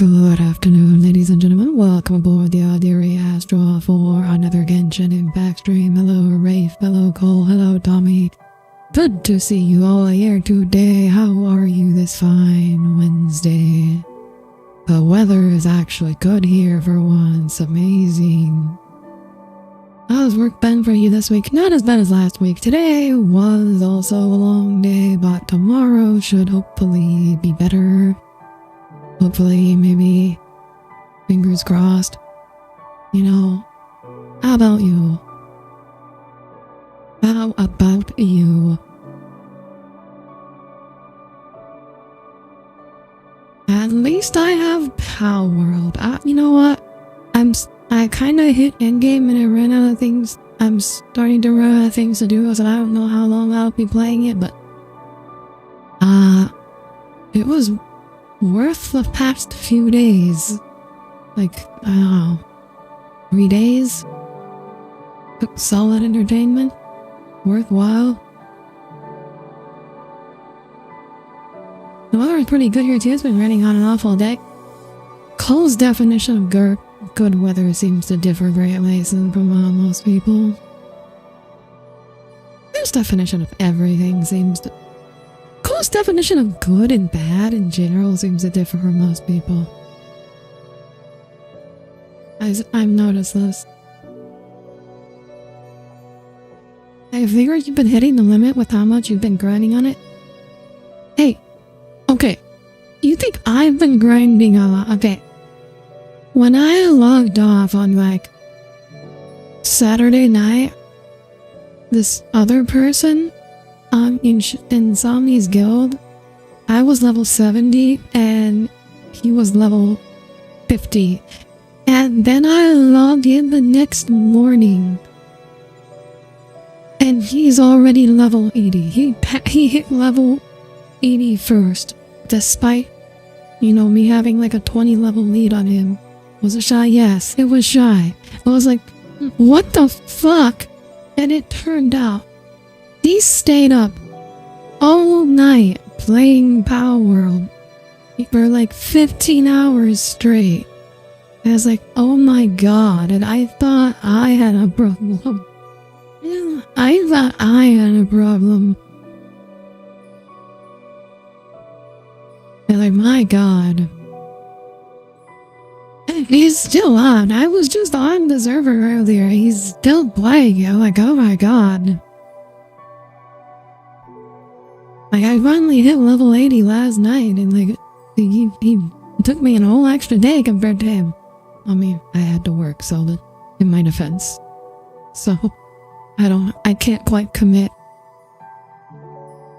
Good afternoon, ladies and gentlemen. Welcome aboard the Audire Astra for another Genshin Impact stream. Hello, Rafe. Hello, Cole. Hello, Tommy. Good to see you all here today. How are you this fine Wednesday? The weather is actually good here for once. Amazing. How's work been for you this week? Not as bad as last week. Today was also a long day, but tomorrow should hopefully be better. Hopefully, maybe, fingers crossed. You know, how about you? How about you? At least I have Power World. You know what? I kind of hit endgame and I ran out of things. I'm starting to run out of things to do, so I don't know how long I'll be playing it, but it was worth the past few days. Like, I don't know, 3 days? Solid entertainment? Worthwhile? The weather is pretty good here too. It's been raining on and off all day. Cole's definition of good weather seems to differ greatly from most people. His definition of everything seems to... Cole's definition of good and bad in general seems to differ from most people. I've noticed this. I figured you've been hitting the limit with how much you've been grinding on it. Hey, okay, you think I've been grinding a lot? Okay, when I logged off on like Saturday night, this other person in Somni's guild, I was level 70 and he was level 50, and then I logged in the next morning and he's already level 80. He hit level 80 first, despite, you know, me having like a 20 level lead on him. Was it shy? Yes, it was shy. I was like, what the fuck? And it turned out he stayed up all night playing Power World for like 15 hours straight. I was like, oh my god, and I thought I had a problem. I thought I had a problem. And like, my god. He's still on. I was just on the server earlier. He's still playing. I'm like, oh my god. Like, I finally hit level 80 last night, and like, he took me an whole extra day compared to him. I mean, I had to work, so that, in my defense. So, I can't quite commit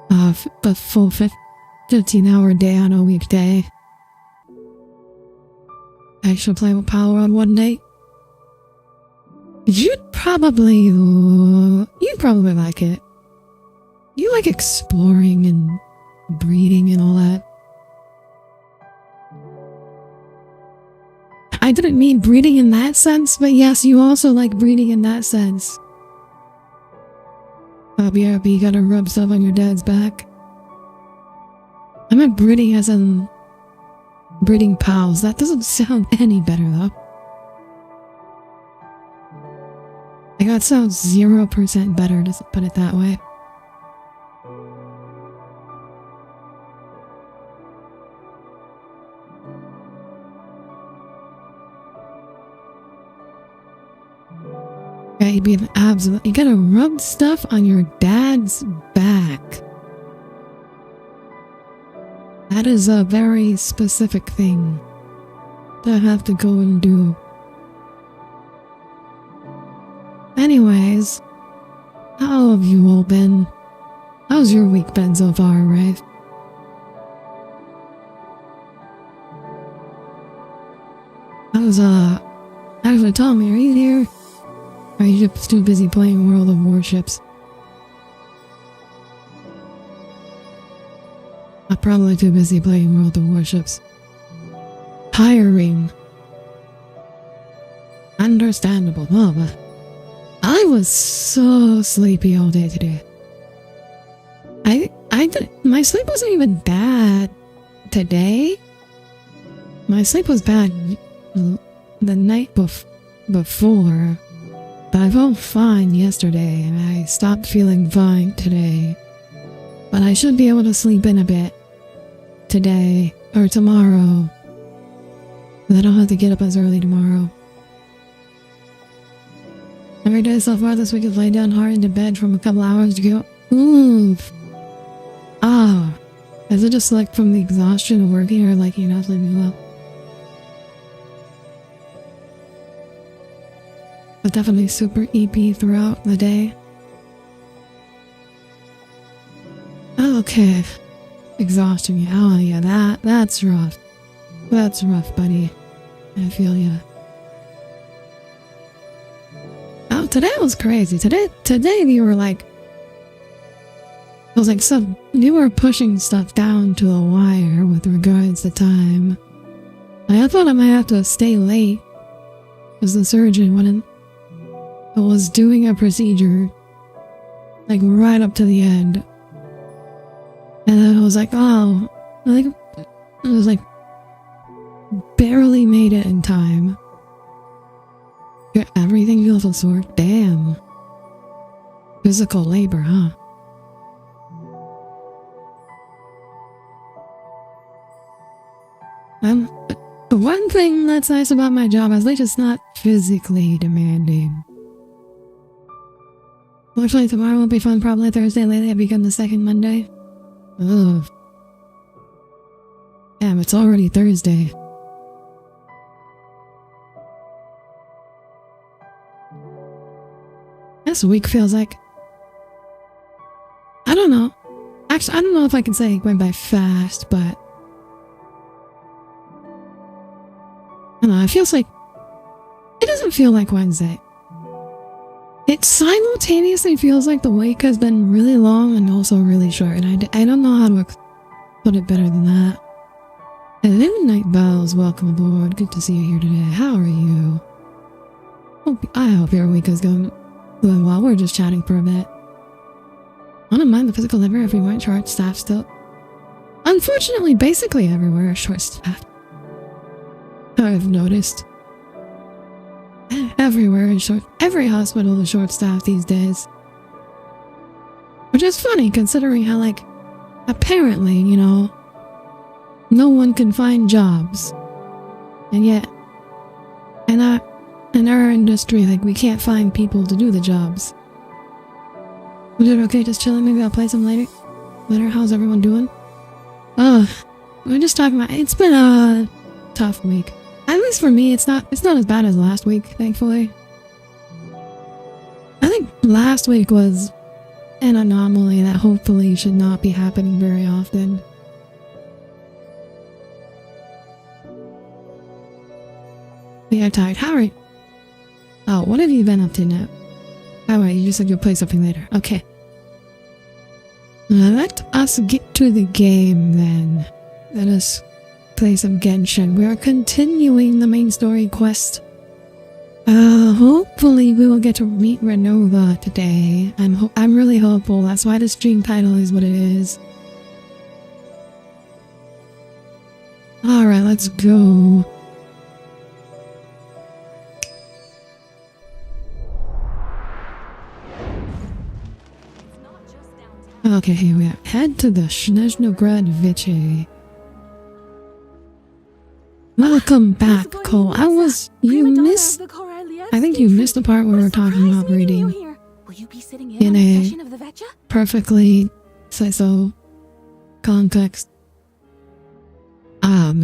a full 15-hour day on a weekday. I should play with Power World one day. You'd probably like it. You like exploring and breeding and all that. I didn't mean breeding in that sense, but yes, you also like breeding in that sense. BRB, you gotta rub stuff on your dad's back. I meant breeding as in breeding pals. That doesn't sound any better though. Like, that sounds 0% better, to put it that way. Yeah, you'd be an absolute... You gotta rub stuff on your dad's back. That is a very specific thing to have to go and do. Anyways, how have you all been? How's your week been so far, Rafe? Actually, Tommy, are you here? Or are you just too busy playing World of Warships? I'm probably too busy playing World of Warships. Tiring. Understandable, but I was so sleepy all day today. My sleep wasn't even bad today, My sleep was bad the night before, but I felt fine yesterday and I stopped feeling fine today. But I should be able to sleep in a bit today or tomorrow. But I don't have to get up as early tomorrow. Every day so far this week is laid down hard into bed from a couple hours ago. Oof. Ah. Is it just like from the exhaustion of working or like you're not sleeping well? But definitely super EP throughout the day. Oh, okay. Exhaustion, yeah. Oh yeah, that's rough. That's rough, buddy. I feel ya. Oh, today was crazy. Today you were like... It was like you were pushing stuff down to the wire with regards to time. I thought I might have to stay late because the surgeon was doing a procedure like right up to the end. And then I was like, oh, like I was like barely made it in time. Everything feels so sore. Damn. Physical labor, huh? The one thing that's nice about my job is at least it's not physically demanding. Fortunately, tomorrow won't be fun. Probably Thursday. Lately, I've begun the second Monday. Ugh. Damn, it's already Thursday. This week feels like... I don't know. Actually, I don't know if I can say it went by fast, but... I don't know, it feels like... It doesn't feel like Wednesday. It simultaneously feels like the week has been really long and also really short, and I don't know how to put it better than that. Hello, Night Bells. Welcome aboard. Good to see you here today. How are you? I hope your week is going well. We're just chatting for a bit. I don't mind the physical labor if we weren't short-staffed still. Unfortunately, basically everywhere is short-staffed. I've noticed. Everywhere is short. Every hospital is short-staffed these days. Which is funny considering how, like, apparently, you know, no one can find jobs. And yet, in our industry, like, we can't find people to do the jobs. Was it okay just chilling? Maybe I'll play some later. How's everyone doing? We're just talking about... It's been a tough week. At least for me, it's not as bad as last week, thankfully. I think last week was an anomaly that hopefully should not be happening very often. We are tired. How are you? Oh, what have you been up to now? Alright, you just said you'll play something later. Okay. Let us get to the game then. Let us play some Genshin. We are continuing the main story quest. Hopefully we will get to meet Ronovaaaaa today. I'm really hopeful. That's why the stream title is what it is. Alright, let's go. Okay, here we are. Head to the Snezhnograd Vici. Welcome back, Cole. I think you missed the part where we were talking about reading in a perfectly say-so context. I'll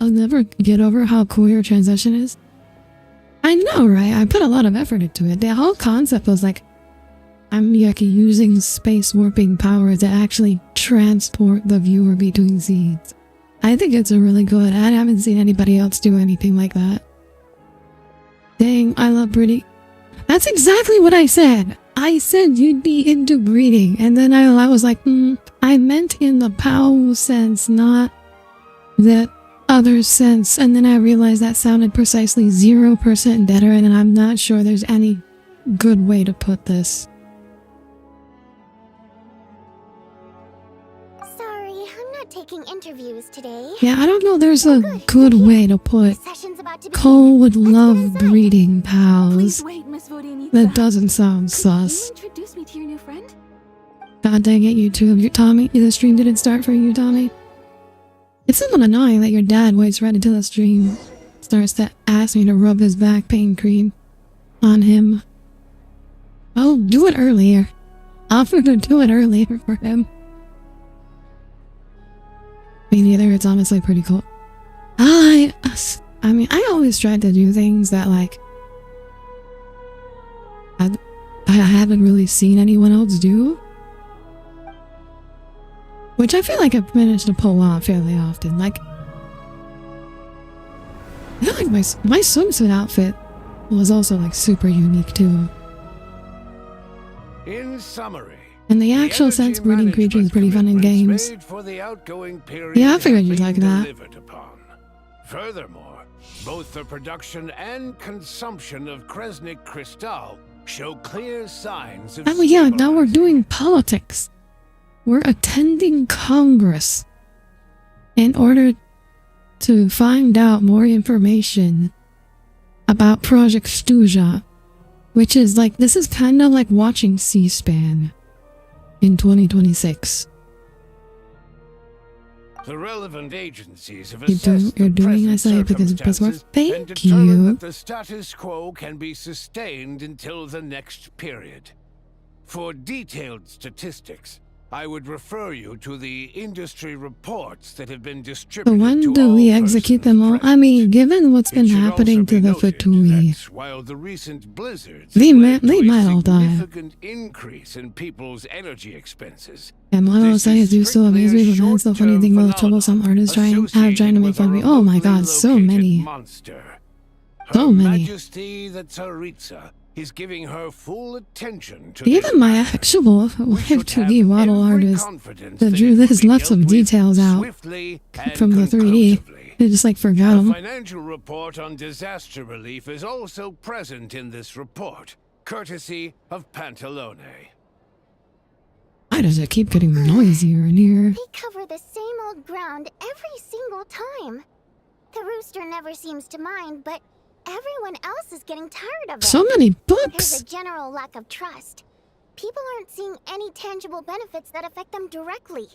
never get over how cool your transition is. I know, right? I put a lot of effort into it. The whole concept was like, I'm using space warping power to actually transport the viewer between seeds. I think it's a really good. I haven't seen anybody else do anything like that. Dang, I love breeding. That's exactly what I said. I said you'd be into breeding, and then I was like, I meant in the POW sense, not that other sense. And then I realized that sounded precisely 0% better, and I'm not sure there's any good way to put this. Sorry, I'm not taking interviews. things today. Yeah, I don't know. There's a good way to put Cole would love breeding pals. That doesn't sound sus. Introduce me to your new friend. God dang it, YouTube. Tommy, the stream didn't start for you, Tommy. It's a little annoying that your dad waits right until the stream starts to ask me to rub his back pain cream on him. Oh, do it earlier. Offer to do it earlier for him. Me neither, it's honestly pretty cool. I mean, I always try to do things that, like, I haven't really seen anyone else do. Which I feel like I've managed to pull off fairly often. Like, I feel like my swimsuit outfit was also, like, super unique, too. In summary, and the actual sense breeding creature is pretty fun in games. Yeah, I figured you'd like that. Furthermore, both the production and consumption of Kresnik Crystal show clear signs of yeah, now we're doing politics. We're attending Congress in order to find out more information about Project Stuja, which is like, this is kind of like watching C-SPAN in 2026. The relevant agencies have you're doing as I because it does work. Thank you. That the status quo can be sustained until the next period. For detailed statistics, I would refer you to the industry reports that have been distributed. So when do we execute them all? I mean, given what's been happening to the Fatui, while the recent blizzards they might all die. Significant increase in people's energy expenses. And what I'll say is you still amaze me, but that's the funny thing about the troublesome artists trying to make fun of me. Oh my god, so many. So many. Majesty the Tsaritsa is giving her full attention to even my actual Web2D model artist that drew this left some details out from the 3D. They just like forgot them. A financial report on disaster relief is also present in this report, courtesy of Pantalone. Why does it keep getting noisier in here? They cover the same old ground every single time. The rooster never seems to mind, but everyone else is getting tired of it. So many books! There's a general lack of trust. People aren't seeing any tangible benefits that affect them directly.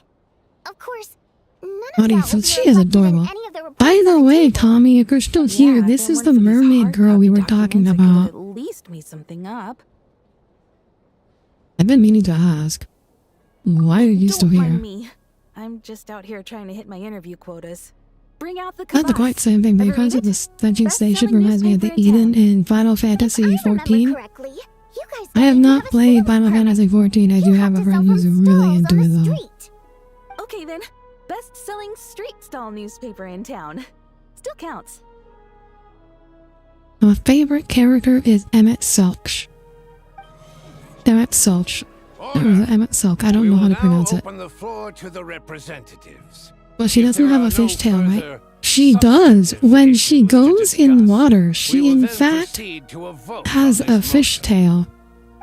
Of course, none of that she is adorable. By the way, Tommy, if you're still here, this is the mermaid girl we were talking about. At least me something up. I've been meaning to ask. Why are you still here? Don't mind me. I'm just out here trying to hit my interview quotas. Bring out the Not the quite same thing. The concept of the statue station reminds me of the Eden in Final Fantasy XIV. I have not played Final Fantasy XIV. I do have a friend who's really into it though. Okay then, best-selling street stall newspaper in town. Still counts. My favorite character is Emmett Selch. Emmett Selch. Emmett Selch. I don't know how to pronounce it. The floor to the representatives. Well, she doesn't have a fishtail, right? She does. When she goes in water, she in fact has a fishtail.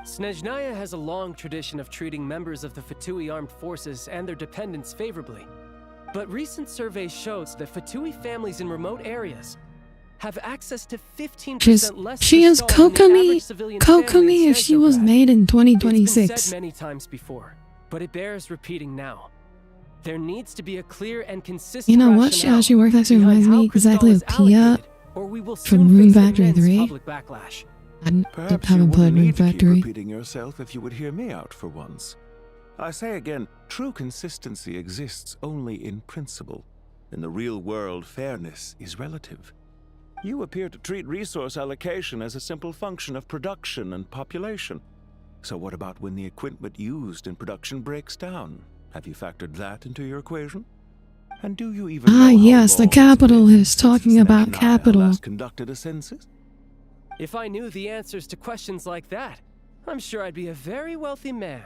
Snezhnaya has a long tradition of treating members of the Fatui armed forces and their dependents favorably. But recent surveys shows that Fatui families in remote areas have access to 15% less. She is Kokomi if she was made in 2026. It's been said many times before, but it bears repeating now. There needs to be a clear and consistent. You know what? She works actually reminds me exactly of Pia from Rune Factory 3. I haven't played Rune Factory. Repeating yourself if you would hear me out for once. I say again, true consistency exists only in principle. In the real world, fairness is relative. You appear to treat resource allocation as a simple function of production and population. So what about when the equipment used in production breaks down? Have you factored that into your equation? And do you even know yes, the capitalist talking about capital. Conducted a census? If I knew the answers to questions like that, I'm sure I'd be a very wealthy man.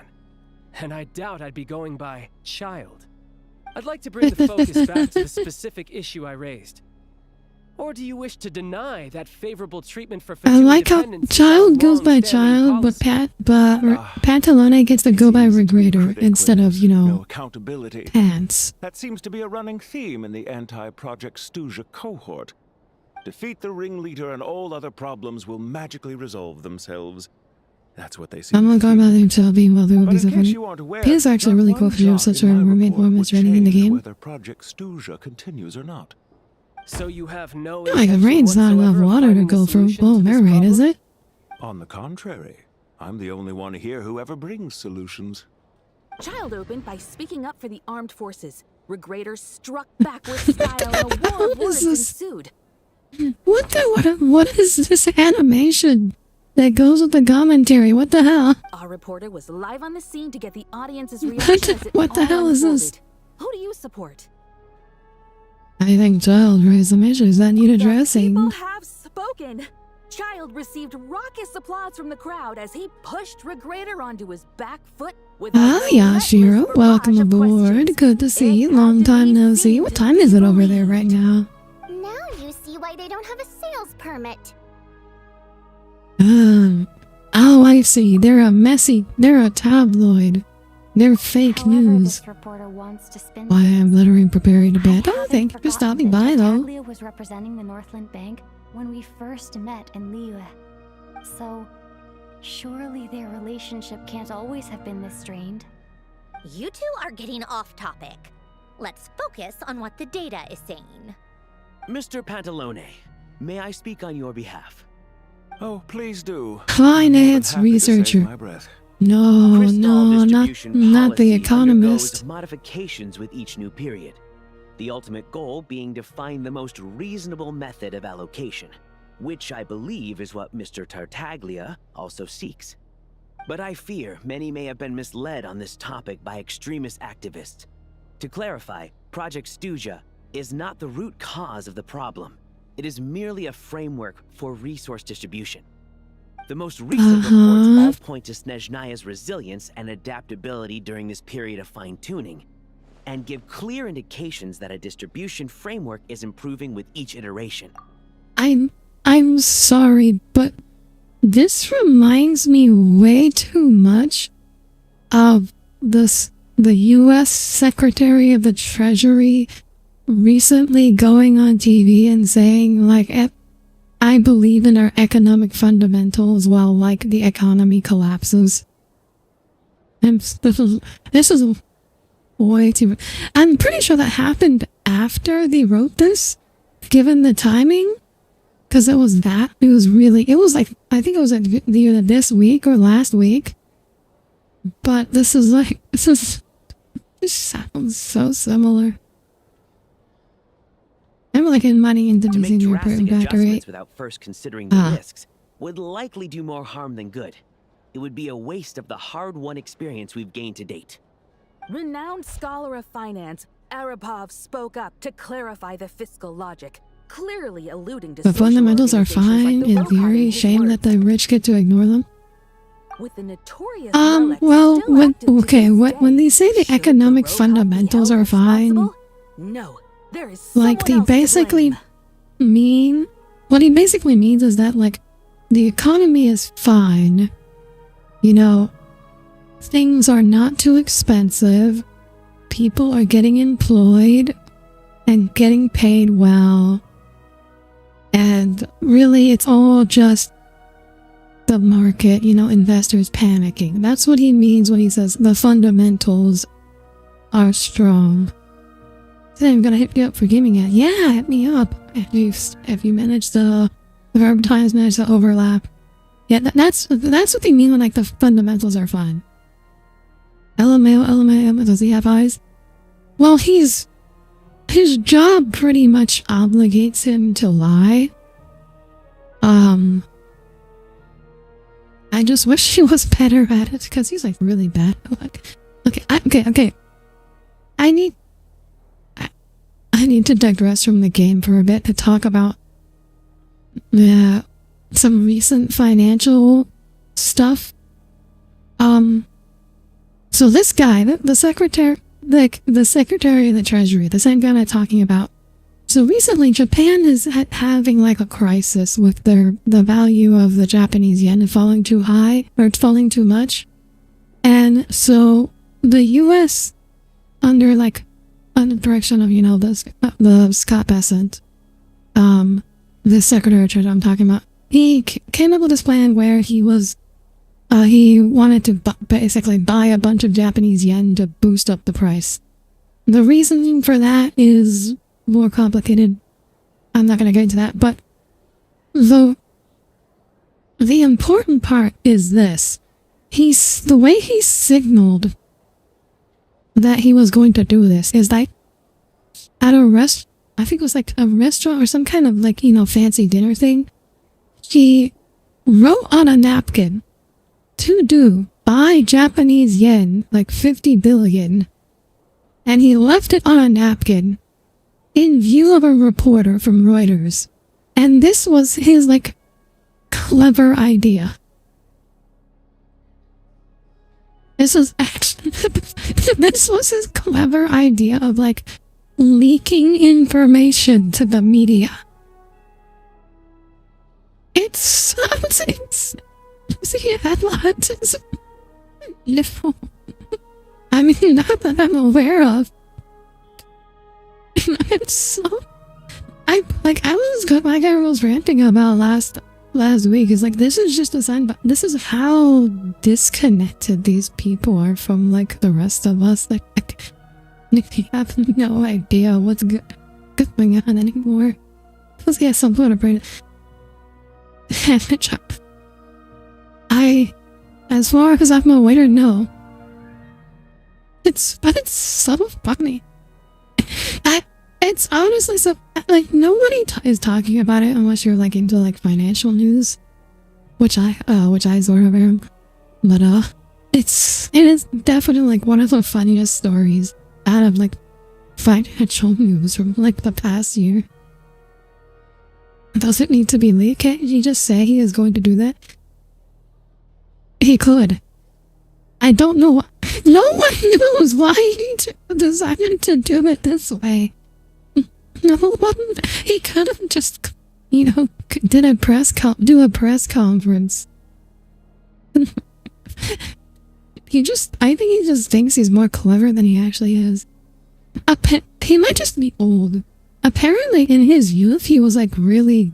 And I doubt I'd be going by child. I'd like to bring the focus back to the specific issue I raised. Or do you wish to deny that favorable treatment for I like how dependents is child our goes by long-standing child, policy? Pantalone gets to go by It's easy to be Regrader critical instead when of, there's you know, no accountability. Pants. That seems to be a running theme in the anti-Project Stuja cohort. Defeat the ringleader and all other problems will magically resolve themselves. That's what they seem I'm to not going think. about himself being well, it would But be in so case funny. you aren't aware, It is actually not really one cool for you to have jot such a in my mermaid report woman would running in the change game. whether Project Stuja continues or not. So you have no Like, the intention rain's not enough whatsoever of water to finding a go through. solution Oh, to this mermaid, is problem? it? On the contrary, I'm the only one here who ever brings solutions. Child opened by speaking up for the armed forces. Regrader struck back with style and a war of What is words this? ensued. What is this animation that goes with the commentary? What the hell? Our reporter was live on the scene to get the audience's reaction as it What the all hell is this? unfolded. Who do you support? I think child raised some issues that need The addressing. people have spoken. Child received raucous applause from the crowd as he pushed Regrader onto his back foot with a Ah, relentless Yashiro, welcome barrage of aboard. questions. Good to see It you. had Long to time be no see. seen What to time be is it over there right believed. now? Now you see why they don't have a sales permit. Oh, I see. They're a tabloid. They're fake However, news. this reporter wants to spin Why, I'm things. literally preparing to bed. I Oh, haven't thank you for forgotten stopping that by, though. Tartaglia was representing the Northland Bank when we first met in Liyue. So, surely their relationship can't always have been this strained. You two are getting off topic. Let's focus on what the data is saying. Mr. Pantalone, may I speak on your behalf? Oh, please do. Finance I'm more than happy to save researcher. my breath. No, Crystal not distribution the policy economist. undergoes modifications with each new period. The ultimate goal being to find the most reasonable method of allocation, which I believe is what Mr. Tartaglia also seeks. But I fear many may have been misled on this topic by extremist activists. To clarify, Project Stuja is not the root cause of the problem. It is merely a framework for resource distribution. The most recent reports all point to Snezhnaya's resilience and adaptability during this period of fine-tuning, and give clear indications that a distribution framework is improving with each iteration. I'm sorry, but this reminds me way too much of the U.S. Secretary of the Treasury recently going on TV and saying, like, I believe in our economic fundamentals while, like, the economy collapses. This is way too... I'm pretty sure that happened after they wrote this, given the timing. Because it was like, I think it was either this week or last week. But this sounds so similar. I'm like in money into To make using your drastic battery. adjustments without first considering the risks would likely do more harm than good. It would be a waste of the hard-won experience we've gained to date. Renowned scholar of finance, Arapov spoke up to clarify the fiscal logic, clearly alluding to The social fundamentals are organizations fine like the in Ronovaaaaa in theory. his Shame that words. the rich get to ignore them. With the notorious relics Well, still active to this when day, they say the should economic Ronovaaaaa be fundamentals held are fine, responsible? No, there is like someone they else to basically blame. what he basically means is that, like, the economy is fine. You know, things are not too expensive. People are getting employed and getting paid well. And really, it's all just the market, investors panicking. That's what he means when he says the fundamentals are strong. So I'm gonna hit you up for gaming it. Yeah, hit me up if you manage to, verb times manage to overlap. Yeah, that's what they mean when, like, the fundamentals are fine. LMAO, does he have eyes? Well, his job pretty much obligates him to lie. I just wish he was better at it, because he's, like, really bad. Okay. I need to digress from the game for a bit to talk about some recent financial stuff. So this guy, the secretary of the Treasury, the same guy I'm talking about, So recently, Japan is having like a crisis with the value of the Japanese yen falling too high, or it's falling too much. And so the US, under the direction of, you know, the Scott Bessent, the Secretary of Treasury I'm talking about, he came up with this plan where he wanted to basically buy a bunch of Japanese yen to boost up the price. The reasoning for that is more complicated. I'm not going to get into that, but the important part is this. The way he signaled that he was going to do this is like at a I think it was like a restaurant or some kind of like, you know, fancy dinner thing. He wrote on a napkin to buy Japanese yen, like 50 billion, and he left it on a napkin in view of a reporter from Reuters. And this was his like clever idea. This was his clever idea of like leaking information to the media. It sounds see headlines. No. I mean, not that I'm aware of. It's so I was ranting about last week. Is like, this is just a sign, but this is how disconnected these people are from like the rest of us. Like they have no idea what's going on anymore. Plus, yeah, some sort of brain. As far as I'm aware, no. It's so funny. It's honestly so, like, nobody is talking about it unless you're like into like financial news, which I sort of am. But it is definitely like one of the funniest stories out of like financial news from like the past year. Does it need to be leaked? Can't he just say he is going to do that? He could. I don't know. No one knows why he decided to do it this way. No one. He could have just, you know, do a press conference. I think he just thinks he's more clever than he actually is. He might just be old. Apparently, in his youth, he was actually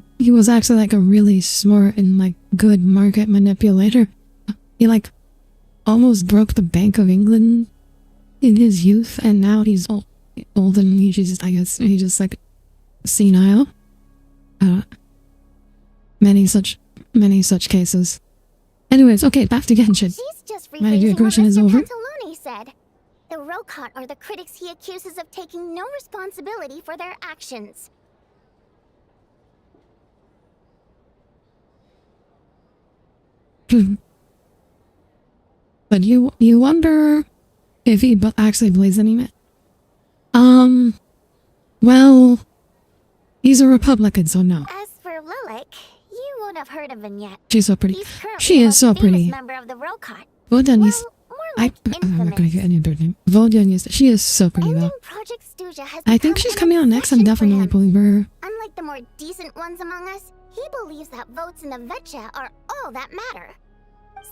like a really smart and like good market manipulator. He like almost broke the Bank of England in his youth, and now he's old and he's just like senile. Many such cases. Anyways, okay, back to Genshin. She's just My digression what is Mr. over. Pantalone said. The Rokot are the critics he accuses of taking no responsibility for their actions. But you wonder if he actually believes in it. Well, he's a Republican, so no. As for Lilac, you won't have heard of him yet. She's so pretty. He's currently She is so the most famous pretty. member of the Rokot. Vodanis. Well, more like I'm not gonna infamous. get any of their name. Vodanis. She is so pretty though. Ending Project Stuja has I think become she's an coming on next. I'm obsession for definitely him. pulling for her. Unlike the more decent ones among us, he believes that votes in the Vetcha are all that matter.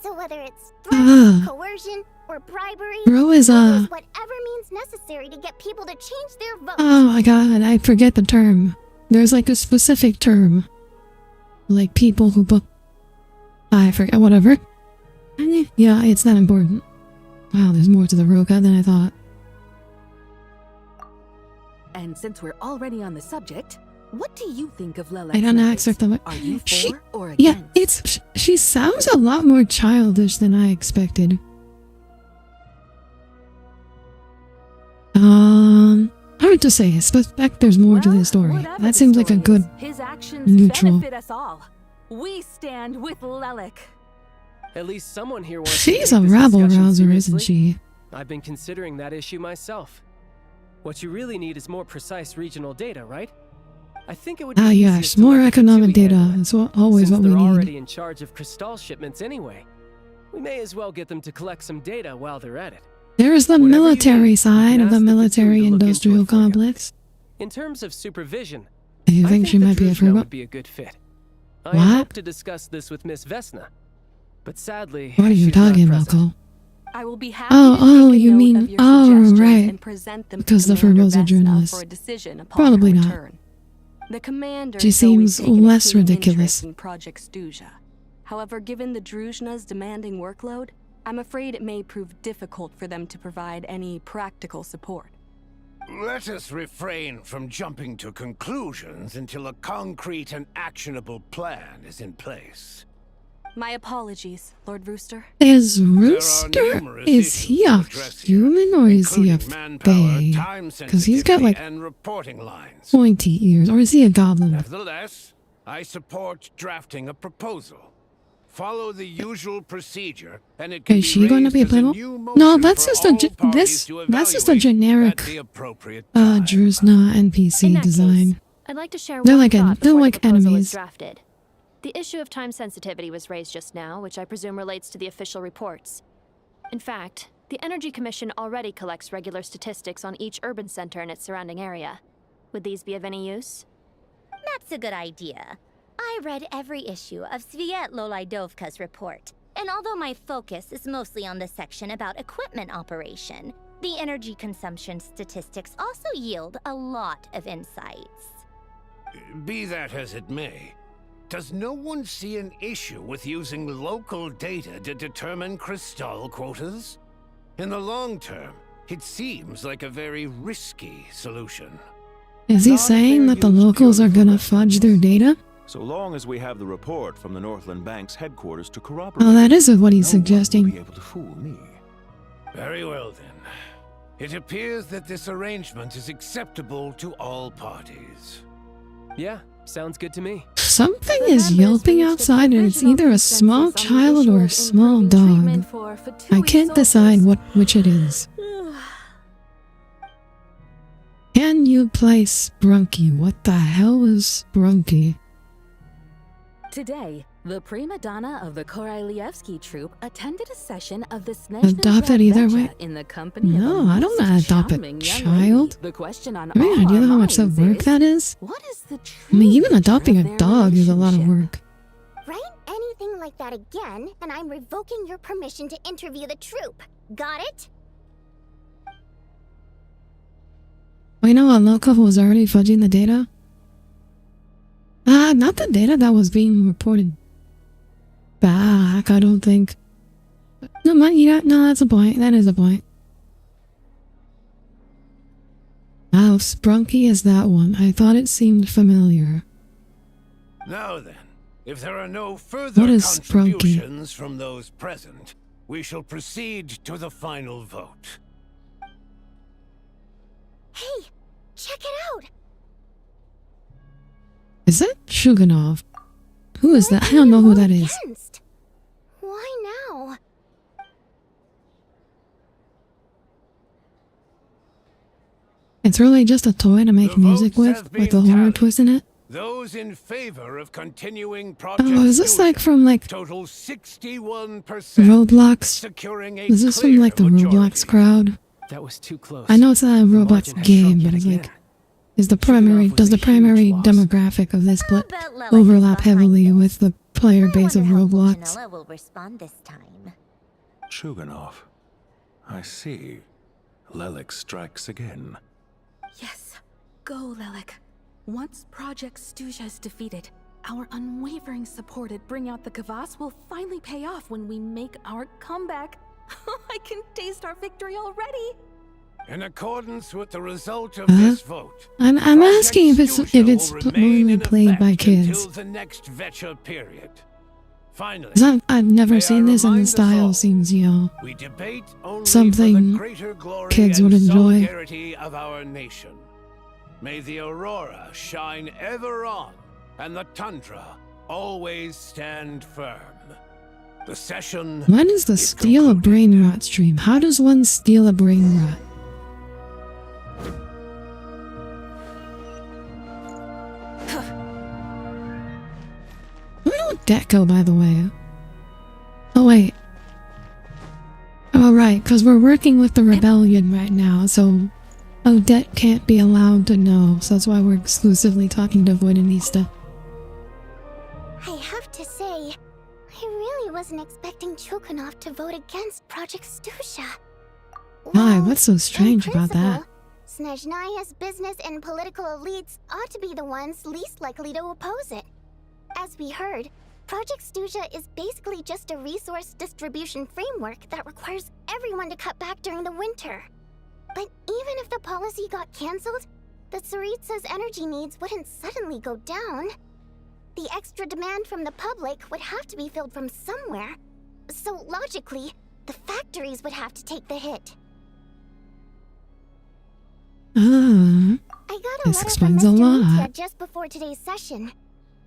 So whether it's threats, coercion, or bribery, Bro is he uses whatever means necessary to get people to change their votes. Oh my god, I forget the term. There's like a specific term. Like people who I forget, whatever. Yeah, it's not important. Wow, there's more to the Rokot than I thought. And since we're already on the subject, what do you think of Lilac? I don't ask her the Are you for or Yeah, against? she sounds a lot more childish than I expected. Hard to say. I suspect there's more to this story. Whatever That the seems like a story good is, his actions neutral. benefit us all. We stand with Lilac. At least someone here wants to She's take a this rabble discussion rouser, isn't seriously. she? I've been considering that issue myself. What you really need is more precise regional data, right? I think it would be Yes, easiest to more let the economic Fatui data. handle it. It's always Since what we they're need. already in charge of crystal shipments anyway, we may as well get them to collect some data while they're at it. There's the Whatever you military need, side of ask the the Fatui military to look into industrial it for you. complex. In terms of supervision, You I think she might be a Druzhna fruit? would be a good fit. I What? had hoped to discuss this with Miss Vesna, but sadly, What are you she's not talking about, present. Cole? I will be happy Oh, to take a you note mean- of your oh, suggestions right. and present them Because to the Commander Furbol's a Vesna journalist. for a decision upon Probably her not. return. The commander She has always seems taken a less keen ridiculous. interest in Project Stuja. However, given the Druzhna's demanding workload, I'm afraid it may prove difficult for them to provide any practical support. Let us refrain from jumping to conclusions until a concrete and actionable plan is in place. My apologies, Lord Rooster. Is There are Rooster? numerous Is issues he to a address here, human or is he a including manpower, fae? time 'Cause he's got, sensitivity, like, and reporting lines. Pointy ears, or is he a goblin? Nevertheless, I support drafting a proposal. Follow the usual procedure, and it can Is she going to raised be a as playable? new No, motion that's for just all a parties to that's just a evaluate generic at the appropriate time. Druzhna In NPC that design. case, I'd like to share They're one like thought they're before like the proposal enemies. is drafted. The issue of time sensitivity was raised just now, which I presume relates to the official reports. In fact, the Energy Commission already collects regular statistics on each urban center and its surrounding area. Would these be of any use? That's a good idea. I read every issue of Sviet Lolaidovka's report, and although my focus is mostly on the section about equipment operation, the energy consumption statistics also yield a lot of insights. Be that as it may, does no one see an issue with using local data to determine crystal quotas? In the long term, it seems like a very risky solution. Is he Not saying fair that the use locals are purely for gonna fudge their reference. data? So long as we have the report from the Northland Bank's headquarters to corroborate. Oh, that is what he's no one will suggesting. be able to fool me. Very well then. It appears that this arrangement is acceptable to all parties. Yeah, sounds good to me. Something The is members yelping reached a outside and it's provisional either a small consensus on the child issue or a of small improving dog. treatment for I Fatui can't decide soldiers. which it is. Can you play Sprunky? What the hell is Sprunky? Today, the prima donna of the Korolievsky troupe attended a session of the Snezhna Adopted either way? in the company No, of a I don't most wanna adopt a charming young child. lady. The question on I mean, all do you our know how much minds work is, that is? what is the I mean, even true adopting nature a of their dog is a lot of relationship? work. Write anything like that again, and I'm revoking your permission to interview the troupe. Got it? We know a local who was already fudging the data? Not the data that was being reported back, I don't think. No, that's a point. That is a point. Oh, Sprunky is that one. I thought it seemed familiar. Now then, if there are no further What is Sprunky? contributions from those present, we shall proceed to the final vote. Hey, check it out! Is that Shuganov? Who is that? I don't know who that is. Against. Why now? It's really just a toy to make The music votes have with been a horror tallied. twist in it? Those in favor of continuing Project Oh, is this like Fusion from like total 61%, Roblox? securing a Is this from clear like the majority. Roblox crowd? That was too close. I know it's not a The Roblox margin has game, shrunk but yet it's like, again. does the was a primary huge loss. demographic of this I'll split bet Lilith is overlap behind heavily this. with the player I base of wonder how Roblox? Punchinella will respond this time. Shuganov. I see. Lelik strikes again. Yes, go, Lelik. Once Project Stuja is defeated, our unwavering support at Bring Out the Kvass will finally pay off when we make our comeback. I can taste our victory already. In accordance with the result of this vote, I'm Project asking if it's Stuja will remain only in played by effect kids. until the next Vecha period. Finally, 'Cause I've never may seen I this, and remind the us style all, seems, we debate only something for the greater glory kids and would enjoy. solidarity of our nation. May the aurora shine ever on, and the tundra always stand firm. The session. When is the steal a brain rot stream? How does one steal a brain rot? I know Deco, by the way. Oh wait. Oh right, because we're working with the rebellion right now, so Odette can't be allowed to know, so that's why we're exclusively talking to Voidinista. I have to say, I really wasn't expecting Chukunov to vote against Project Stusha. Why? What's so strange about that? Snezhnaya's business and political elites ought to be the ones least likely to oppose it. As we heard, Project Stusha is basically just a resource distribution framework that requires everyone to cut back during the winter. But even if the policy got cancelled, the Tsaritsa's energy needs wouldn't suddenly go down. The extra demand from the public would have to be filled from somewhere. So logically, the factories would have to take the hit. Ah, I got a this letter explains from a Mr. lot. Mitya just before today's session.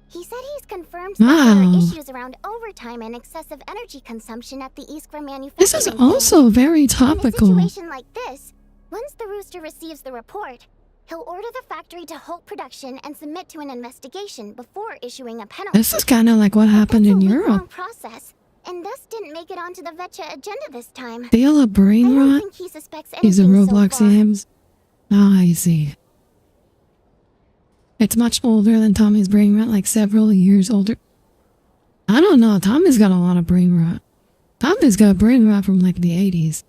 He said he's confirmed that there Wow. are issues around overtime and excessive energy consumption at the Iskra manufacturing This is plant. also very In a topical. situation like this, once the Rooster receives the report, he'll order the factory to halt production and submit to an investigation before issuing a penalty. This is kind of like what happened That's in a week-long Europe. process, and thus didn't make it onto the Vetcha agenda this time. Deal of brain I don't rot? think he suspects These are anything so Roblox far. games. Ah, I see. It's much older than Tommy's brain rot, like several years older. I don't know, Tommy's got a lot of brain rot. Tommy's got brain rot from like the 80s.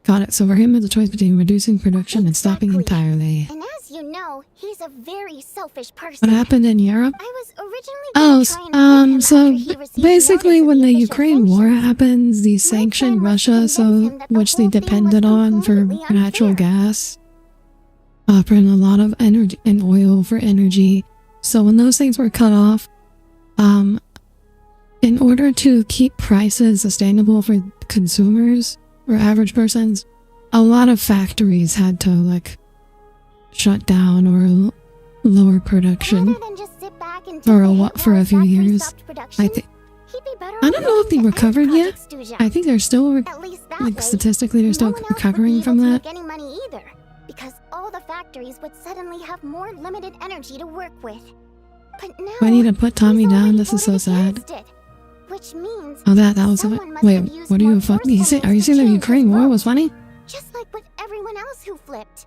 Got it, so for him it's a choice between reducing production and stopping Exactly. entirely. And as you know, he's a very selfish person. What happened in Europe? I was originally Oh, going to try and whip him so after he received basically notice when of the official Ukraine war sanctions. happens, they My sanctioned plan was to Russia, convince so him that the which they whole thing was depended on for completely natural unfair. gas, for a lot of energy and oil for energy. So when those things were cut off, in order to keep prices sustainable for consumers or average persons, a lot of factories had to like shut down or lower production. Rather than just sit back and For take a the wha- hit for while a his few factory years. stopped production, I think he'd be better I off don't know if working they to end recovered yet. Project Stuja. I think they're still At least that like way, statistically they're still no one else would be recovering able from to that. make any money either, because all the factories would suddenly have more limited energy to work with. But now I need to put Tommy he's down. already This is so voted sad. against it, which means Oh, that was someone must wait. have used What are you more funny? forceful Are you means to saying the change Ukraine his war vote, was funny? just like with everyone else who flipped.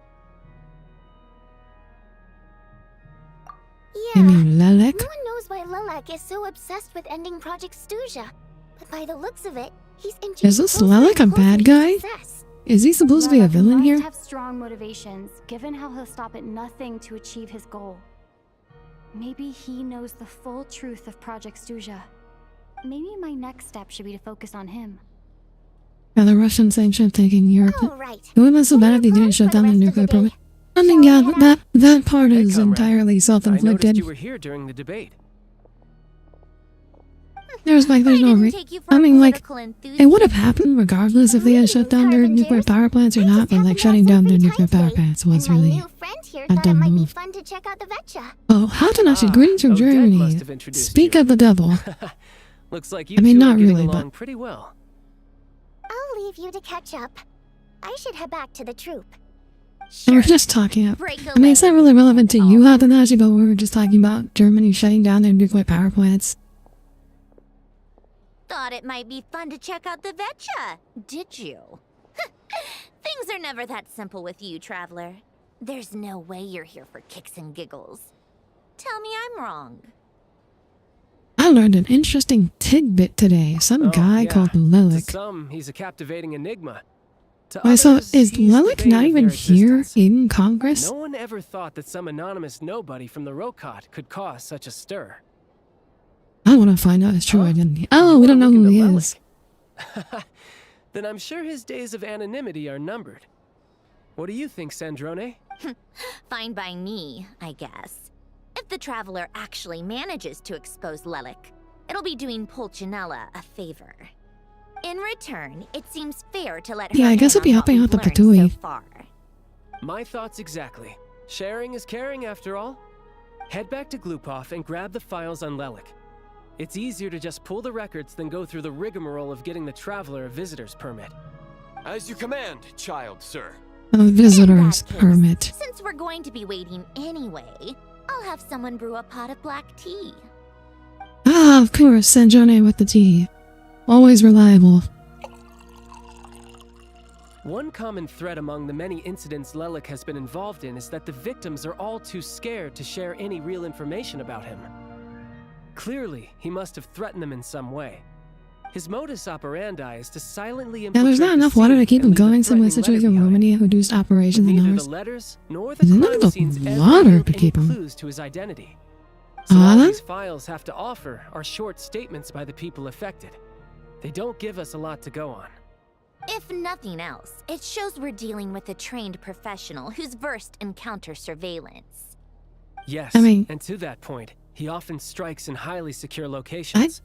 I Yeah. mean, Lelek. No one knows why Lelek is so obsessed with ending Project Stuja, but by the looks of it, he's inching Is this closer Lelek and a bad closer to guy? success. Is he supposed to be a Lelek villain must here? have strong motivations, given how he'll stop at nothing to achieve his goal. Maybe he knows the full truth of Project Stuja. Maybe my next step should be to focus on him. Yeah, the Russian sanctioned taking Europe. Oh, right. It would have been so What bad are if they your didn't plans shut for the down the rest of the nuclear day? program. I Shall mean, we yeah, head out? that part Hey, is comrade. entirely I noticed self-inflicted. you were here during the debate. There's no I didn't re- take you for I a mean, like, political enthusiast. it would have happened regardless if they had shut down their nuclear Scavengers. power plants or I not, just but happened like to have shutting some down free their time nuclear power today, plants was and my really new friend here a thought it dumb might be move. fun to check out the Vetcha. Oh, how to not Ah, greetings from Odette Germany. must have introduced Speak you. of the devil. Looks like you I mean, two not are getting really, but- along pretty well. I'll leave you to catch up. I should head back to the troop. And we're just talking. Break a I mean, it's not leg really relevant to and you, all. Hatanashi, but we were just talking about Germany shutting down their nuclear power plants. Thought it might be fun to check out the Vetcha, did you? Things are never that simple with you, Traveler. There's no way you're here for kicks and giggles. Tell me I'm wrong. I learned an interesting tidbit today. Some Oh, guy yeah. called To Lelek. some, he's a captivating enigma. To Wait, so others, is he's Lelek the bane not of even their here existence. in Congress? No one ever thought that some anonymous nobody from the Rokot could cause such a stir. I want to find out his true Huh? identity. Oh, we don't know who he is. Then I'm sure his days of anonymity are numbered. What do you think, Sandrone? Fine by me, I guess. If the Traveler actually manages to expose Lelek, it'll be doing Pulcinella a favor. In return, it seems fair to let her Yeah, I guess in it'd be on helping what out the we've learned Fatui. so far. My thoughts exactly. Sharing is caring after all. Head back to Glupov and grab the files on Lelek. It's easier to just pull the records than go through the rigmarole of getting the Traveler a visitor's permit. As you command, child, sir. A In visitor's that case, permit. Since we're going to be waiting anyway, I'll have someone brew a pot of black tea. Ah, of course, Sanjone with the tea. Always reliable. One common thread among the many incidents Lelik has been involved in is that the victims are all too scared to share any real information about him. Clearly, he must have threatened them in some way. His modus operandi is to silently Now, there's not enough water to keep him going. Similar situation in Romania, who reduced operations in Neither hours. the letters nor the There's crime not scenes enough ever water yield to any keep him. clues to his identity. So all Huh? these files have to offer are short statements by the people affected. They don't give us a lot to go on. If nothing else, it shows we're dealing with a trained professional who's versed in counter surveillance. Yes, I mean- and to that point, he often strikes in highly secure locations.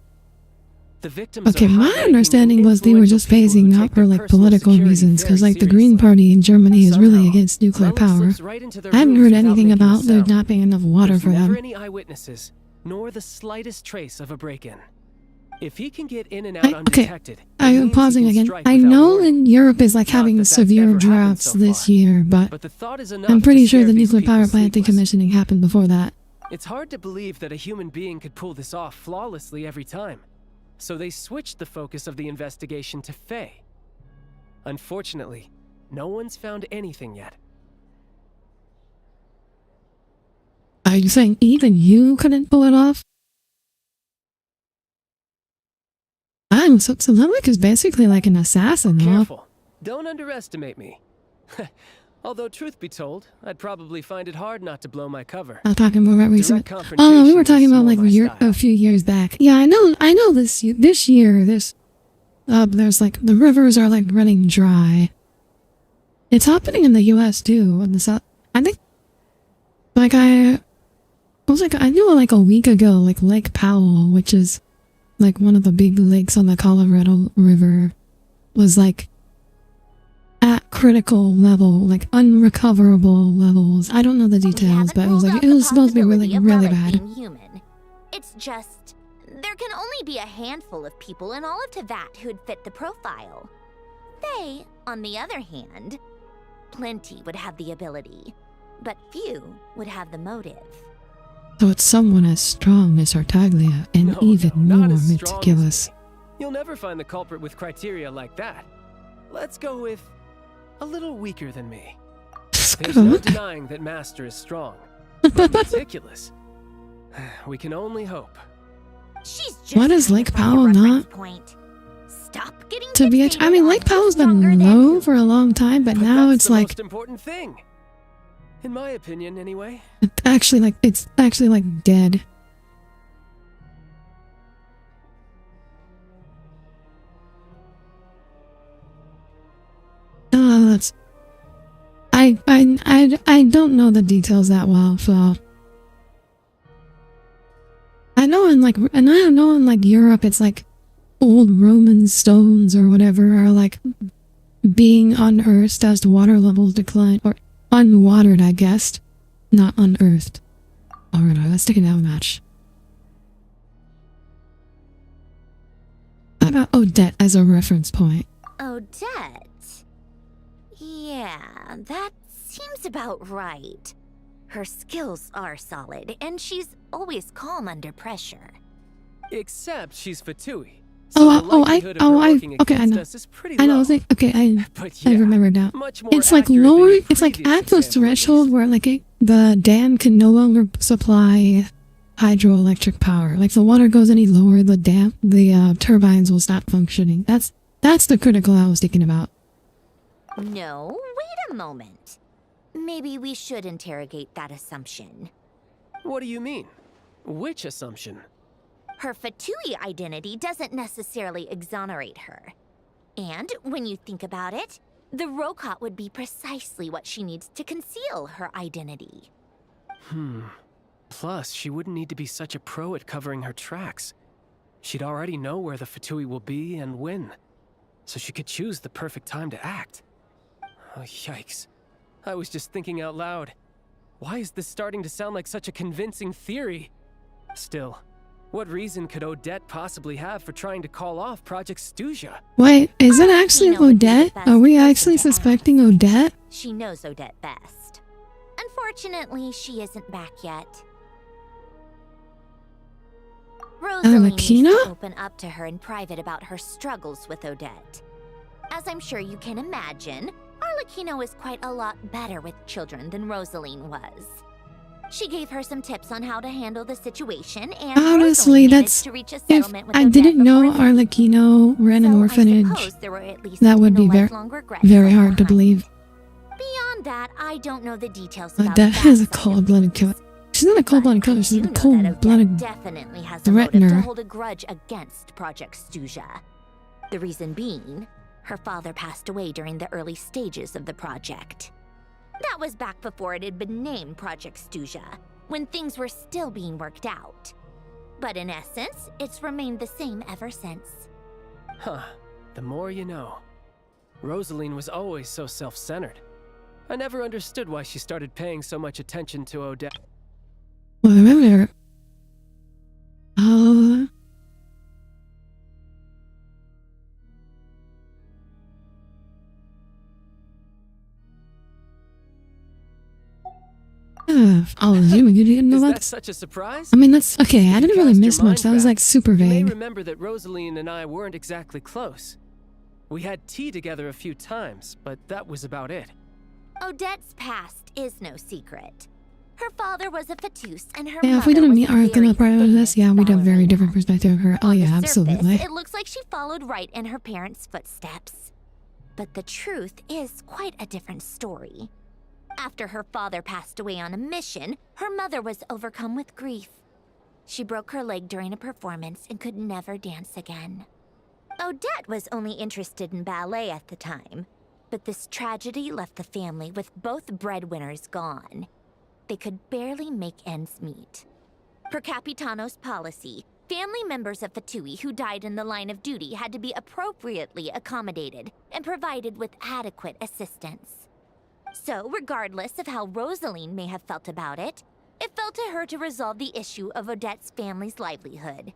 The victims Okay, are my high-ranking understanding and was they were just influential people phasing who out take for their like personal political security reasons, because very like the Green seriously. Party in Germany is really Somehow, against nuclear Lelik power. slips right into their I haven't rooms heard without anything making a about there sound. not being enough water There's for never them. any eyewitnesses, nor the slightest trace of a break-in. If he can get in and out Okay, undetected, it I'm means he pausing can again. strike I without know warning. in Europe is like Not having that that's severe ever happened droughts so this far. year, but But the thought is enough I'm to pretty sure scare the these nuclear people power plant sleepless. decommissioning happened before that. It's hard to believe that a human being could pull this off flawlessly every time. So they switched the focus of the investigation to Faye. Unfortunately, no one's found anything yet. Are you saying even you couldn't pull it off? So Lelik is basically like an assassin, huh? Careful. Don't underestimate me. Although, truth be told, I'd probably find it hard not to blow my cover. I'm talking more about recent. Direct Oh, we confrontation were talking is about more like my style. a few years back. Yeah, I know. This year, there's like the rivers are like running dry. It's happening in the U.S. too, in the South. I think, like I knew like a week ago, like Lake Powell, which is like one of the big lakes on the Colorado River, was like at critical level, like unrecoverable levels. I don't know the details, but it was like it was supposed to be really bad. Human. It's just there can only be a handful of people in all of Teyvat who'd fit the profile. They, on the other hand, plenty would have the ability, but few would have the motive. So it's someone as strong as Tartaglia and No, even not more as strong as meticulous. me. You'll never find the culprit with criteria like that. Let's go with a little weaker than me. There's no denying that Master is strong, but meticulous. We can only hope. She's just What is trying Lake to find a Powell reference not? point. Stop getting To be, fixated I mean, on Lake Powell's who's stronger been than low who. for a long time, but But now that's it's the like most important thing. In my opinion, anyway. it's actually like dead. That's. I don't know the details that well, so. I know in like Europe, it's like old Roman stones or whatever are like being unearthed as the water levels decline, or unwatered, I guess, not unearthed. Alright, let's take it down a match. How about Odette as a reference point? Odette? Yeah, that seems about right. Her skills are solid, and she's always calm under pressure. Except she's Fatui. Okay, I know. I know, I remember now. It's like lower, it's like at the threshold where like the dam can no longer supply hydroelectric power. Like if the water goes any lower, the turbines will stop functioning. That's the critical I was thinking about. No, wait a moment. Maybe we should interrogate that assumption. What do you mean? Which assumption? Her Fatui identity doesn't necessarily exonerate her. And when you think about it, the Rokot would be precisely what she needs to conceal her identity. Plus, she wouldn't need to be such a pro at covering her tracks. She'd already know where the Fatui will be and when, so she could choose the perfect time to act. Oh, yikes. I was just thinking out loud. Why is this starting to sound like such a convincing theory? Still, what reason could Odette possibly have for trying to call off Project Stuja? Wait, is it actually Tina would be the Odette? best Are we person actually to suspecting ask. Odette? She knows Odette best. Unfortunately, she isn't back yet. Rosalie needs Lakina? to open up to her in private about her struggles with Odette. As I'm sure you can imagine, Arlecchino is quite a lot better with children than Rosaline was. She gave her some tips on how to handle the situation, and honestly, Rosaline managed that's to reach a if settlement with I Odette didn't know before then. Arlecchino ran an So I orphanage, suppose there were at least that would no be lifelong regrets very left hard to behind. believe. Beyond that, I don't know the details But about that that is a side of cold-blooded killer. things. She's not a cold-blooded But killer, I she's do a know that Odette cold-blooded definitely has a motive to threatener. hold a grudge against Project Stuja. The reason being, her father passed away during the early stages of the project. That was back before it had been named Project Stuja, when things were still being worked out. But in essence, it's remained the same ever since. Huh. The more you know. Rosaline was always so self-centered. I never understood why she started paying so much attention to Odette. Well, remember... Oh... I'll assume you didn't know Is that. that such a surprise? I mean, that's... Okay, I didn't really Cast your miss much. mind That was, back. like, super You may vague. remember that Rosaline and I weren't exactly close. We had tea together a few times, but that was about it. Odette's past is no secret. Her father was a Fatus, and her Yeah, if we mother didn't was meet a Ark in the very part of this, famous yeah, we'd have very ballerina. different perspective of her. Oh On the yeah, surface, absolutely. it looks like she followed right in her parents' footsteps. But the truth is quite a different story. After her father passed away on a mission, her mother was overcome with grief. She broke her leg during a performance and could never dance again. Odette was only interested in ballet at the time, but this tragedy left the family with both breadwinners gone. They could barely make ends meet. Per Capitano's policy, family members of Fatui who died in the line of duty had to be appropriately accommodated and provided with adequate assistance. So, regardless of how Rosaline may have felt about it, it fell to her to resolve the issue of Odette's family's livelihood.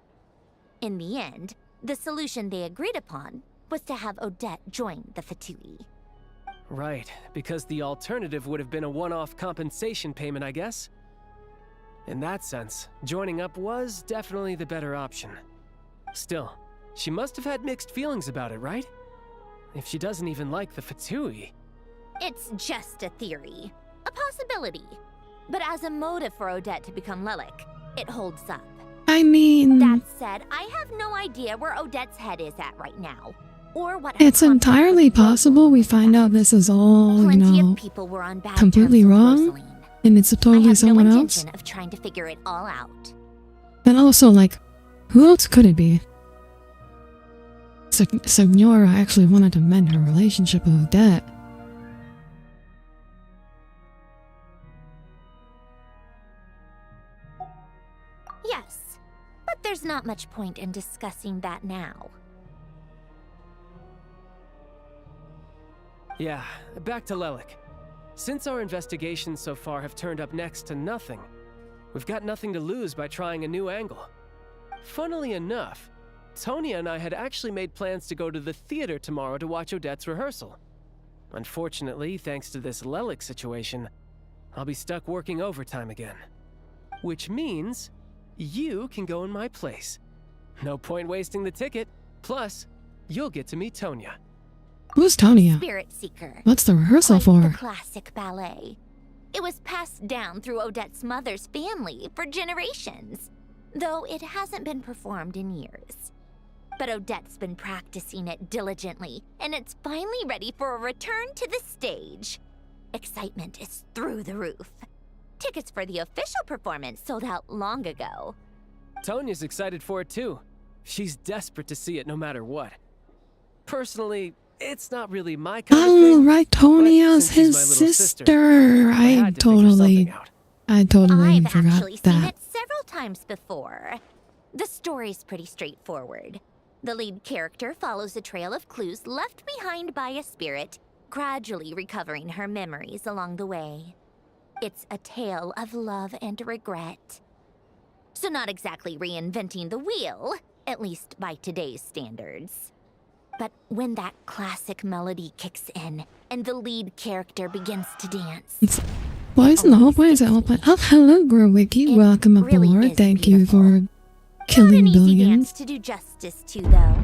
In the end, the solution they agreed upon was to have Odette join the Fatui. Right, because the alternative would have been a one-off compensation payment, I guess. In that sense, joining up was definitely the better option. Still, she must have had mixed feelings about it, right? If she doesn't even like the Fatui. It's just a theory, a possibility. But as a motive for Odette to become Lelik, it holds up. I mean... That said, I have no idea where Odette's head is at right now. Or what her It's contact entirely with Rosaline possible we was find at. out this is all, you Plenty know, of people were on bad completely terms with wrong, Rosaline. and it's I totally have someone no else. intention of trying to figure it all out. And also, like, who else could it be? Signora actually wanted to mend her relationship with Odette. Yes, but there's not much point in discussing that now. Yeah, back to Lelik. Since our investigations so far have turned up next to nothing, we've got nothing to lose by trying a new angle. Funnily enough, Tonya and I had actually made plans to go to the theater tomorrow to watch Odette's rehearsal. Unfortunately, thanks to this Lelik situation, I'll be stuck working overtime again. Which means you can go in my place. No point wasting the ticket. Plus, you'll get to meet Tonya. Who's Tonya? Spirit Seeker. What's the rehearsal Quite for? the classic ballet. It was passed down through Odette's mother's family for generations, though it hasn't been performed in years. But Odette's been practicing it diligently, and it's finally ready for a return to the stage. Excitement is through the roof. Tickets for the official performance sold out long ago. Tonya's excited for it too. She's desperate to see it no matter what. Personally, it's not really my kind of Oh, thing. right, but Tonya's since she's his my little sister. I had to figure something out. I totally I've forgot actually seen that. it several times before. The story's pretty straightforward. The lead character follows a trail of clues left behind by a spirit, gradually recovering her memories along the way. It's a tale of love and regret. So not exactly reinventing the wheel, at least by today's standards. But when that classic melody kicks in and the lead character begins to dance... Why isn't the whole point? Is it all point? Oh, hello, Growwiki. It Welcome really aboard. is Thank you beautiful. for Not an killing easy billions. dance to do justice to, though.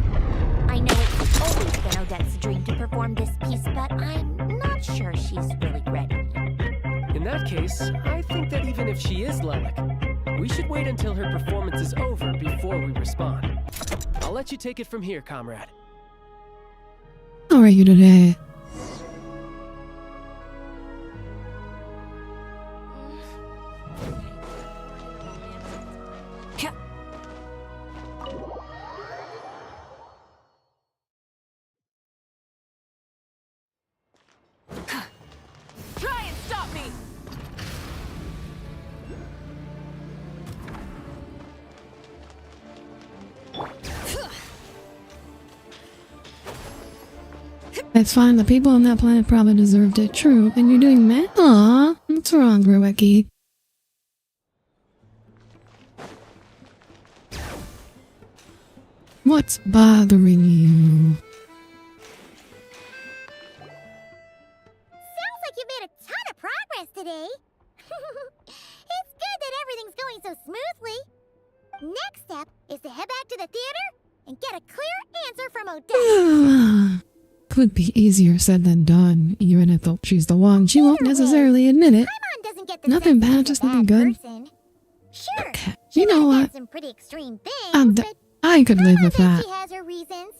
I know it's always been Odette's dream to perform this piece, but I'm not sure she's really ready. In that case, I think that even if she is Lelik, we should wait until her performance is over before we respond. I'll let you take it from here, comrade. How are you today? Try and stop me! It's fine, the people on that planet probably deserved it. True, and you're doing mad? Aw, what's wrong, Rueki? What's bothering you? Sounds like you've made a ton of progress today. It's good that everything's going so smoothly. Next step is to head back to the theater and get a clear answer from Odette. Could be easier said than done. Even if she's the one, she won't necessarily admit it. Paimon doesn't get the Nothing sense bad, she's just a nothing bad good. person. Sure, Okay, she you know might have what? done some pretty extreme things, but I could live with I that. think she has her reasons.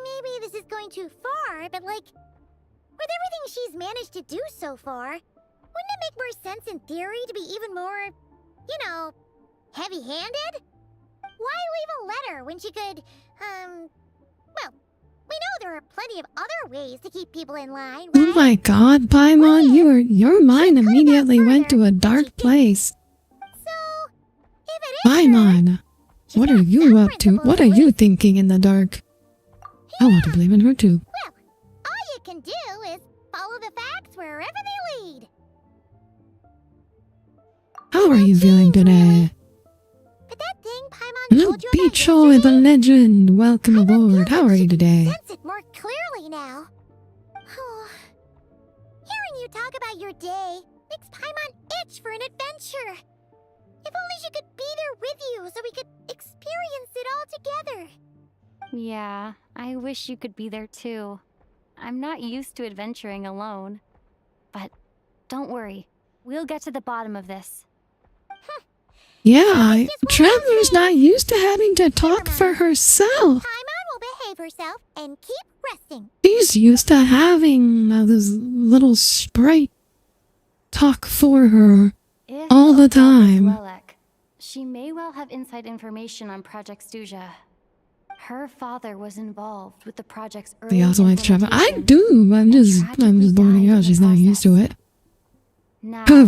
Maybe this is going too far, but like, with everything she's managed to do so far, wouldn't it make more sense in theory to be even more, you know, heavy-handed? Why leave a letter when she could, well, we know there are plenty of other ways to keep people in line, right? Oh my god, Paimon, your mind immediately went to a dark place. So, if it is Paimon, what are you up to? What are you thinking in the dark? I want to believe in her too. well, all you can do is follow the facts wherever they lead. How are you feeling today? But that thing Paimon Hello, told you about Bicho yesterday, the legend. Welcome I feel aboard. like How are she you can today? sense it more clearly now. Hearing you talk about your day makes Paimon itch for an adventure. If only she could be there with you so we could experience it all together. Yeah, I wish you could be there too. I'm not used to adventuring alone. But don't worry, we'll get to the bottom of this. Yeah, Traveler's not used to having to talk for herself. Paimon will behave herself and keep resting. She's used to having this little sprite talk for her If all the Odette is time. Lelik, she may well have inside information on Project Stuja. Her father was involved with the project's early They also like to travel. I implementation do. I'm just pointing out she's not used to it. Now, Her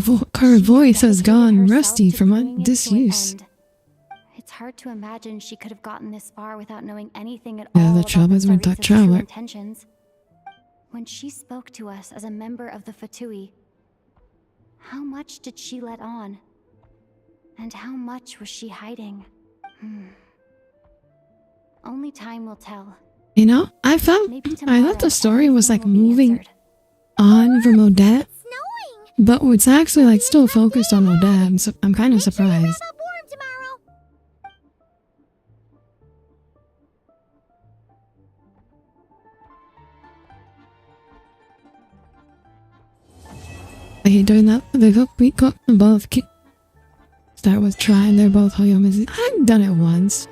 she's voice has dedicated gone herself rusty to from bringing it to an disuse. end. It's hard to imagine she could have gotten this far without knowing anything at Yeah, all the about trouble is with Clarice's that traveler. true intentions. When she spoke to us as a member of the Fatui, how much did she let on? And how much was she hiding? Only time will tell. You know, I thought the story was like moving on from Odette, Snowing! but it's actually like still focused on Odette. So I'm kind of surprised. Have a warm tomorrow. I hate doing that. We got both. Start with trying. They're both Hoyomizu. I've done it once.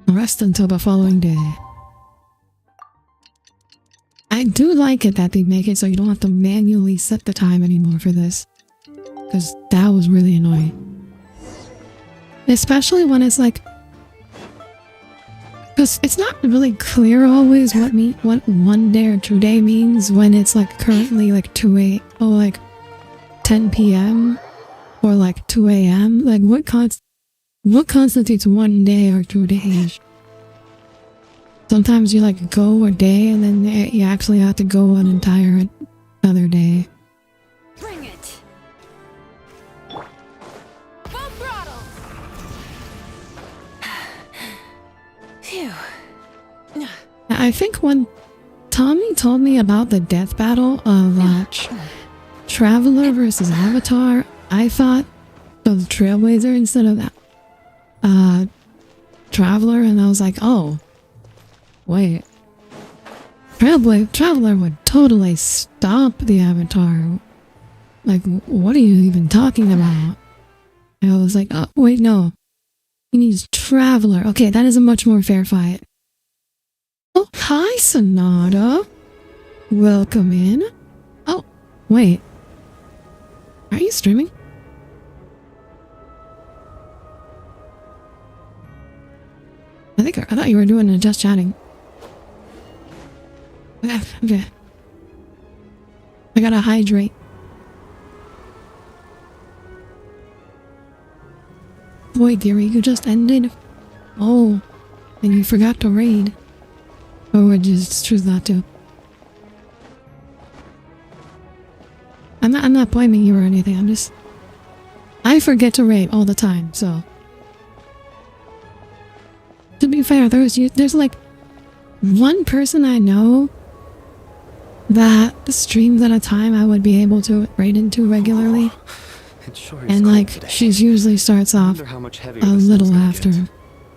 Rest until the following day. I do like it that they make it so you don't have to manually set the time anymore for this. Because that was really annoying. Especially when it's like... Because it's not really clear always what 1 day or 2 day means when it's like currently like 10 p.m. or like 2 a.m. Like what constitutes 1 day or 2 days? Sometimes you like go a day and then you actually have to go an entire another day. Bring it! Full throttle! Phew. I think when Tommy told me about the death battle of Traveler versus Avatar, I thought of Trailblazer instead of Traveler, and I was like, oh, wait. Traveler would totally stop the Avatar. Like, what are you even talking about? And I was like, oh, wait, no. He needs Traveler. Okay, that is a much more fair fight. Oh, hi, Sonata. Welcome in. Oh, wait. Are you streaming? I thought you were doing it just chatting. Okay. I gotta hydrate. Boy, dearie, you just ended. Oh, and you forgot to raid. Or would you just choose not to? I'm not blaming you or anything. I forget to raid all the time, so. To be fair, there's like one person I know that streams at a time I would be able to raid into regularly. And like, she usually starts off a little after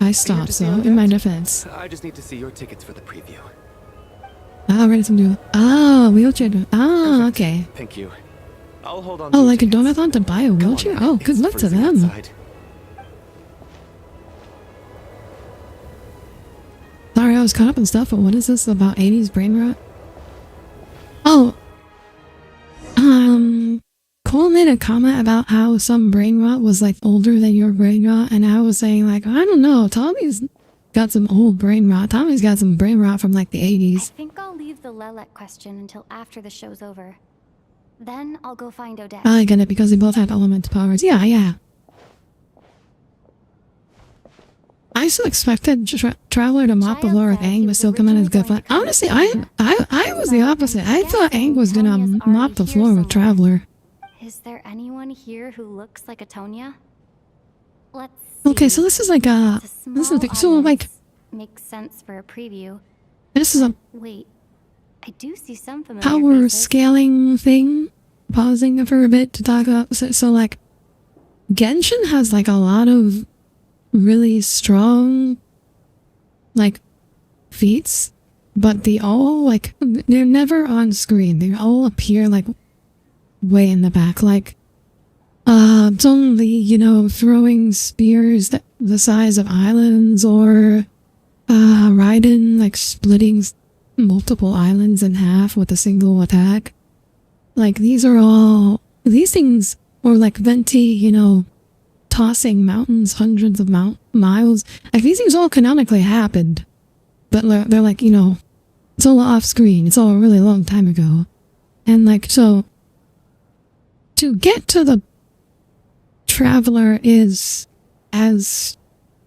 I stop, so in my defense. I just need to see your tickets for the preview. Ah, ready to do. Ah, wheelchair. Ah, okay. Thank you. I'll hold on. Oh, like a donathon to buy a wheelchair? Oh, good luck to them. Sorry, I was caught up in stuff, but what is this about 80s brain rot? Oh. Cole made a comment about how some brain rot was like older than your brain rot, and I was saying like, I don't know, Tommy's got some old brain rot. Tommy's got some brain rot from like the 80s. I think I'll leave the Lelek question until after the show's over. Then I'll go find Odette. I get it, because they both have element powers. Yeah. I still expected Traveler to mop the floor with Aang, but still come in as good fun. Honestly, I was the opposite. I thought Aang was gonna mop the floor with Traveler. Is there anyone here who looks like a Tonya? Let's see. Okay, so this is like makes sense for a preview. This is a Wait, I do see some familiar power faces. scaling thing. Pausing for a bit to talk about. So like, Genshin has like a lot of really strong like feats, but they all like, they're never on screen. They all appear like way in the back, like Zhongli, you know, throwing spears the size of islands, or Raiden like splitting multiple islands in half with a single attack. Like, these things, or like Venti, you know, tossing mountains hundreds of miles. Like, these things all canonically happened, but they're like, you know, it's all off screen. It's all a really long time ago. And like, so to get to the Traveler is as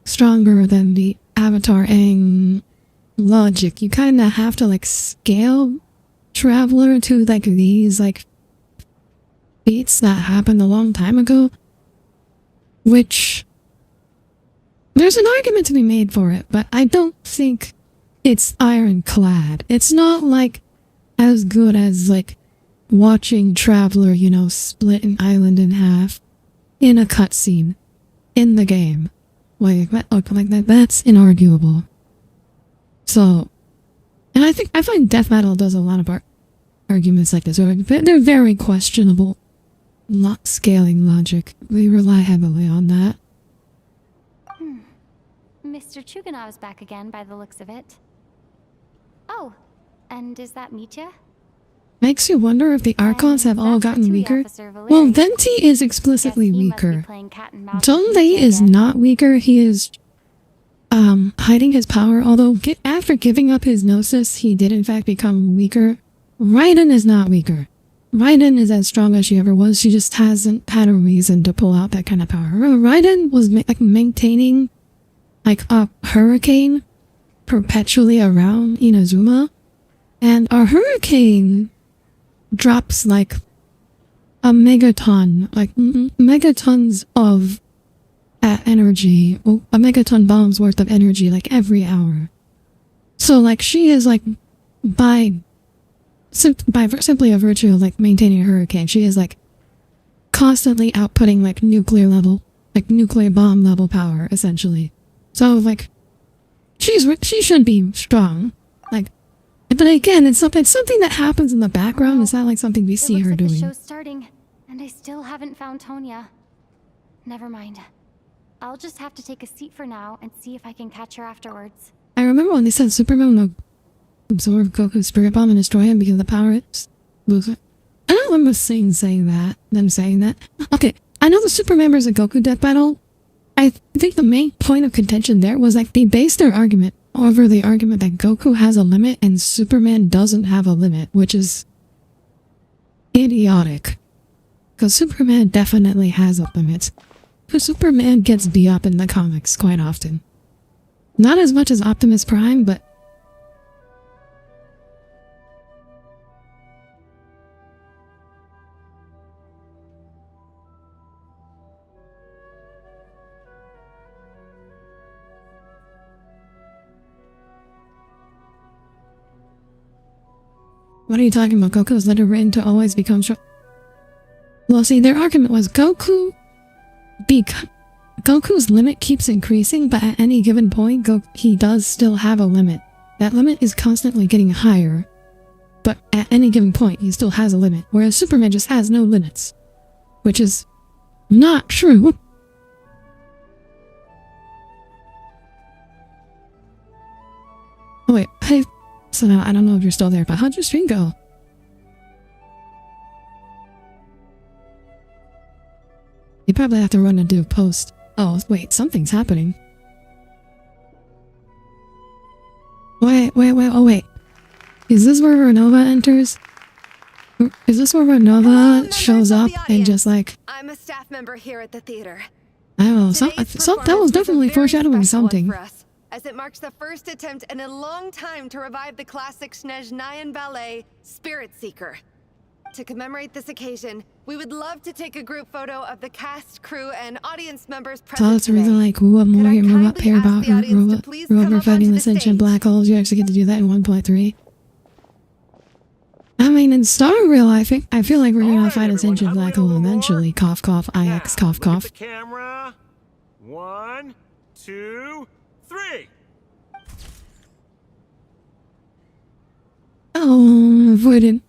stronger than the Avatar Aang logic. You kind of have to like scale Traveler to like these like feats that happened a long time ago, which there's an argument to be made for it, but I don't think it's ironclad. It's not like as good as like watching Traveler, you know, split an island in half in a cutscene in the game. Like that's inarguable. So, and I find Death Metal does a lot of arguments like this. They're very questionable. Not scaling logic. They rely heavily on that. Mr. Chuganov's back again by the looks of it. Oh, and is that Mitya? Makes you wonder if the Archons have all gotten weaker. Well, Venti is explicitly weaker. Zhongli is not weaker. He is hiding his power, although after giving up his gnosis, he did in fact become weaker. Raiden is not weaker. Raiden is as strong as she ever was. She just hasn't had a reason to pull out that kind of power. Raiden was like maintaining like a hurricane perpetually around Inazuma, and a hurricane drops like a megaton, like megatons of energy, a megaton bomb's worth of energy like every hour. So like she is like simply a virtue of like maintaining a hurricane, she is like constantly outputting like nuclear bomb level power essentially. So like she should be strong. Like, but again, it's something that happens in the background. It's not like something we see her like doing. The show's starting, and I still haven't found Tonya. Never mind. I'll just have to take a seat for now and see if I can catch her afterwards. I remember when they said Superman would absorb Goku's spirit bomb and destroy him because the power is loser. I don't remember saying that. Them saying that. Okay, I know the Super members of Goku death battle. I think the main point of contention there was like they based their argument over the argument that Goku has a limit and Superman doesn't have a limit, which is idiotic. Because Superman definitely has a limit. Because Superman gets beat up in the comics quite often. Not as much as Optimus Prime, but... What are you talking about? Goku's letter written to always become strong. Well, see, their argument was Goku's limit keeps increasing, but at any given point, he does still have a limit. That limit is constantly getting higher, but at any given point, he still has a limit, whereas Superman just has no limits. Which is not true. Oh wait, hey, so now I don't know if you're still there, but how'd your stream go? You probably have to run and do a post. Oh, wait, something's happening. Wait, oh wait. Is this where Ronovaaaaa enters? Is this where Ronovaaaaa shows up and just like... I'm a staff member here at the theater. Oh, that was definitely foreshadowing something. For us, as it marks the first attempt in a long time to revive the classic Snezhnayan ballet, Spirit Seeker. To commemorate this occasion, we would love to take a group photo of the cast, crew, and audience members present So it's a reason like what more you robot pair about robot fighting the sentient black holes. You actually get to do that in 1.3. I mean, in Star Real, I feel like we're gonna fight a sentient black hole eventually. Cough, cough, IX, cough, cough. The camera. 1, 2, 3. Oh, avoided.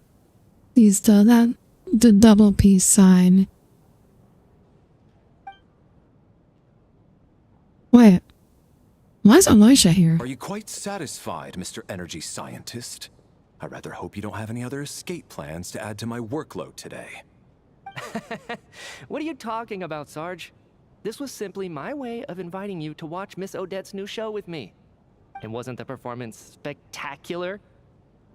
Please tell that the double peace sign. Wait, why is Elisha here? Are you quite satisfied, Mr. Energy Scientist? I rather hope you don't have any other escape plans to add to my workload today. What are you talking about, Sarge? This was simply my way of inviting you to watch Miss Odette's new show with me. And wasn't the performance spectacular?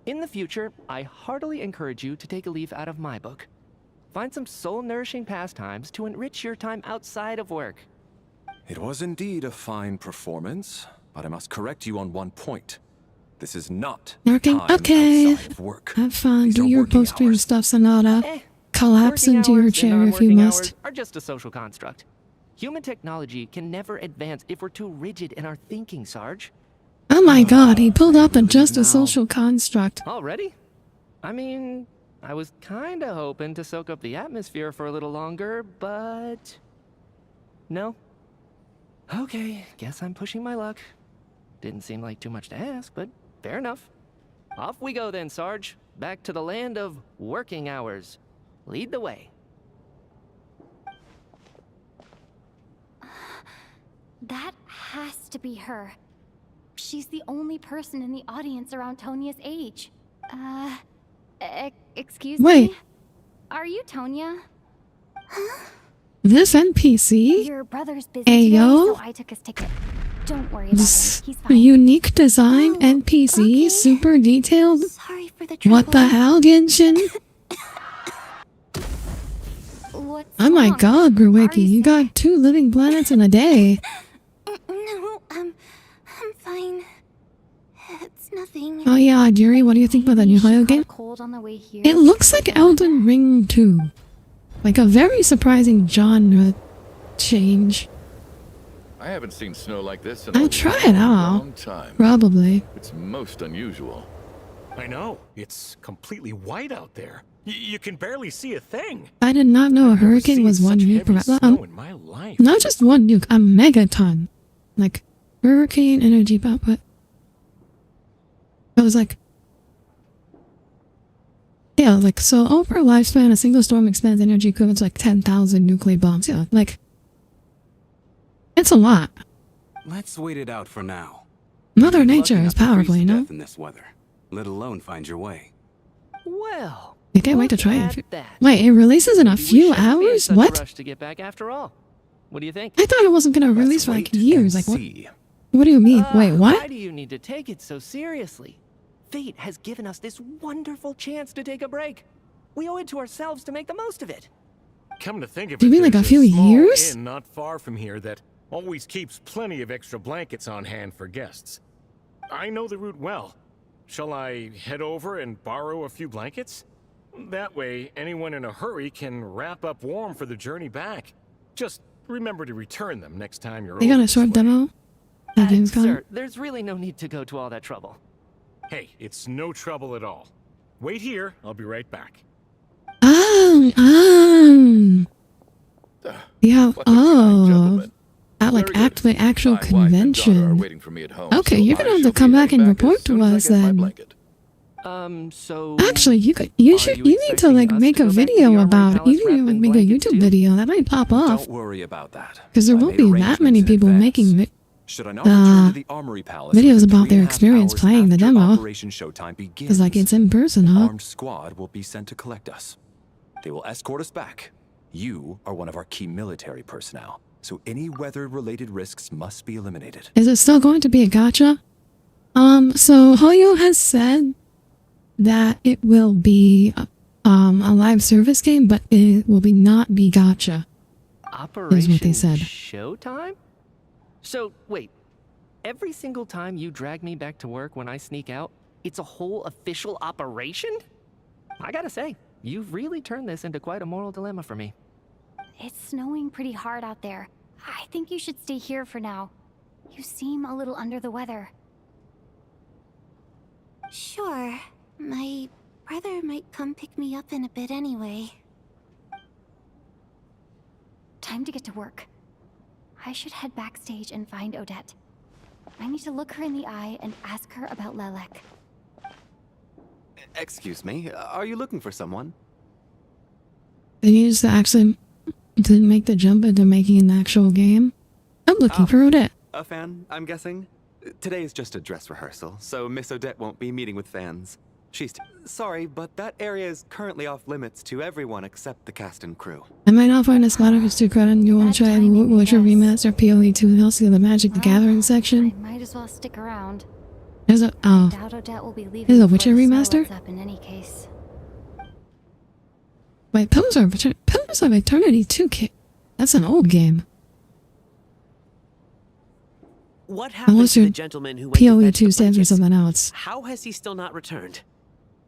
In the future, I heartily encourage you to take a leaf out of my book. Find some soul-nourishing pastimes to enrich your time outside of work. It was indeed a fine performance, but I must correct you on one point. This is not Working. time Okay. outside of work. Have fun. These Do are your working post-stream hours. stuff, Sonata. Collapse Working into your hours chair and if you non-working must. hours are just a social construct. Human technology can never advance if we're too rigid in our thinking, Sarge. Oh my god, he pulled out the just a social construct. Already? I mean, I was kinda hoping to soak up the atmosphere for a little longer, but... No? Okay, guess I'm pushing my luck. Didn't seem like too much to ask, but fair enough. Off we go then, Sarge. Back to the land of working hours. Lead the way. That has to be her. She's the only person in the audience around Tonya's age. Excuse Wait. me? Are you Tonya? This NPC? Your brother's busy today, Ayo? so I took his ticket. Don't worry about This him. He's fine. unique design NPC, super detailed. Sorry for the What the hell, Genshin? What's Oh my wrong? god, Gruwiki, you got 2 living planets in a day. No, I'm fine. It's nothing. Oh yeah, Audire, what do you think about the new Hoyo game? Cold on the way here. It looks like Elden Ring 2. Like a very surprising genre change. I haven't seen snow like this in I'll a try it out. long time. Probably. It's most unusual. I know. It's completely white out there. You can barely see a thing. I did not know a hurricane was one nuke. Snow in my life. Not just one nuke, a megaton. Like, hurricane energy output. It was like, yeah, like, so over a lifespan, a single storm expands energy equivalent to like 10,000 nuclear bombs. Yeah, like, it's a lot. Let's wait it out for now. Mother You'd be Nature lucky is not to freeze powerful, to you know? death in this weather, let alone find your way. Well, I can't wait to try at it. that. Wait, it releases in a Maybe we few shouldn't be in hours? such a What? rush to get back after all. What do you think? I thought it wasn't gonna release for like years. Like, what? What do you mean? Wait, what? Why do you need to take it so seriously? Fate has given us this wonderful chance to take a break. We owe it to ourselves to make the most of it. Come to think of Do you it, mean like there's a few small years? inn not far from here that always keeps plenty of extra blankets on hand for guests. I know the route well. Shall I head over and borrow a few blankets? That way, anyone in a hurry can wrap up warm for the journey back. Just remember to return them next time you're They over got a this short way. demo at Gamescom? Sir, there's really no need to go to all that trouble. Hey, it's no trouble at all. Wait here, I'll be right back. Yeah, oh. At like actual convention. Okay, you're gonna have to come back and report to us then. So Actually, you need to like make a video about it. You need to like make a YouTube video that might pop off. Don't worry about that. Because there won't be that many people making Should I not return to the Armory Palace videos within about their 3.5 experience hours playing the after demo. Operation Showtime begins, Because like it's in person, an huh? armed squad will be sent to collect us. They will escort us back. You are one of our key military personnel, so any weather-related risks must be eliminated. Is it still going to be a gacha? So Hoyo has said that it will be a live service game, but it will not be gacha. Operation Is what they said. Showtime? So, wait. Every single time you drag me back to work when I sneak out, it's a whole official operation? I gotta say, you've really turned this into quite a moral dilemma for me. It's snowing pretty hard out there. I think you should stay here for now. You seem a little under the weather. Sure. My brother might come pick me up in a bit anyway. Time to get to work. I should head backstage and find Odette. I need to look her in the eye and ask her about Lelek. Excuse me, are you looking for someone? They used to actually didn't make the jump into making an actual game. I'm looking for Odette. A fan, I'm guessing? Today is just a dress rehearsal, so Miss Odette won't be meeting with fans. She's sorry, but that area is currently off limits to everyone except the cast and crew. I might not find a spot if it's too crowded. You want to try Witcher Remaster PoE 2 and also the Magic the Gathering section? Might as well stick around. There's a I doubt Odette will be leaving there's a before Witcher the snow Remaster? lets up in any case. Wait, Pillars of Eternity 2 kit. That's an old game. What happened Unless to your the gentleman who went to PoE fetch 2 the stands for blankets? something else. How has he still not returned?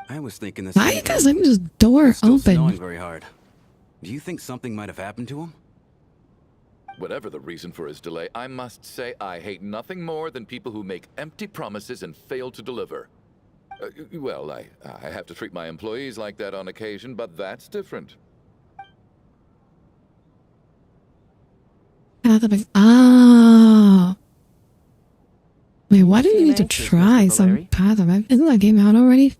I was thinking this. Why you guys leaving this door Still open? snowing very hard. Do you think something might have happened to him? Whatever the reason for his delay, I must say I hate nothing more than people who make empty promises and fail to deliver. Well, I have to treat my employees like that on occasion, but that's different. Ah. Wait, why do you need to try some Path of Exile? Isn't that game out already?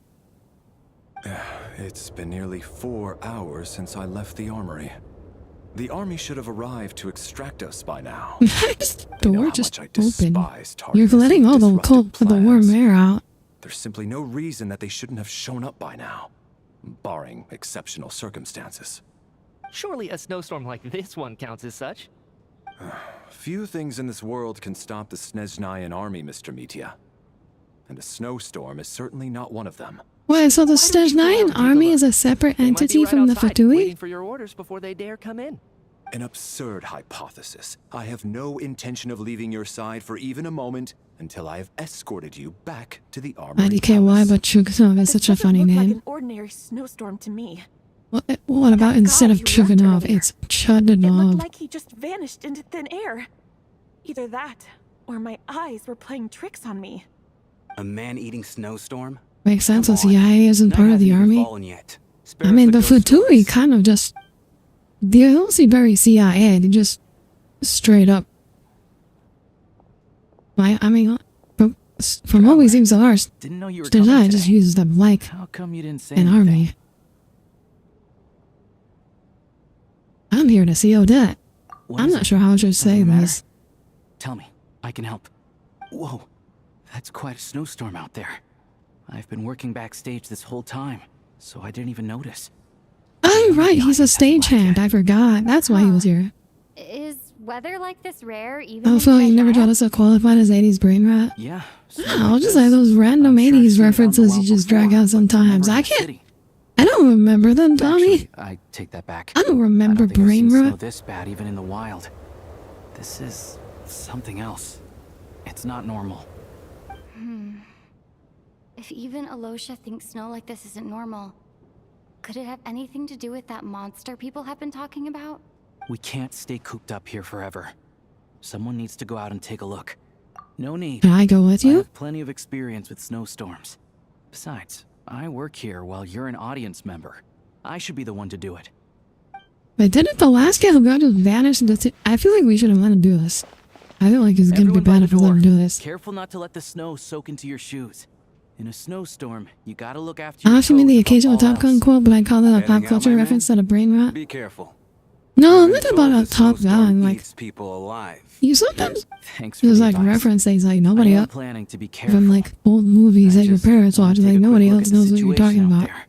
It's been nearly 4 hours since I left the armory. The army should have arrived to extract us by now. This door just open. You're Tartarus letting all the cold, the warm air out. There's simply no reason that they shouldn't have shown up by now, barring exceptional circumstances. Surely a snowstorm like this one counts as such. Few things in this world can stop the Snezhnayan army, Mr. Mitya. And a snowstorm is certainly not one of them. Wait, so the Snezhnayan army is a separate entity from the Fatui? Waiting for your orders before they dare come in. An absurd hypothesis. I have no intention of leaving your side for even a moment until I have escorted you back to the armory. IDKY, but Chuganov is such a funny Like name. an ordinary snowstorm to me. What about instead of Chuganov, it's It looked Chudinov? like he just vanished into thin air. Either that, or my eyes were playing tricks on me. A man-eating snowstorm? Makes sense, the CIA isn't part of the army. Fallen yet. Spare I us mean, the ghost Fatui kind of just... They don't see very CIA, they just straight up... I mean, from what we seem so far, Didn't know you were Stella coming just today. uses them like How come you didn't say an anything? army. I'm here to see Odette. What I'm is not it? sure how I should say Something the matter? this. Tell me, I can help. Whoa, that's quite a snowstorm out there. I've been working backstage this whole time, so I didn't even notice. Oh, right, he's a stagehand. I forgot. That's why he was here. Is weather like this rare even Oh, in so you never Snezhnaya? told us what qualified as 80s brain rot? Yeah. Oh, just like those random 80s references you just drag out sometimes. I can't. I don't remember them, Tommy. Actually, I take that back. I don't remember I don't think I've brain seen snow rot. this bad even in the wild. This is something else. It's not normal. If even Alosha thinks snow like this isn't normal, could it have anything to do with that monster people have been talking about? We can't stay cooped up here forever. Someone needs to go out and take a look. No need. Can I go with I you? have plenty of experience with snowstorms. Besides, I work here while you're an audience member. I should be the one to do it. But didn't the last guy who got just vanish? I feel like we should have let him do this. I feel like it's gonna be Everyone by bad the if we let him door. do this. Careful not to let the snow soak into your shoes. In a snowstorm, you gotta look after I your often mean toes the above occasional all Top Gun else. quote, but I call that a pop Heading out, culture my man? reference instead of brain rot. Be careful. No, I'm I've not been about told a the Top snowstorm Gun. Like, eats people alive. you sometimes Thanks for just the like advice. reference things like I nobody am else planning to be careful. from like old movies that your just parents wanna watch. take Like a quick nobody look else at the knows what you're talking situation out about. there.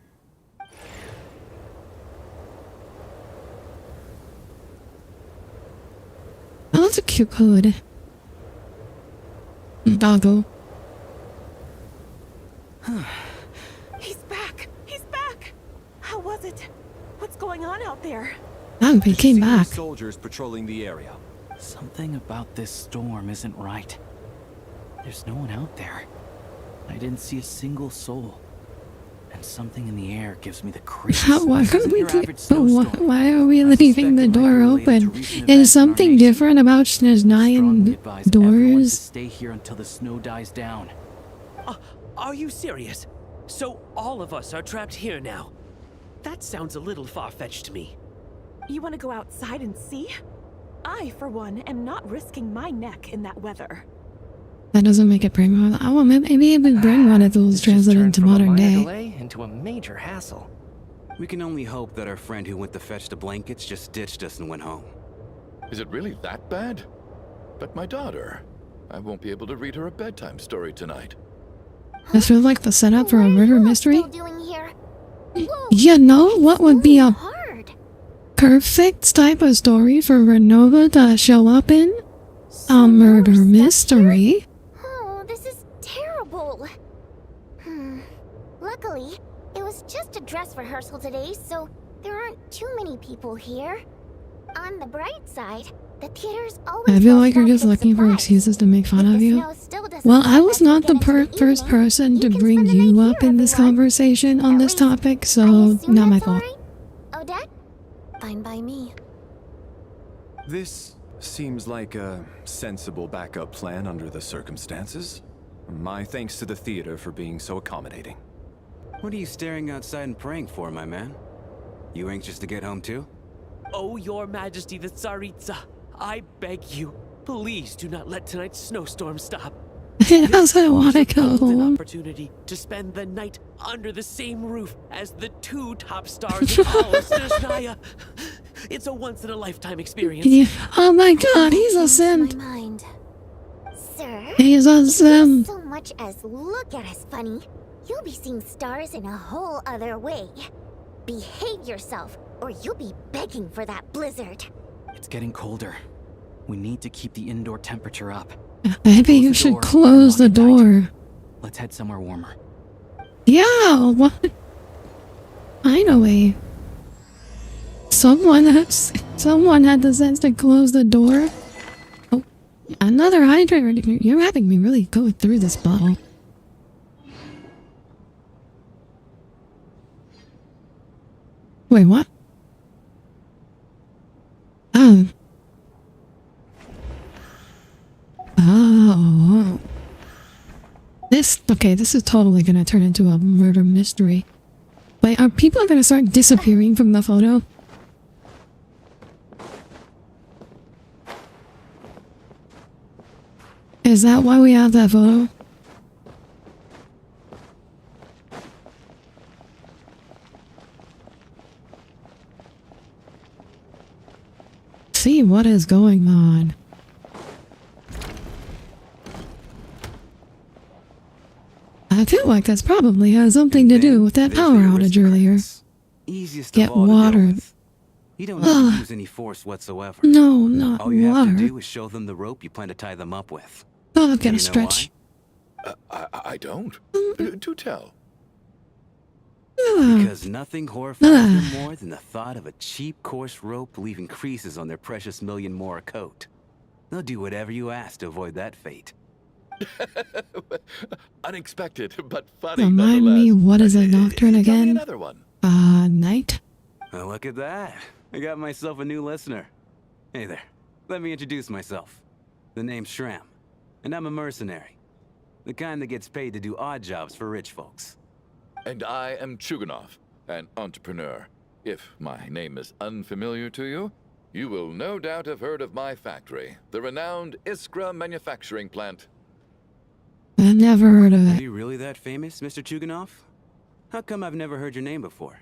Oh, that's a cute hood. Doggo. He's back! He's back! How was it? What's going on out there? Oh, he came Senior back. soldiers patrolling the area. Something about this storm isn't right. There's no one out there. I didn't see a single soul. And something in the air gives me the creeps. Why This are isn't we? your average But snowstorm. why are we leaving the door open? Is something different about Snezhnayan Advise everyone to doors? stay here until the snow dies down. Are you serious? So all of us are trapped here now? That sounds a little far-fetched to me. You want to go outside and see? I, for one, am not risking my neck in that weather. That doesn't make it brain rot. Oh, well, maybe it was brain rot if it was translated into modern minor day. delay into a major hassle. We can only hope that our friend who went to fetch the blankets just ditched us and went home. Is it really that bad? But my daughter, I won't be able to read her a bedtime story tonight. This feels like the setup for a murder mystery. Still doing here? Whoa, You know what would be a hard. perfect type of story for Ronovaaaaa to show up in? A murder mystery. Oh, this is terrible. Luckily, it was just a dress rehearsal today, so there aren't too many people here. On the bright side, the theater's always I feel like you're well just stocked looking with for supplies. excuses to make fun If of the you. snow still doesn't Well, I stop was as we not get the into the first evening, person to you can bring spend the you night up here, in this everyone. conversation on At this least, topic, I so assume not my that's all fault. right? Odette? Fine by me. This seems like a sensible backup plan under the circumstances. My thanks to the theater for being so accommodating. What are you staring outside and praying for, my man? You anxious to get home too? Oh, your majesty the Tsaritsa, I beg you, please do not let tonight's snowstorm stop. Yes, I want to go Golden home. opportunity to spend the night under the same roof as the two top stars in all of Snezhnaya. It's a once-in-a-lifetime experience. Yeah. Oh my god, he's a simp. My mind. Sir, He's a simp. so much as look at us funny, you'll be seeing stars in a whole other way. Behave yourself, or you'll be begging for that blizzard. It's getting colder. We need to keep the indoor temperature up. Maybe you should close the door. Let's head somewhere warmer. Yeah, what? Finally. Someone had the sense to close the door. Oh, another hydrant. You're having me really go through this bottle. Wait, what? Oh. Oh. Okay, this is totally gonna turn into a murder mystery. Wait, are people gonna start disappearing from the photo? Is that why we have that photo? see what is going on. I feel like that's probably has something to do with that power outage earlier. Easiest Get of all to deal water. with. You don't have to use any force whatsoever. No, not All you have to water. do is show them the rope you plan to tie them up with. Oh, I've got Do to you know stretch. I don't. Do tell. Because nothing horrifies them more than the thought of a cheap, coarse rope leaving creases on their precious million Mora coat. They'll do whatever you ask to avoid that fate. Unexpected, but funny. Remind me, what is a nocturne Tell me again? another one. Night? Well, look at that. I got myself a new listener. Hey there. Let me introduce myself. The name's Shram, and I'm a mercenary. The kind that gets paid to do odd jobs for rich folks. And I am Chuganov, an entrepreneur. If my name is unfamiliar to you, you will no doubt have heard of my factory, the renowned Iskra manufacturing plant. I've never heard of Are it. you really that famous, Mr. Chuganov? How come I've never heard your name before?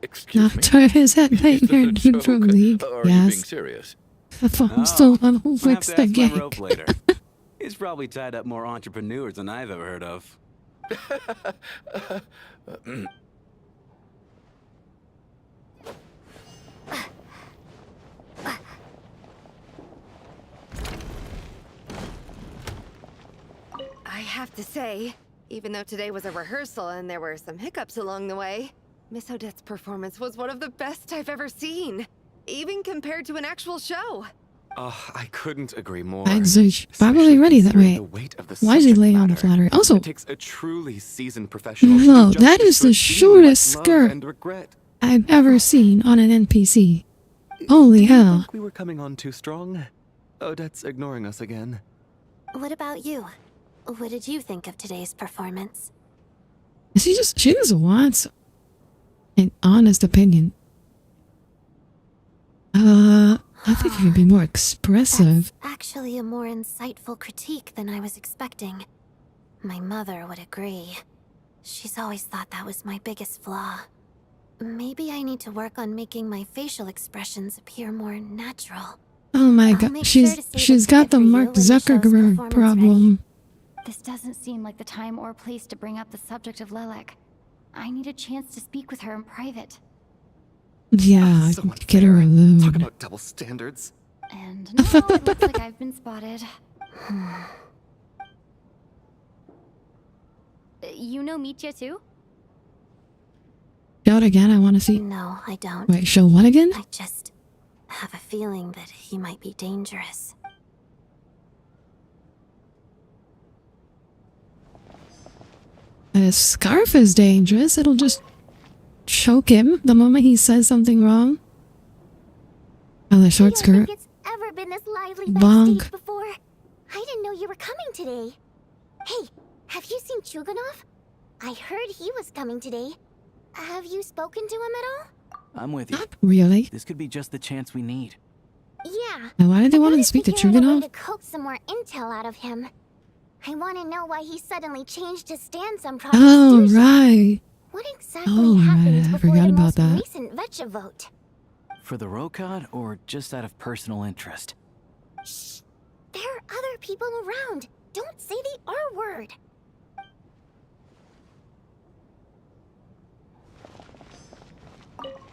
Excuse me? Nocturne is that nightmare from League? Or are you being Yes. serious? I'm still on We'll have fix to the ask my gag. rope later. He's probably tied up more entrepreneurs than I've ever heard of. I have to say, even though today was a rehearsal and there were some hiccups along the way, Miss Odette's performance was one of the best I've ever seen, even compared to an actual show. I couldn't agree more. I'd say she's probably ready that way. The weight of the Why is he subject laying on the matter. flattery? Also, It takes a truly seasoned professional. to no, do that justice is to the a theme shortest like love skirt and regret. I've ever seen on an NPC. Holy Do you hell. think we were coming on too strong? Odette's ignoring us again. What about you? What did you think of today's performance? She just wants an honest opinion. I think you could be more expressive. Actually, a more insightful critique than I was expecting. My mother would agree. She's always thought that was my biggest flaw. Maybe I need to work on making my facial expressions appear more natural. Oh my I'll god, make sure to say she's the got ticket the for you Mark when the show's Zuckerberg performance problem. This doesn't seem like the time or place to bring up the subject of Lelek. I need a chance to speak with her in private. Yeah, So get her alone. Talk about double standards. And now it looks like I've been spotted. You know Mitya too? Show it again, I want to see. No, I don't. Wait, show what again? I just have a feeling that he might be dangerous. A scarf is dangerous. It'll just choke him the moment he says something wrong. Oh, the short I don't skirt. think it's ever been this lively Bonk. backstage before. I didn't know you were coming today. Hey, have you seen Chuganov? I heard he was coming today. Have you spoken to him at all? I'm with you. Really? This could be just the chance we need. Yeah. Now, why did they want to speak to Figured out a way Chuganov? to coax some more intel out of him. I want to know why he suddenly changed his stance on Project Oh, Stussy. right. What exactly Oh, happened right. I before forgot the about most that. recent Vetcha vote? For the Rokad, or just out of personal interest? Shh. There are other people around. Don't say the R word.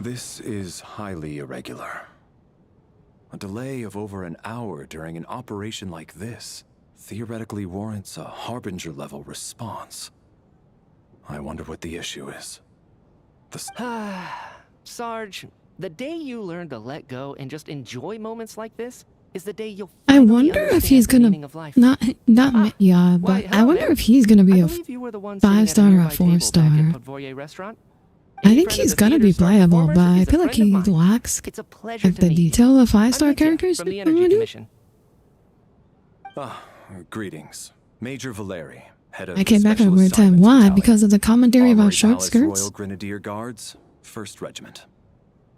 This is highly irregular. A delay of over an hour during an operation like this theoretically warrants a Harbinger-level response. I wonder what the issue is. Sarge, the day you learn to let go and just enjoy moments like this is the day you'll I finally wonder if understand he's the gonna meaning of life. yeah, but I wonder if he's gonna be a believe you were the one sitting at a 5-star or a nearby table back 4-star. at Podvorye Restaurant. I think he's gonna be playable, but I feel like he lacks pleasure like to the meet you. detail of 5-star Mitya characters. from the I Energy wonder. Commission. Greetings. Major Valeri, head of I came the back at a Special weird time. Assignments Why? Battalion, Because of the commentary about Armory short Palace skirts? Royal Grenadier Guards, 1st Regiment.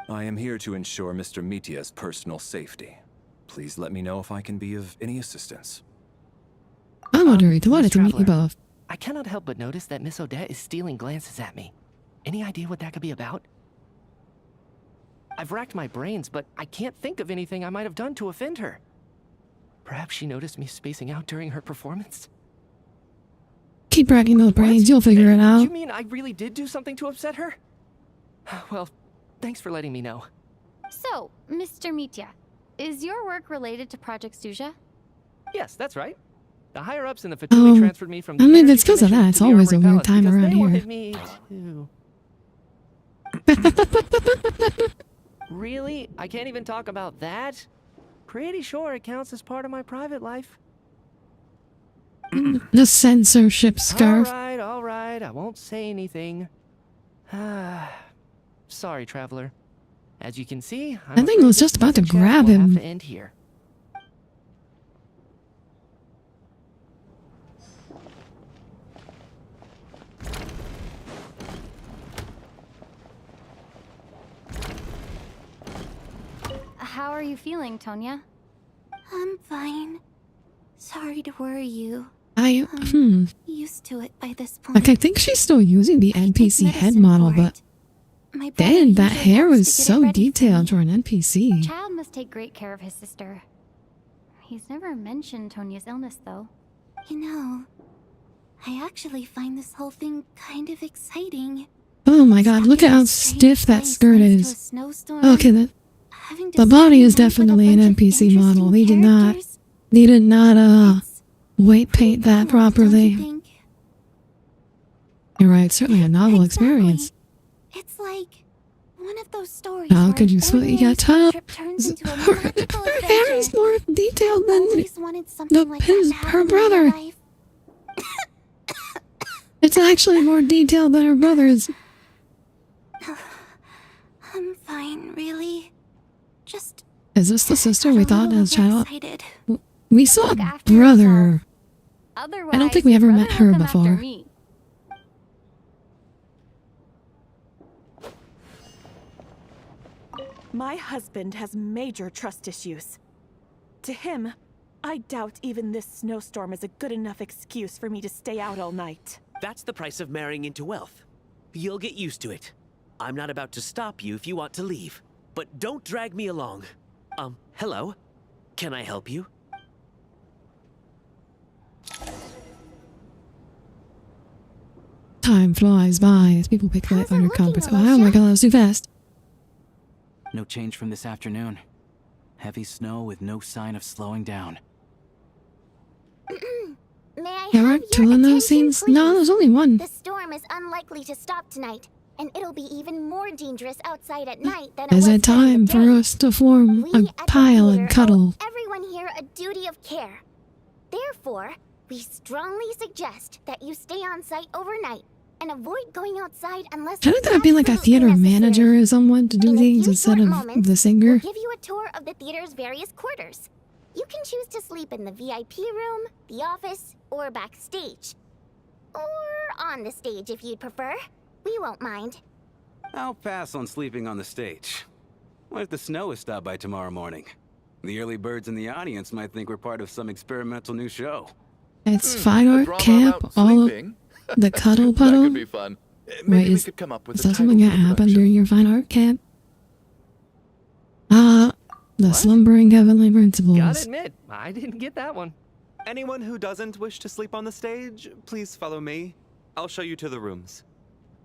I am here to ensure Mr. Mitya's personal safety. Please let me know if I can be of any assistance. I'm wondering, delighted to meet you Traveler, both. I cannot help but notice that Miss Odette is stealing glances at me. Any idea what that could be about? I've racked my brains, but I can't think of anything I might have done to offend her. Perhaps she noticed me spacing out during her performance? Keep racking those brains, you'll figure it out. You mean I really did do something to upset her? Well, thanks for letting me know. So, Mr. Mitya, is your work related to Project Stuja? Yes, that's right. The higher-ups in the Fatui transferred me from the I mean, Energy it's because of Commission that. It's to the always a Armory weird Palace time because around they here. wanted me to... Really? I can't even talk about that? Pretty sure it counts as part of my private life. The censorship scarf. All right, I won't say anything. Sorry, traveler. As you can see, I think I was just about to grab him. Have to end here. How are you feeling, Tonya? I'm fine. Sorry to worry you. Used to it by this point. Like, I think she's still using the NPC head model, but dang, that hair was so detailed for an NPC. Child must take great care of his sister. He's never mentioned Tonya's illness, though. You know, I actually find this whole thing kind of exciting. Oh my god, look at how stiff that skirt is. Okay, the body is definitely an NPC model. They did not weight paint that properly. You're right, certainly a novel experience. It's like one of those stories. How could you yeah, tell? Her hair is more detailed than her brother. It's actually more detailed than her brother's. I'm fine, really. Just. Is this the sister we thought as a child? We saw a brother. I don't think we ever met her before. My husband has major trust issues. To him, I doubt even this snowstorm is a good enough excuse for me to stay out all night. That's the price of marrying into wealth. You'll get used to it. I'm not about to stop you if you want to leave. But don't drag me along. Hello? Can I help you? Time flies by as people pick up on your conference. Oh my god, that was too fast. No change from this afternoon. Heavy snow with no sign of slowing down. May I There have aren't two in those scenes? No, there's only one. The storm is unlikely to stop tonight, and it'll be even more dangerous outside at night than Is it was it time for us to form a pile and cuddle? everyone here a duty of care. Therefore, we strongly suggest that you stay on site overnight and avoid going outside unless Shouldn't there be like a theater manager or someone to do things instead of the singer? We'll give you a tour of the theater's various quarters. You can choose to sleep in the VIP room, the office, or backstage. Or on the stage if you'd prefer. We won't mind. I'll pass on sleeping on the stage. What if the snow is stopped by tomorrow morning? The early birds in the audience might think we're part of some experimental new show. It's fine art camp, all the cuddle puddle. That could be fun. Wait, is that something that happened during your fine art camp? The slumbering heavenly principles. Gotta admit, I didn't get that one. Anyone who doesn't wish to sleep on the stage, please follow me. I'll show you to the rooms.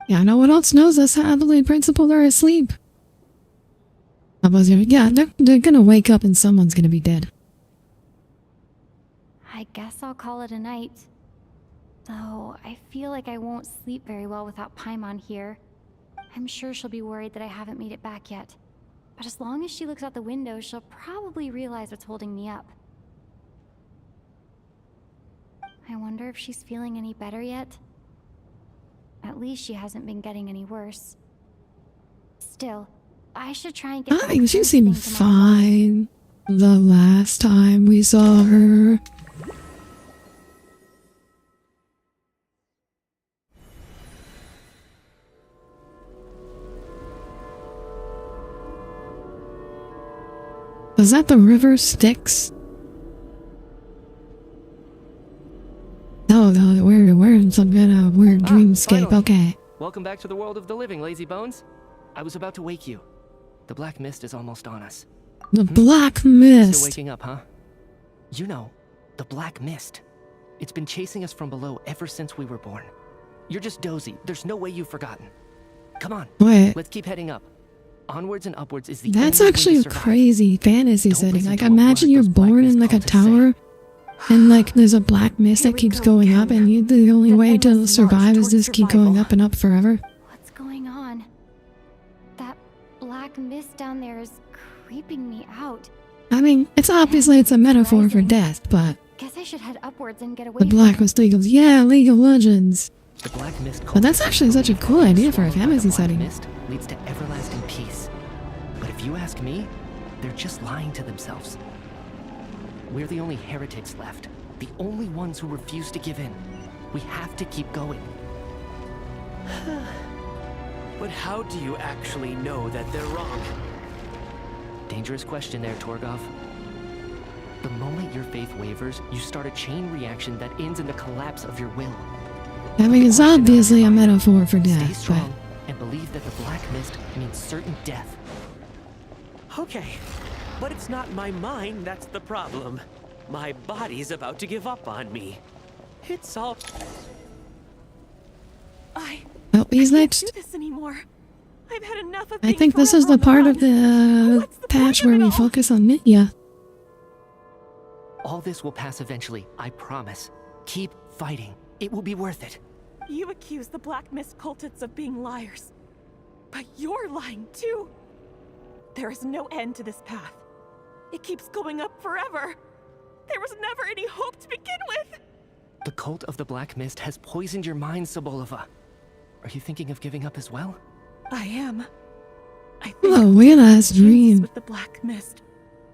Yeah, no one else knows us heavenly principles are asleep. Yeah, they're gonna wake up and someone's gonna be dead. I guess I'll call it a night. Though, I feel like I won't sleep very well without Paimon here. I'm sure she'll be worried that I haven't made it back yet. But as long as she looks out the window, she'll probably realize what's holding me up. I wonder if she's feeling any better yet? At least she hasn't been getting any worse. Still, I should try and get I think she seemed fine the last time we saw her. Was that the river Styx? Oh, we're in some kind of weird dreamscape. Finally. Okay. Welcome back to the world of the living, lazy bones. I was about to wake you. the black mist is almost on us. The black mist. Still waking up, huh? You know, the black mist. It's been chasing us from below ever since we were born. You're just dozy. There's no way you've forgotten. Come on. Wait. Let's keep heading up. Onwards and upwards is the That's only way actually to a survive. crazy fantasy setting. listen Like, to a imagine word you're those black born in mist like a cultists say. tower, and like there's a black mist that keeps going up, and you, the only way to survive is just keep going up and up forever. What's going on? That black mist down there is creeping me out. I mean, it's a metaphor for death, but Guess I should head upwards and get away the from black it. mist equals, yeah, League of Legends. The black mist But that's actually such a cool idea for a fantasy setting. mist leads to everlasting peace. But if you ask me, they're just lying to themselves. We're the only heretics left. The only ones who refuse to give in. We have to keep going. But how do you actually know that they're wrong? Dangerous question there, Torgov. The moment your faith wavers, you start a chain reaction that ends in the collapse of your will. I mean, it's obviously a metaphor for Stay death, but strong and believe that the black mist means certain death. Okay, but it's not my mind that's the problem. My body's about to give up on me. It's all... oh, he's I next. can't do this anymore. I've had enough of I being think this is the part of the patch where we focus on Nitya. All this will pass eventually, I promise. Keep fighting. It will be worth it. You accuse the Black Mist cultists of being liars. But you're lying too. There is no end to this path. It keeps going up forever. There was never any hope to begin with. The cult of the Black Mist has poisoned your mind, Sobolova. Are you thinking of giving up as well? I am. I think Oh, weird ass dream. with the Black Mist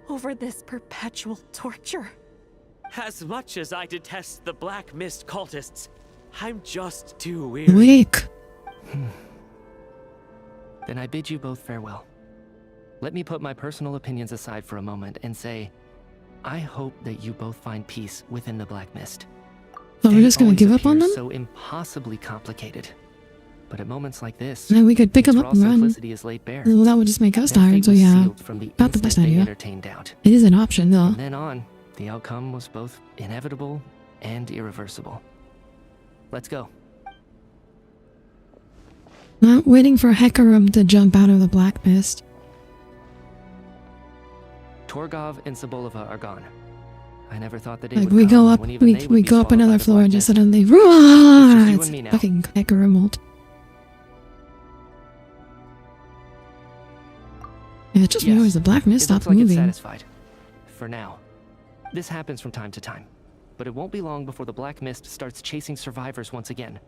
over this perpetual torture. As much as I detest the Black Mist cultists, I'm just too weary. Weak. Then I bid you both farewell. Let me put my personal opinions aside for a moment and say, I hope that you both find peace within the Black Mist. So we're just gonna Always give up on appears them? So impossibly complicated. But at moments like this, No, we could pick its them up raw and run. simplicity is laid bare. Well, that would just make us Their tired, fate so was yeah. sealed from the Not the best instant they idea. entertained doubt. It is an option, though. From then on, the outcome was both inevitable and irreversible. Let's go. Not waiting for Hecarim to jump out of the Black Mist. Torgov and Sobolova are gone. I never thought the day Like, would we come go up, when even we they would be go up swallowed by another the floor Black and just Mist. suddenly, It's just you it's and me now. fucking Hecarim. Yeah, it just realized the Black Mist It looks stopped like it's moving. satisfied. For now. This happens from time to time. But it won't be long before the Black Mist starts chasing survivors once again.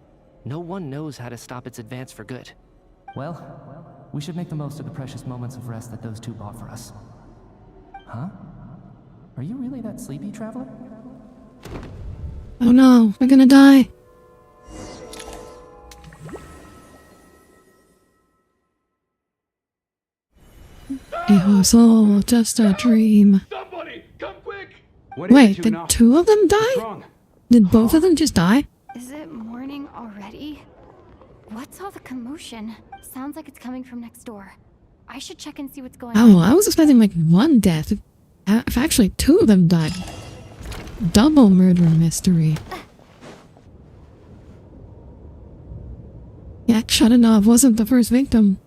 No one knows how to stop its advance for good. Well, we should make the most of the precious moments of rest that those two bought for us. Huh? Are you really that sleepy, traveler? Oh no, we're gonna die. It was all just a dream. Wait, did two of them die? Did both of them just die? Is it morning already? What's all the commotion? Sounds like it's coming from next door. I should check and see what's going on. Oh, I was expecting like one death. If actually two of them died. Double murder mystery. Yeah, Shudinov wasn't the first victim.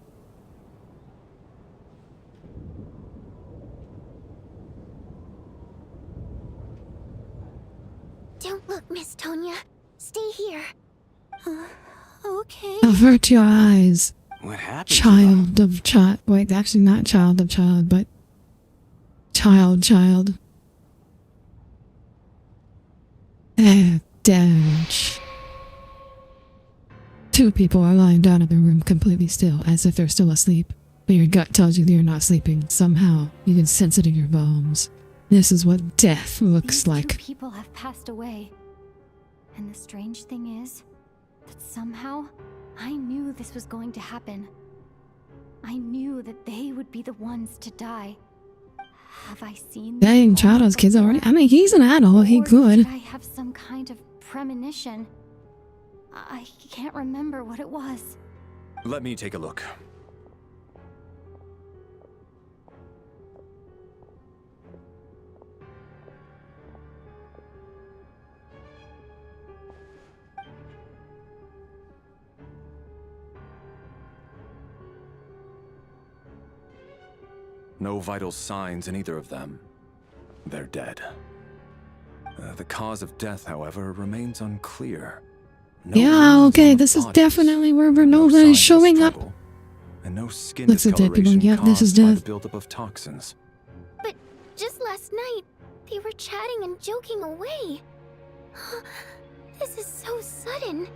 Don't look, Miss Tonya. Stay here. Okay. Avert your eyes. What happened? Child of child. Wait, actually not child of child, but child. Damage. Two people are lying down in the room completely still, as if they're still asleep. But your gut tells you they're not sleeping. Somehow, you can sense it in your bones. This is what death looks like. Two people have passed away. And the strange thing is that somehow I knew this was going to happen. I knew that they would be the ones to die. Have I seen them Dang, all child has kids already. before? I mean, he's an adult. He Or could. did I have some kind of premonition? I can't remember what it was. Let me take a look. No vital signs in either of them. They're dead. The cause of death, however, remains unclear. No Yeah, wounds okay, on the this is bodies, definitely where no Renova signs is of showing up. struggle, and no skin Looks at dead people. discoloration Yep, this is caused by death. the buildup of toxins. But just last night, they were chatting and joking away. This is so sudden.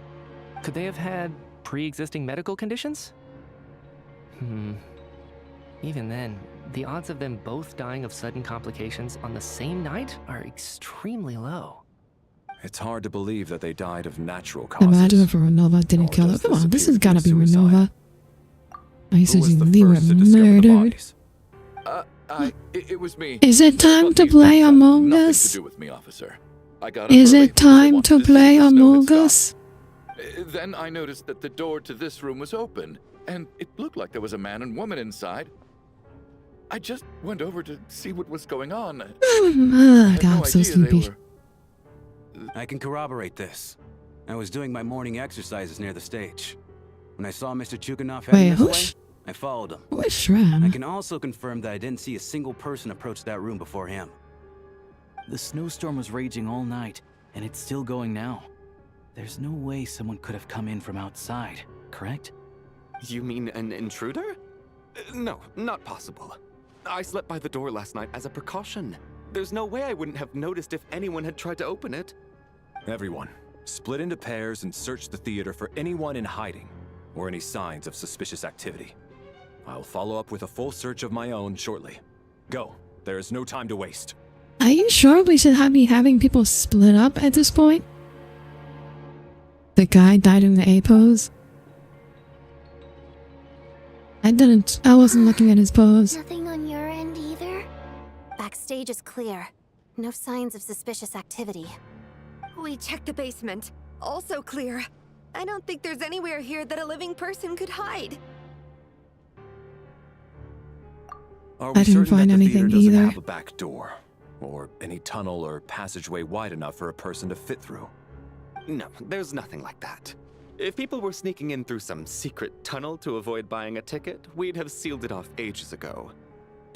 Could they have had pre-existing medical conditions? Even then, the odds of them both dying of sudden complications on the same night are extremely low. It's hard to believe that they died of natural causes. Imagine if Renova didn't kill her. Come on, this has gotta be Renova. I said was the they were first to discover the murdered. bodies? It was me. Is it time to play Among Nothing Us? to do with me, officer. I got up Is early it because I time wanted to see play if the snow had Among stopped. Us? Then I noticed that the door to this room was open, and it looked like there was a man and woman inside. I just went over to see what was going on. God, I'm so sleepy. I can corroborate this. I was doing my morning exercises near the stage. When I saw Mr. Chuganov heading this way, I followed him. Who's Shram? I can also confirm that I didn't see a single person approach that room before him. The snowstorm was raging all night, and it's still going now. There's no way someone could have come in from outside, correct? You mean an intruder? No, not possible. I slept by the door last night as a precaution. There's no way I wouldn't have noticed if anyone had tried to open it. Everyone, split into pairs and search the theater for anyone in hiding or any signs of suspicious activity. I'll follow up with a full search of my own shortly. Go. There is no time to waste. Are you sure we should be having people split up at this point? The guy died in the A pose? I wasn't looking at his pose. Nothing on your end either? Backstage is clear. No signs of suspicious activity. We checked the basement. Also clear. I don't think there's anywhere here that a living person could hide. Are I we didn't certain find that the anything theater doesn't either. have a back door? Or any tunnel or passageway wide enough for a person to fit through? No, there's nothing like that. If people were sneaking in through some secret tunnel to avoid buying a ticket, we'd have sealed it off ages ago.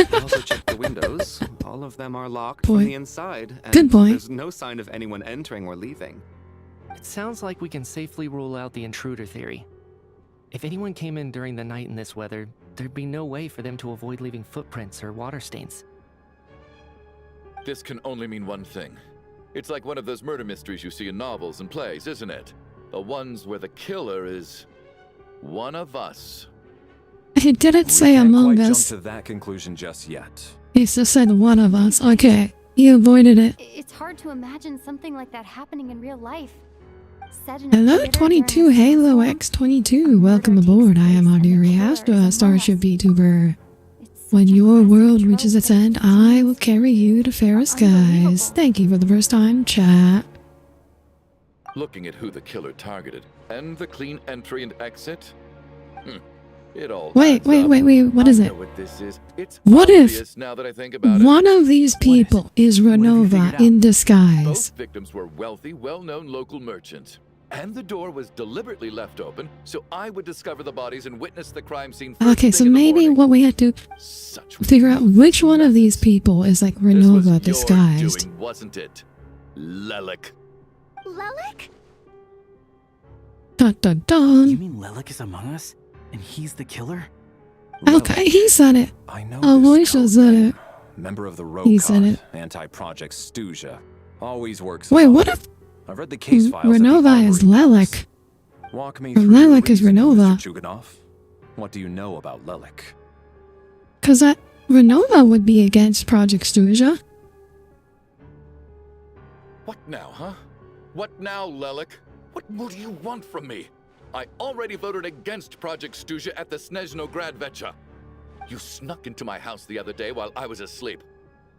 I also checked the windows. All of them are locked from the inside, and Good point. there's no sign of anyone entering or leaving. It sounds like we can safely rule out the intruder theory. If anyone came in during the night in this weather, there'd be no way for them to avoid leaving footprints or water stains. This can only mean one thing. It's like one of those murder mysteries you see in novels and plays, isn't it? The ones where the killer is one of us. It didn't say Can't Among quite Us. jump to that conclusion just yet. It just said one of us. Okay, you avoided it. It's hard to imagine something like that happening in real life. Set in a Hello, theater 22 during a Halo snowstorm. X22. Welcome aboard. I am Audire Astra, starship vtuber. When your world reaches its end, I will carry you to fairer skies. Thank you for the first time, chat. Looking at who the killer targeted and the clean entry and exit, it all Wait, adds wait, up. wait, wait, what is I it? know what this is. It's What if obvious now that I think about it. one of these people is Renova in disguise? Both victims were wealthy, well-known local merchants. And the door was deliberately left open, so I would discover the bodies and witness the crime scene first Okay, thing so in the maybe morning. what we had to figure out which one of these people is like Renova Your disguised. doing, wasn't it? Lelik. Lelik? Dun dun dun. You mean Lelik is among us? And he's the killer? Okay, he said it. I know Alicia said it. Member of the He said Ronovaaaaa, it. anti-Project Stuja. Always works. Wait, alone. what if I've read the case files. at the Renova is Armory. Lelik? Walk me Or through Lelik your is reasoning, Renova. Mr. Chuganov. What do you know about Lelik? Because Renova would be against Project Stuja. What now, huh? What now, Lelik? What more do you want from me? I already voted against Project Stuja at the Snezhno Gradvecha. You snuck into my house the other day while I was asleep.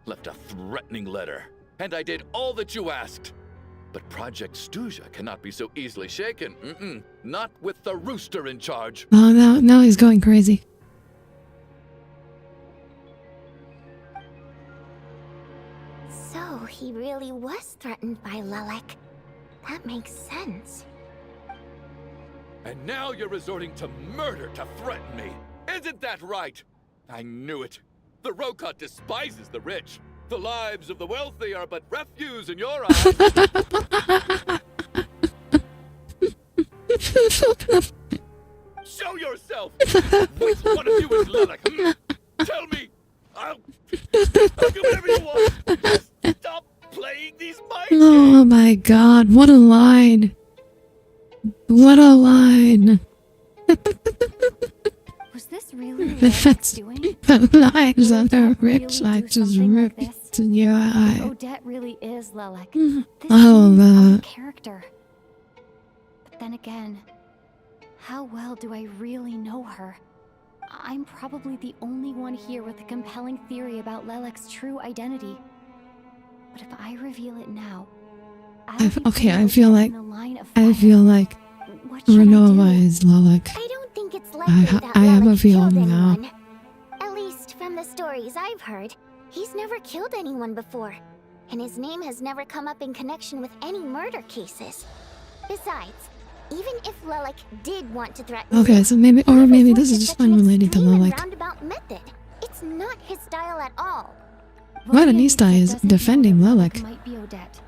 Left a threatening letter. And I did all that you asked. But Project Stuja cannot be so easily shaken. Not with the rooster in charge. Oh, now he's going crazy. So he really was threatened by Lelik. That makes sense. And now you're resorting to murder to threaten me. Isn't that right? I knew it. The Ronovaaaaa despises the rich. The lives of the wealthy are but refuse in your eyes. Show yourself! Which one of you is Lilac? Tell me! I'll do whatever you want! Just stop playing these mind games! Oh my god, what a line! What a line! Was this really That's doing? the lives of the rich, I just ripped in your eye. Odette really is Lilac. Mm. This Oh, seems out of that. character. But then again, how well do I really know her? I'm probably the only one here with a compelling theory about Lelek's true identity. But if I reveal it now, Okay, I feel like Ronovaaaaa is Lilac. I don't think it's likely that I have a Lilac killed feeling now. anyone. At least from the stories I've heard, he's never killed anyone before, and his name has never come up in connection with any murder cases. Besides, even if Lilac did want to threaten Okay, you, so maybe this is just unrelated to extreme and Lilac. roundabout method. It's not his style at all. Rodanista is defending Lilac. Might be Odette,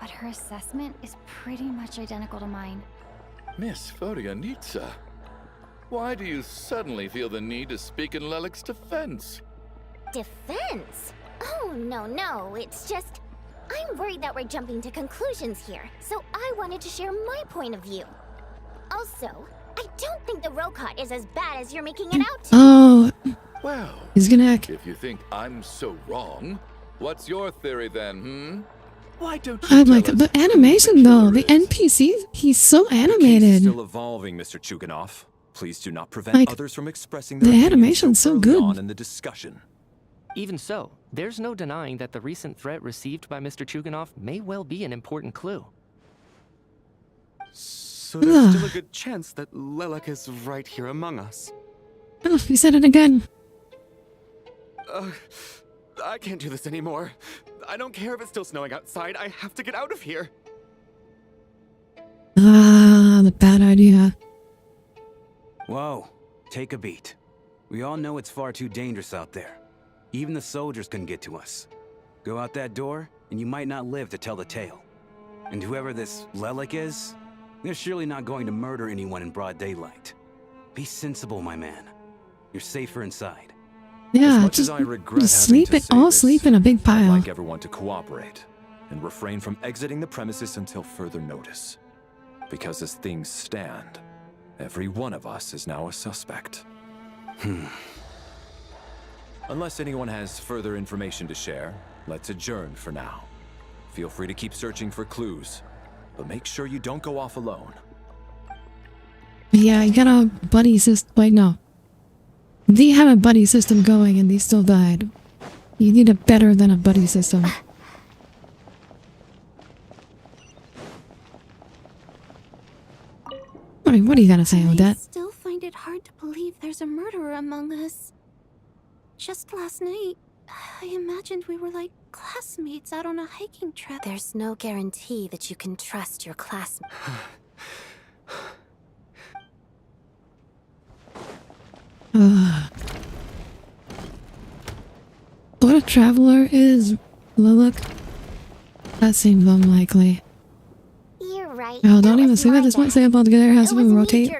but her assessment is pretty much identical to mine. Miss Vodianitsa, why do you suddenly feel the need to speak in Lelek's defense? Defense? Oh, no, it's just... I'm worried that we're jumping to conclusions here, so I wanted to share my point of view. Also, I don't think the Ronovaaaaa is as bad as you're making it out to. Oh, Well, he's gonna act. if you think I'm so wrong, what's your theory then, Why don't you I'm tell like, us the who animation the though, killer the is? NPC, he's so The case is animated. still evolving, Mr. Chuganov. Please do not prevent Like, others from expressing the their opinions animation's so early good. on in the discussion. Even so, there's no denying that the recent threat received by Mr. Chuganov may well be an important clue. So there's still a good chance that Lilac is right here among us. Oh, he said it again. I can't do this anymore. I don't care if it's still snowing outside. I have to get out of here. Ah, the bad idea. Whoa, take a beat. We all know it's far too dangerous out there. Even the soldiers couldn't get to us. Go out that door, and you might not live to tell the tale. And whoever this Lilac is, they're surely not going to murder anyone in broad daylight. Be sensible, my man. You're safer inside. Yeah, as much just as I regret having sleep to it, say all this, sleep in a big I'd pile. like everyone to cooperate and refrain from exiting the premises until further notice. Because as things stand, every one of us is now a suspect. Unless anyone has further information to share, let's adjourn for now. Feel free to keep searching for clues, but make sure you don't go off alone. Yeah, you got a buddy system. Wait, no. They have a buddy system going and they still died. You need a better than a buddy system. I mean, what do you gotta say, I Odette? still find it hard to believe there's a murderer among us. Just last night, I imagined we were like classmates out on a hiking trip. There's no guarantee that you can trust your classmates. What a traveler is Lilac? That seems unlikely. You're right. Oh, don't even say what this might say about the other house will rotate.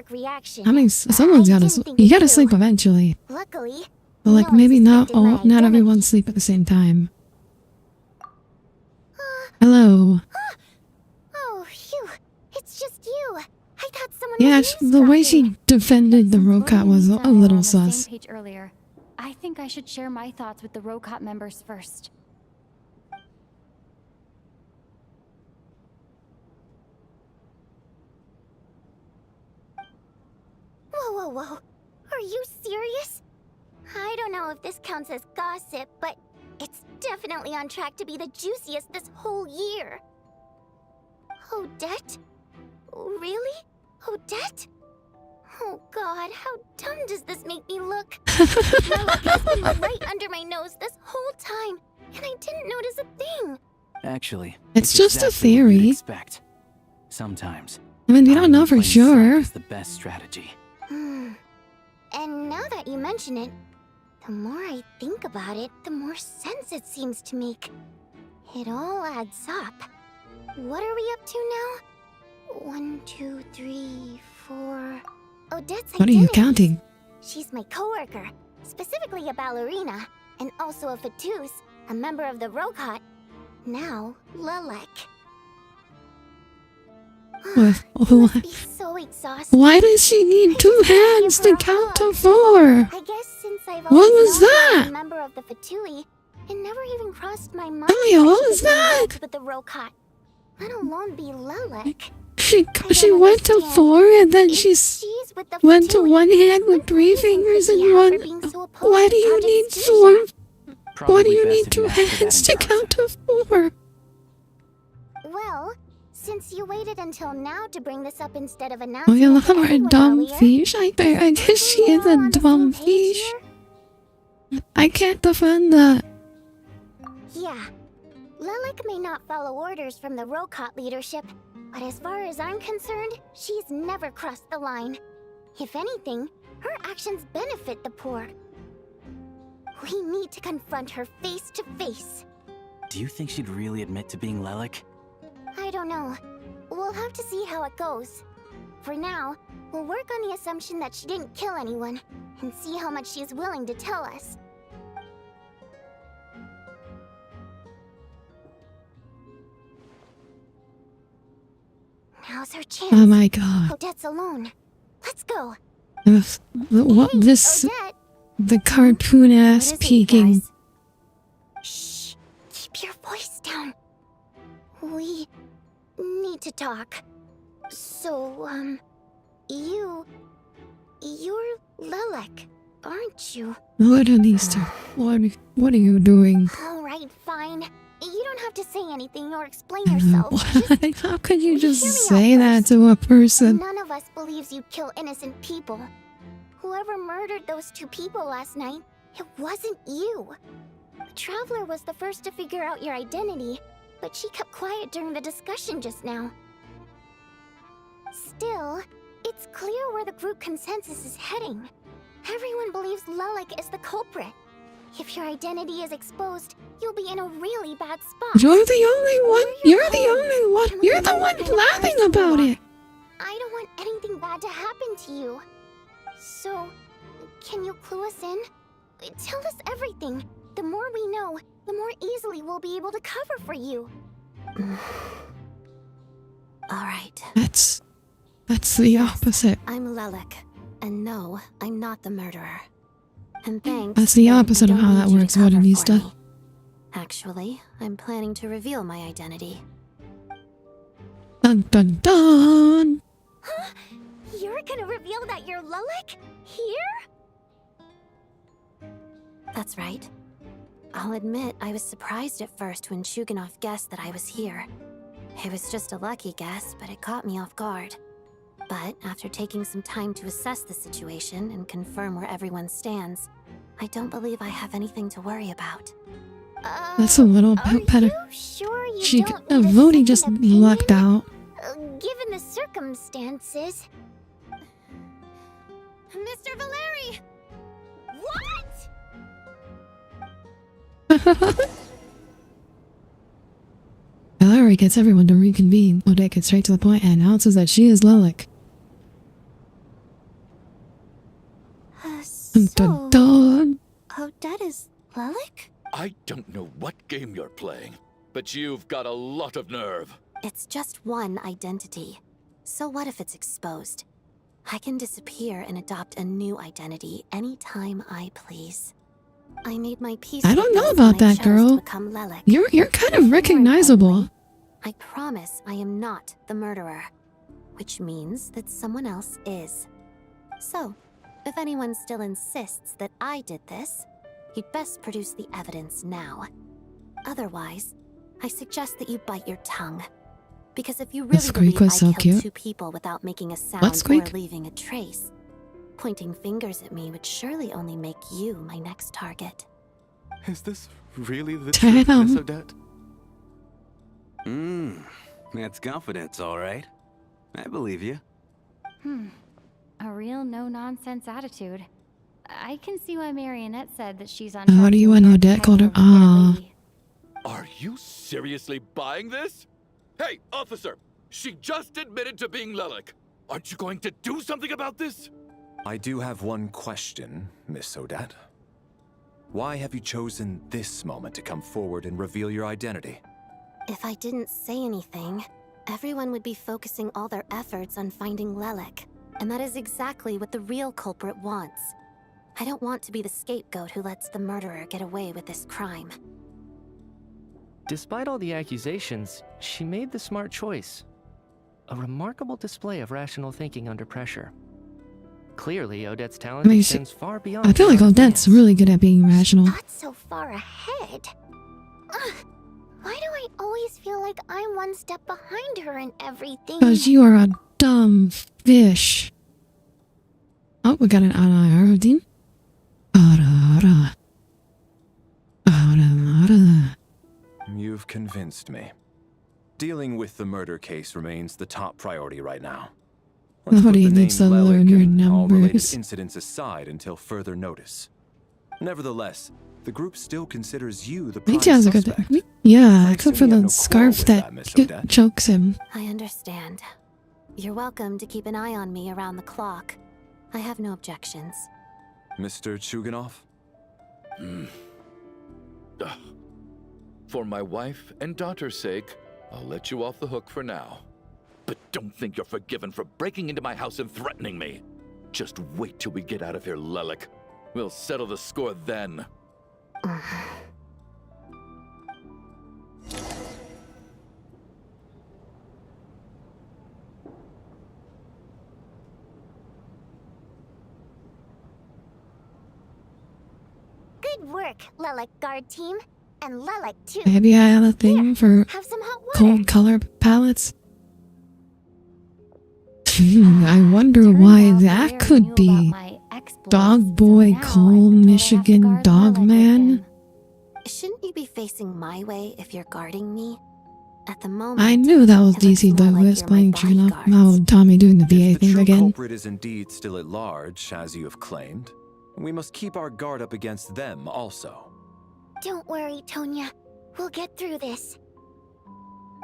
I mean, someone's gotta you gotta sleep eventually. Luckily, But like, maybe not all, not everyone sleep at the same time. Hello. Oh, phew. It's just you. I thought someone Yeah, was the way she defended the Ronovaaaaa was a little On the same sus. page earlier. I think I should share my thoughts with the Ronovaaaaa members first. Whoa. Are you serious? I don't know if this counts as gossip, but it's definitely on track to be the juiciest this whole year. Odette? Really? Odette? Oh god, how dumb does this make me look? Lilac has been right under my nose this whole time, and I didn't notice a thing. Actually, It's just a exactly what you'd theory. expect. Sometimes. I mean, we don't hiding know in for plain sight sure. is the best strategy. And now that you mention it, The more I think about it, the more sense it seems to make. It all adds up. What are we up to now? 1, 2, 3, 4... Odette's What are you identities. counting? She's my coworker, specifically a ballerina, and also a Fatus, a member of the Ronovaaaaa. Now, Lelek. What? So exhausting. Why does she need 2 hands to count to 4? I guess since I've What always was known that? I'm a member of the Fatui, it never even crossed my mind. Elio, what she was could be that? involved with the Ronovaaaaa, let alone be Lelek. She went to 4 and then went to 1 hand with 3 fingers and 1. Why do you need 4? Why do you need 2 hands to count to 4? Well, since you waited until now to bring this up instead of Oh, announcing you it love to her everyone dumb earlier, fish. I guess she is a dumb fish. I can't defend that. yeah. Lelek may not follow orders from the Ronovaaaaa leadership, but as far as I'm concerned, she's never crossed the line. If anything, her actions benefit the poor. We need to confront her face to face. Do you think she'd really admit to being Lelek? I don't know. We'll have to see how it goes. For now, we'll work on the assumption that she didn't kill anyone, and see how much she's willing to tell us. Now's her chance. Oh my god. Odette's alone. Let's go. What this? Odette. The cartoon ass peeking. Shh. Keep your voice down. We need to talk. So, you're Lelek, aren't you? What an Easter. What are you doing? Alright, fine. You don't have to say anything or explain yourself. How could you just say that to a person? None of us believes you kill innocent people. Whoever murdered those 2 people last night, it wasn't you. The Traveler was the first to figure out your identity, but she kept quiet during the discussion just now. Still, it's clear where the group consensus is heading. Everyone believes Lelek is the culprit. If your identity is exposed, you'll be in a really bad spot. You're the only one. You're the only one. You're the one laughing about it. I don't want anything bad to happen to you. So, can you clue us in? Tell us everything. The more we know, the more easily we'll be able to cover for you. Alright. That's the opposite. I'm Lelek, and no, I'm not the murderer. And thanks. That's the opposite of how that works, what it needs to. Actually, I'm planning to reveal my identity. Dun dun dun! Huh? You're gonna reveal that you're Lelek? Here? That's right. I'll admit I was surprised at first when Shuganov guessed that I was here. It was just a lucky guess, but it caught me off guard. But after taking some time to assess the situation and confirm where everyone stands, I don't believe I have anything to worry about. That's a little bit better. Sure you She, don't need a Voni second just opinion? lucked out. Given the circumstances... Mr. Valeri! What? Valerie gets everyone to reconvene. Odette gets straight to the point and announces that she is Lelek. Dun dun dun! Odette is Lelek? I don't know what game you're playing, but you've got a lot of nerve. It's just one identity. So what if it's exposed? I can disappear and adopt a new identity anytime I please. I made my peace. I don't know about that, girl. You're kind of recognizable. I promise I am not the murderer, which means that someone else is. So, if anyone still insists that I did this, you'd best produce the evidence now. Otherwise, I suggest that you bite your tongue. Because if you really believe I killed 2 people without making a sound or leaving a trace, pointing fingers at me would surely only make you my next target. Is this really the truth, Miss Odette? That's confidence, all right. I believe you. A real no-nonsense attitude. I can see why Marionette said that she's on. What do you want, Odette called her? Ah. Are you seriously buying this? Hey, officer! She just admitted to being Lelik. Aren't you going to do something about this? I do have one question, Miss Odette. Why have you chosen this moment to come forward and reveal your identity? If I didn't say anything, everyone would be focusing all their efforts on finding Lelik. And that is exactly what the real culprit wants. I don't want to be the scapegoat who lets the murderer get away with this crime. Despite all the accusations, she made the smart choice. A remarkable display of rational thinking under pressure. Clearly, Odette's talent extends far beyond. I feel like Odette's really good at being rational. Not so far ahead. Why do I always feel like I'm one step behind her in everything? Because you are a dumb fish. Oh, we got an Audire. You've convinced me. Dealing with the murder case remains the top priority right now. Nobody needs to learn your all related numbers. incidents aside until further notice. Nevertheless, the group still considers you the prime He has a suspect. good. Yeah, except for we have the no scarf quarrel with that Miss Odette. chokes him. I understand. You're welcome to keep an eye on me around the clock. I have no objections. Mr. Chuganov? For my wife and daughter's sake, I'll let you off the hook for now. But don't think you're forgiven for breaking into my house and threatening me. Just wait till we get out of here, Lelik. We'll settle the score then. Good work, Lelik Guard Team. And Lelik too. Maybe I had a thing for Have some hot water. cold color palettes. I wonder why that could be. Dog Boy Coal, Michigan Dog Man. Shouldn't you be facing my way if you're guarding me? At the moment, I knew that was DC Douglas playing Chuganov. Oh, Tommy doing the VA thing The again. culprit is indeed still at large, as you have claimed. We must keep our guard up against them also. Don't worry, Tonya. We'll get through this.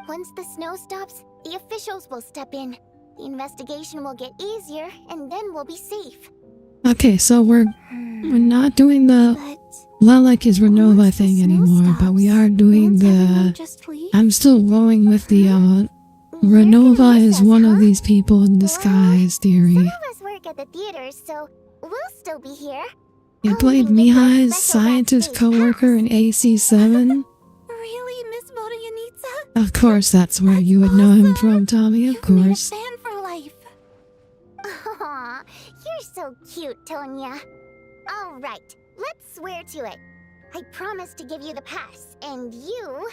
Once the snow stops, the officials will step in. The investigation will get easier, and then we'll be safe. Okay, so we're not doing the Lelik is Renova thing anymore, but we are doing the. I'm still going with the Renova is one of these people in disguise theory. Some of us work at the theaters, so we'll still be here. You played Mihai's scientist co-worker in AC7? Really, Miss Vodyanitsa? Of course, that's where you would know him from, Tommy, of course. Fan for life. Aw, you're so cute, Tonya. All right, let's swear to it. I promise to give you the pass, and you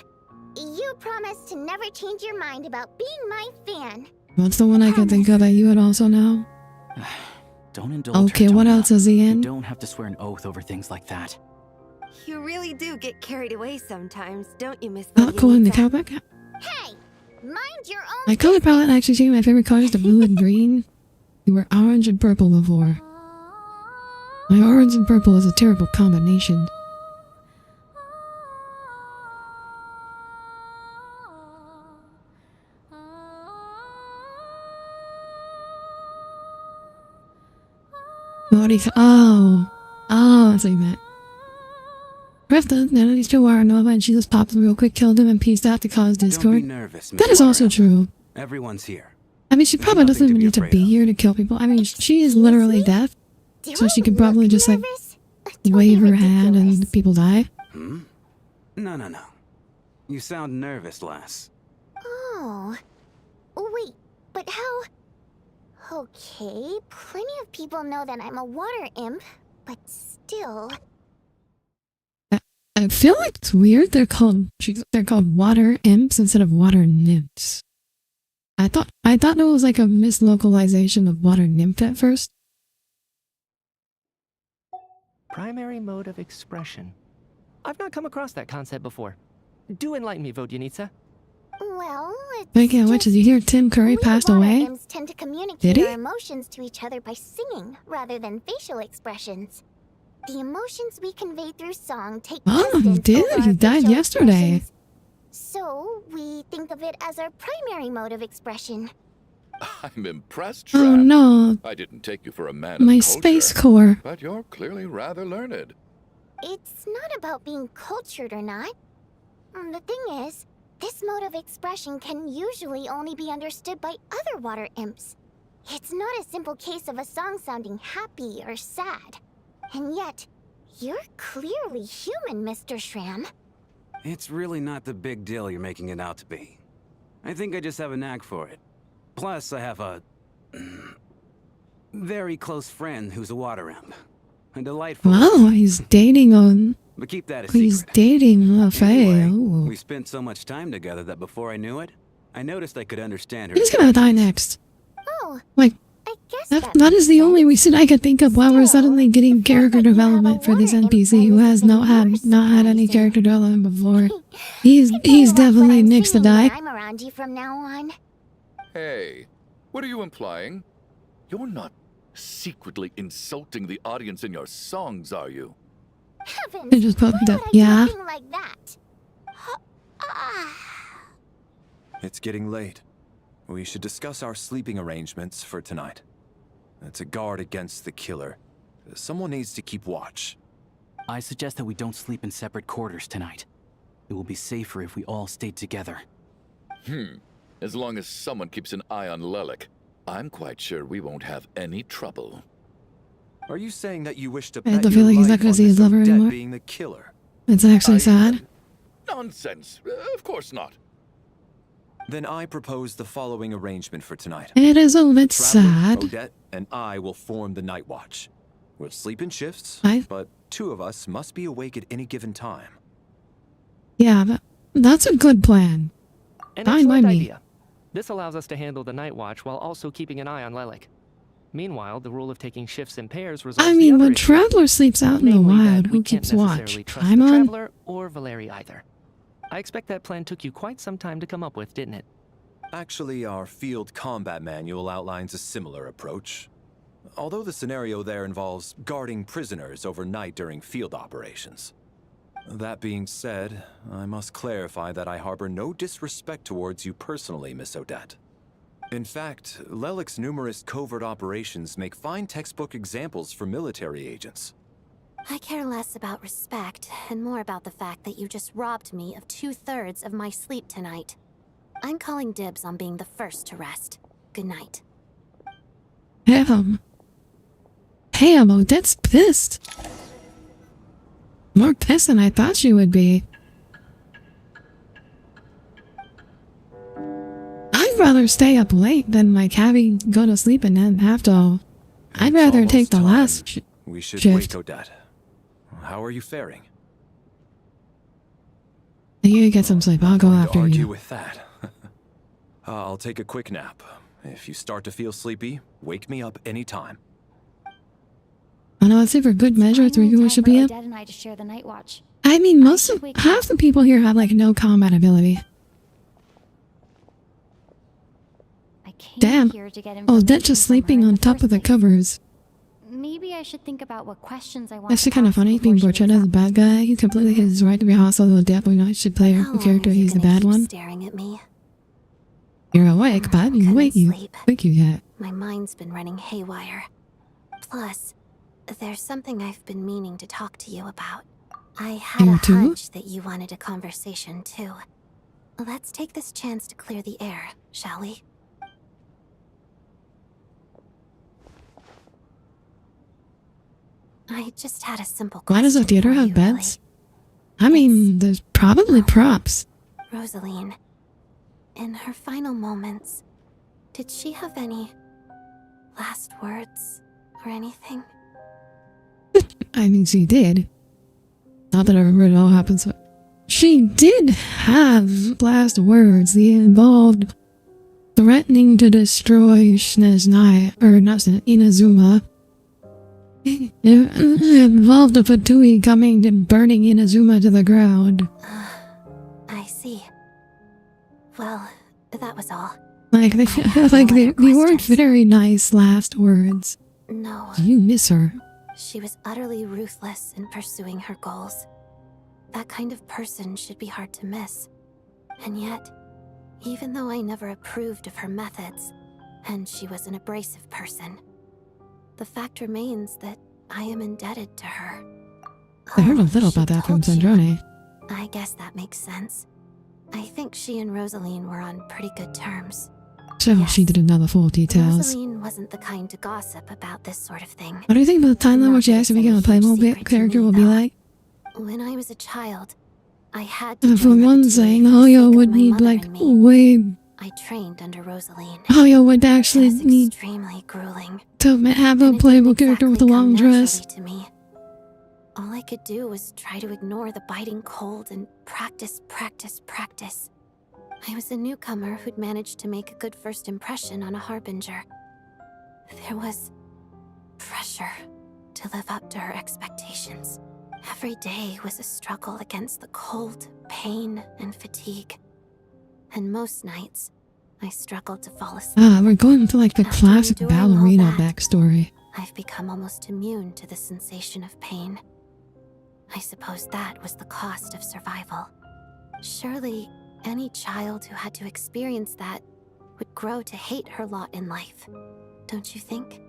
promise to never change your mind about being my fan. What's the one I can think of that you would also know? Don't indulge Okay, her, what Tonya. else is he in? You don't have to swear an oath over things like that. You really do get carried away sometimes, don't you, Miss Not cool in the Vodyanitsa? cowback. Hey, mind your own. My color palette actually changed. My favorite colors to blue and green. You were orange and purple before. My orange and purple is a terrible combination. What do you that's what you meant. Rifta, none of these two are Nova, and she just popped him real quick, killed him, and peaced out to cause discord. Don't be nervous, That is also true. Everyone's here. I mean, she probably doesn't even need to be here to kill people. I mean, she is literally deaf, so she could probably just like wave her hand and people die. No. You sound nervous, lass. Oh. Wait, but how? Okay, plenty of people know that I'm a water imp, but still. I feel like it's weird. They're called water imps instead of water nymphs. I thought it was like a mislocalization of water nymph at first. Primary mode of expression. I've not come across that concept before. Do enlighten me, Vodyanitsa. Well, Speaking of which, did you hear Tim Curry passed water away? imps tend to communicate Did he? their emotions to each other by singing rather than facial expressions. The emotions we convey through song take Oh, he precedence did. over He our died facial yesterday. expressions. So, we think of it as our primary mode of expression. I'm impressed, Oh Shram. no. I didn't take you for a man My of space culture, core. but you're clearly rather learned. It's not about being cultured or not. The thing is, this mode of expression can usually only be understood by other water imps. It's not a simple case of a song sounding happy or sad. And yet, you're clearly human, Mr. Shram. It's really not the big deal you're making it out to be. I think I just have a knack for it. Plus, I have a very close friend who's a water imp. A delightful. Wow, he's dating on. But keep that a He's secret. dating a Faye. Anyway, Ooh. we spent so much time together that before I knew it, I noticed I could understand her. He's gonna die next. Oh, Like, I guess that is the only reason I could think of why we're suddenly getting character development for this NPC who has not had any character development before. He's definitely next to die. I'm around you from now on. Hey, what are you implying? You're not secretly insulting the audience in your songs, are you? Heavens, I just put that. why would I do Yeah. something like that? It's getting late. We should discuss our sleeping arrangements for tonight. To guard against the killer, someone needs to keep watch. I suggest that we don't sleep in separate quarters tonight. It will be safer if we all stayed together. As long as someone keeps an eye on Lelik, I'm quite sure we won't have any trouble. Are you saying that you wish to I have bet the your feeling he's not life gonna on see his Miss lover Odette anymore. being the killer? It's actually sad. Nonsense. Of course not. Then I propose the following arrangement for tonight. It is a bit Traveler, sad. Odette, and I will form the night watch. We'll sleep in shifts, but two of us must be awake at any given time. Yeah, that's a good plan. An Fine by excellent me. idea. This allows us to handle the night watch while also keeping an eye on Lelik. Meanwhile, the rule of taking shifts in pairs resolves I the mean, other when issue, Traveler sleeps out in the namely that wild, we who can't keeps watch? necessarily trust I'm the on. Traveler or Valeri either. I expect that plan took you quite some time to come up with, didn't it? Actually, our field combat manual outlines a similar approach. Although the scenario there involves guarding prisoners overnight during field operations. That being said, I must clarify that I harbor no disrespect towards you personally, Miss Odette. In fact, Lelik's numerous covert operations make fine textbook examples for military agents. I care less about respect and more about the fact that you just robbed me of 2/3 of my sleep tonight. I'm calling dibs on being the first to rest. Good night. Damn. Damn, Odette's pissed. More pissed than I thought she would be. I'd rather stay up late than like having go to sleep and then have to. I'd rather take the last We should shift. wake Odette. How are you faring? You get some sleep. I'll go after Argue you. with that. I'll take a quick nap. If you start to feel sleepy, wake me up anytime. I know it's for good measure. 3 people should be up. Dad and I to share the night watch. I mean, half the people here have like no combat ability. Damn. Here to get Odette just sleeping on top of the covers. Maybe I should think about what questions I want. That's kind of funny. Being portrayed as a bad guy, he's completely his right to be hostile to Odette, but not should play a character. He's the bad one. Staring at me. You're awake, but I mean, wait, you think you get. My mind's been running haywire. Plus, there's something I've been meaning to talk to you about. I had You a too? hunch that you wanted a conversation too. Let's take this chance to clear the air, shall we? I just had a simple Why question. does the theater have beds? I mean, there's probably props. Rosaline, in her final moments, did she have any last words or anything? I mean, she did. Not that I remember it all happened, so. She did have last words. They involved threatening to destroy Snezhnaya, or not Snezhnaya, Inazuma. It involved a Fatui coming and burning Inazuma to the ground. I see. Well, that was all. Like, they weren't very nice last words. No. Do you miss her? She was utterly ruthless in pursuing her goals. That kind of person should be hard to miss. And yet, even though I never approved of her methods, and she was an abrasive person, the fact remains that I am indebted to her. I heard a little about that from Sandrone. I guess that makes sense. I think she and Rosaline were on pretty good terms. So she didn't know the full details. Rosaline wasn't the kind to gossip about this sort of thing. What do you think about the timeline where she actually became a playable character will be like? When I was a child, I had to For one thing, Hoyo would need like way... I trained under Rosaline. Hoyo would actually need extremely grueling to have a playable character with a long dress. to me. All I could do was try to ignore the biting cold and practice. I was a newcomer who'd managed to make a good first impression on a harbinger. There was pressure to live up to her expectations. Every day was a struggle against the cold, pain, and fatigue. And most nights, I struggled to fall asleep. Ah, we're going to like the classic ballerina backstory. I've become almost immune to the sensation of pain. I suppose that was the cost of survival. Surely, any child who had to experience that would grow to hate her lot in life, don't you think?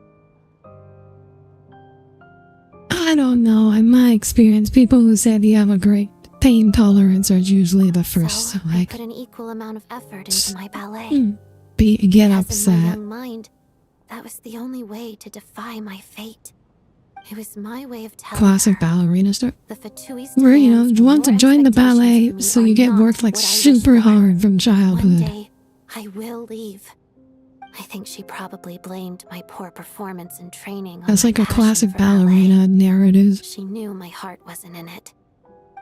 I don't know. In my experience, people who say they have a great pain tolerance are usually the first to I like put an equal amount of effort into my ballet. get Because in my upset. young mind, that was the only way to defy my fate. It was my way of telling Classic ballerina story. the Fatui's Where, you know, demands you want to more join the expectations ballet of me so are you get not worked like what I wish super for. hard from One childhood. day, I will leave. I think she probably blamed my poor performance in training on That's my like a passion classic for ballet. ballerina narrative. She knew my heart wasn't in it.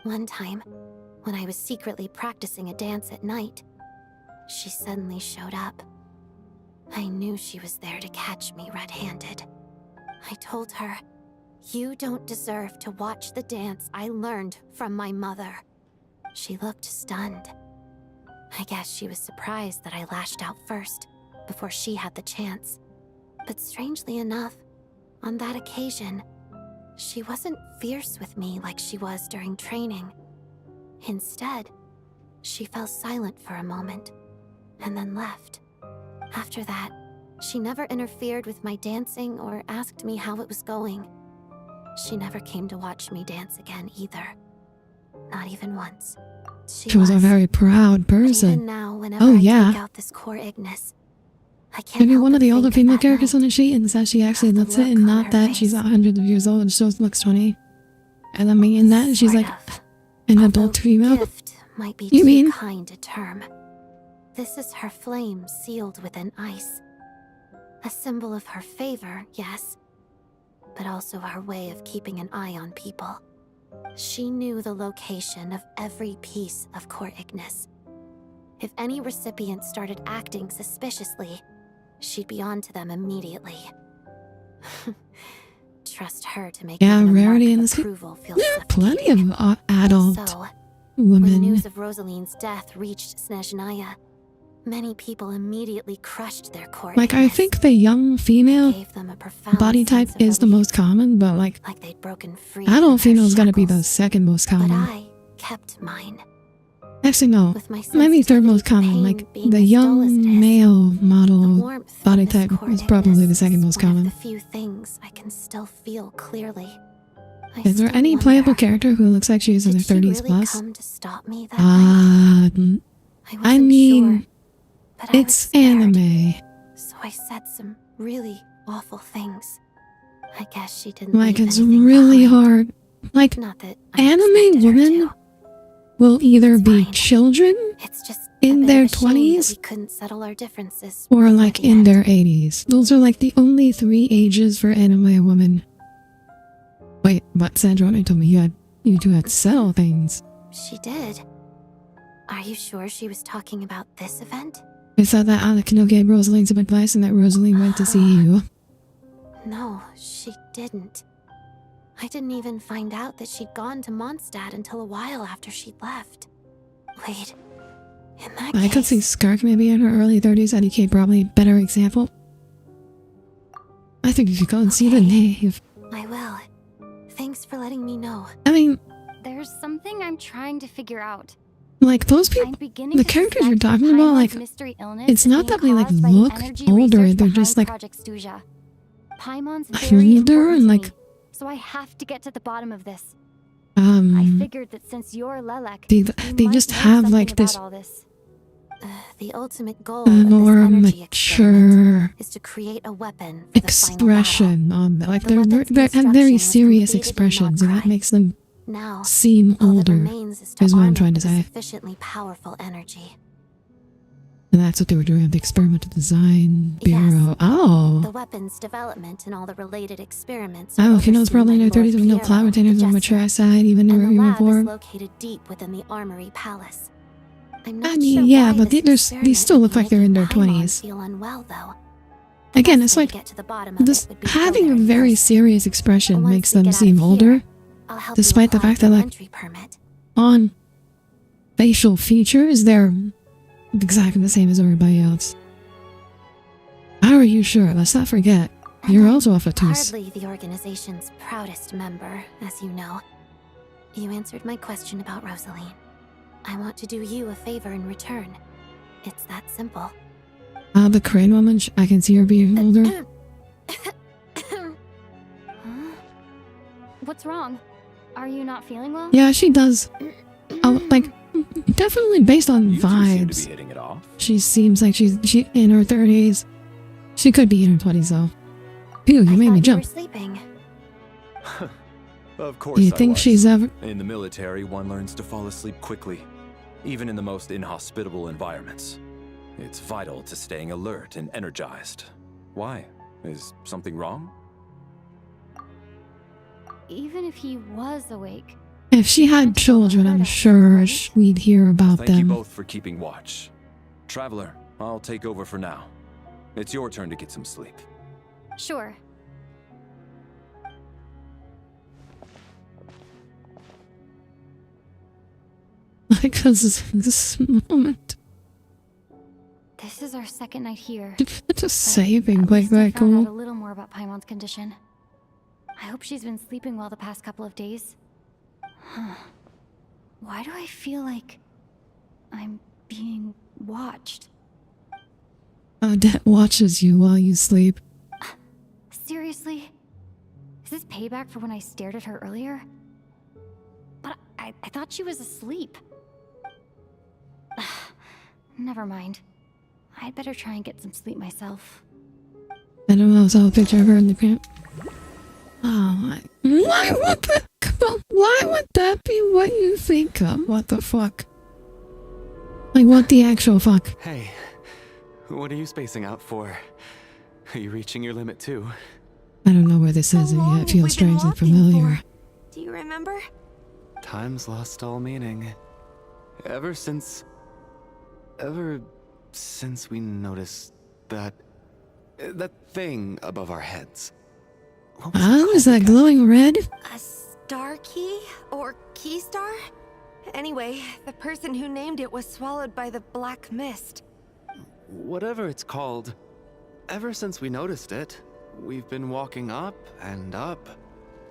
One time, when I was secretly practicing a dance at night, she suddenly showed up. I knew she was there to catch me red-handed. I told her, "You don't deserve to watch the dance I learned from my mother." She looked stunned. I guess she was surprised that I lashed out first, before she had the chance. But strangely enough, on that occasion, she wasn't fierce with me like she was during training. Instead, she fell silent for a moment, and then left. After that, she never interfered with my dancing or asked me how it was going. She never came to watch me dance again either. Not even once. She was a very proud Even person. now, whenever Oh I take yeah. out this core Ignis, I can't Maybe help one of but the older think female that characters night. on the sheet and says she actually looks it and not that she's 100 years old and still looks 20. And I mean in that she's like an adult female. Gift might be You too mean? kind a term. This is her flame sealed within ice. A symbol of her favor, yes, but also her way of keeping an eye on people. She knew the location of every piece of core Ignis. If any recipient started acting suspiciously, she'd be on to them immediately. Trust her to make Yeah, even a Rarity mark in of this game. approval feel There are plenty of adult So, when women. news of Rosaline's death reached Snezhnaya, many people immediately crushed their core Like I Ignis. think the young female Gave them a profound body type sense of is the most common, but like they'd broken free adult from their female is gonna be the second most But common. I kept mine. Actually no, With my maybe third most common. Like the young male model body type is probably the second most common. The few things I can still feel clearly. I Is there still any wonder, playable character who looks like she's in their 30s really plus? come to stop me that night? I mean, but I was it's scared. anime. So I said some really awful things. I guess she didn't Like leave it's anything really behind. hard. Like Not that anime women will either be children in their 20s we couldn't settle our differences. or like in their 80s. Those are like the only 3 ages for anime women. Wait, but Sandrone told me you two had to settle things. She did. Are you sure she was talking about this event? I thought that Alekino gave Rosaline some advice and that Rosaline went to see you. No, she didn't. I didn't even find out that she'd gone to Mondstadt until a while after she'd left. Wait, in that I could see Skark maybe in her early 30s. IDK probably a better example. I think you should go and see the Knave. I will. for letting me know. I mean, There's something I'm trying to figure out. like those people, the characters you're talking about, like, it's not that they like look older. They're just like Paimon's very older and like. So I have to get to the bottom of this. I I figured that since you're Lelek, they just have like this The ultimate goal of more this energy mature is to create a weapon for expression on them. Like they have very serious expressions, and that makes them now seem older. Is what I'm trying to say. sufficiently powerful energy. And that's what they were doing at the Experimental Design Bureau. Oh. The weapons development and all the related experiments. Oh, he knows probably in their 30s with no cloud retainers on the mature side, even and the even lab before. is located deep within the Armory Palace. I'm not I mean, sure yeah, why but this they still look like they're in their Paimon 20s. feel unwell, though. Again, it's like this having a very serious expression makes them seem older, despite the fact that like on facial features they're exactly the same as everybody else. How are you sure? Let's not forget, you're also a Fatus. Hardly the organization's proudest member, as you know. You answered my question about Rosaline. I want to do you a favor in return. It's that simple. The crane woman, I can see her being older. What's wrong? Are you not feeling well? Yeah, she does. Oh, like, definitely based on vibes. Hitting it off. She seems like she's in her 30s. She could be in her 20s though. Phew, you made me jump. Sleeping. Of course. Do you think she's ever? In the military, one learns to fall asleep quickly, even in the most inhospitable environments. It's vital to staying alert and energized. Why? Is something wrong? Even if he was awake. If she had children, I'm sure we'd hear about Thank you them. both for keeping watch. Traveler, I'll take over for now. It's your turn to get some sleep. Sure. Because this moment. This is our second night here. Just saving, I found out cool. a little more about Paimon's condition. I hope she's been sleeping well the past couple of days. Huh. Why do I feel like I'm being watched? Odette watches you while you sleep. Seriously? Is this payback for when I stared at her earlier? But I thought she was asleep. Never mind. I'd better try and get some sleep myself. I don't know, I saw a picture of her in the camp. Oh, why would that, come on, why would that be what you think of? What the fuck? Like, what the actual fuck? Hey, what are you spacing out for? Are you reaching your limit too? I don't know where this is, and yet it feels strangely familiar. Do you remember? Time's lost all meaning. Ever since we noticed that thing above our heads. Oh, is that glowing red? A star key? Or key star? Anyway, the person who named it was swallowed by the black mist. Whatever it's called, ever since we noticed it, we've been walking up and up,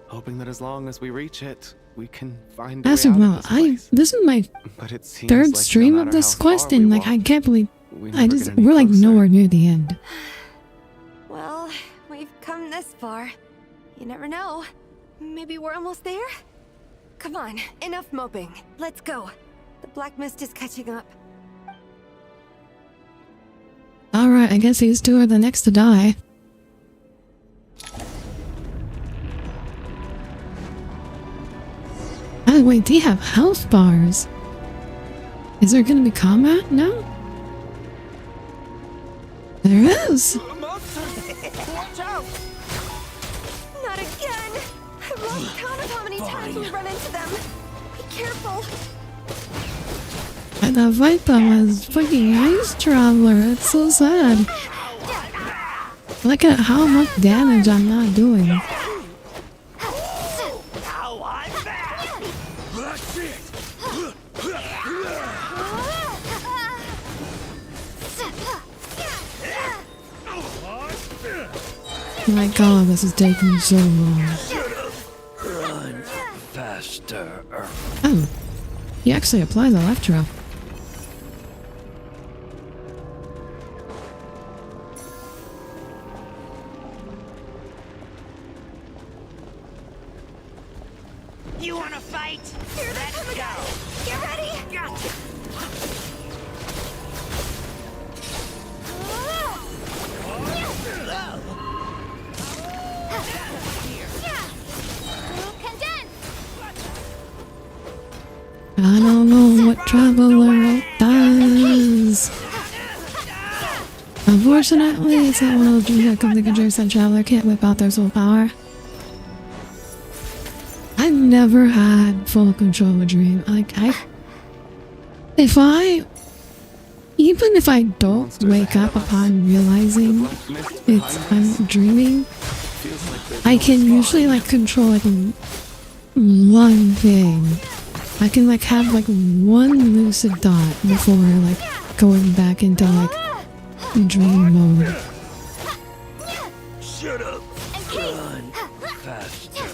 hoping that as long as we reach it, we can find a way As of out well, of this place. this is my But it seems third like no stream of matter this how far quest, we and like walk, I can't believe we never get any we're like closer. nowhere near the end. Well, we've come this far. You never know. Maybe we're almost there? Come on, enough moping. Let's go. The black mist is catching up. Alright, I guess these two are the next to die. Oh wait, they have health bars. Is there gonna be combat now? There is! Watch out! Not again! I've lost count of how many times we run into them. Be careful. I had to fight them as fucking ice traveler. It's so sad. Look at how much damage I'm not doing. My god, this is taking so long. faster. Oh, he actually applies electro. You wanna fight? Let's go! Get ready! Gotcha! I don't know what Traveler does. Unfortunately, it's not one of those dreams that comes to conjure that Traveler can't whip out their soul power. I've never had full control of a dream. Like, even if I don't wake up upon realizing I'm dreaming, I can usually like control like one thing. I can like have like one lucid thought before like going back into like dream mode. Shut up! Run faster.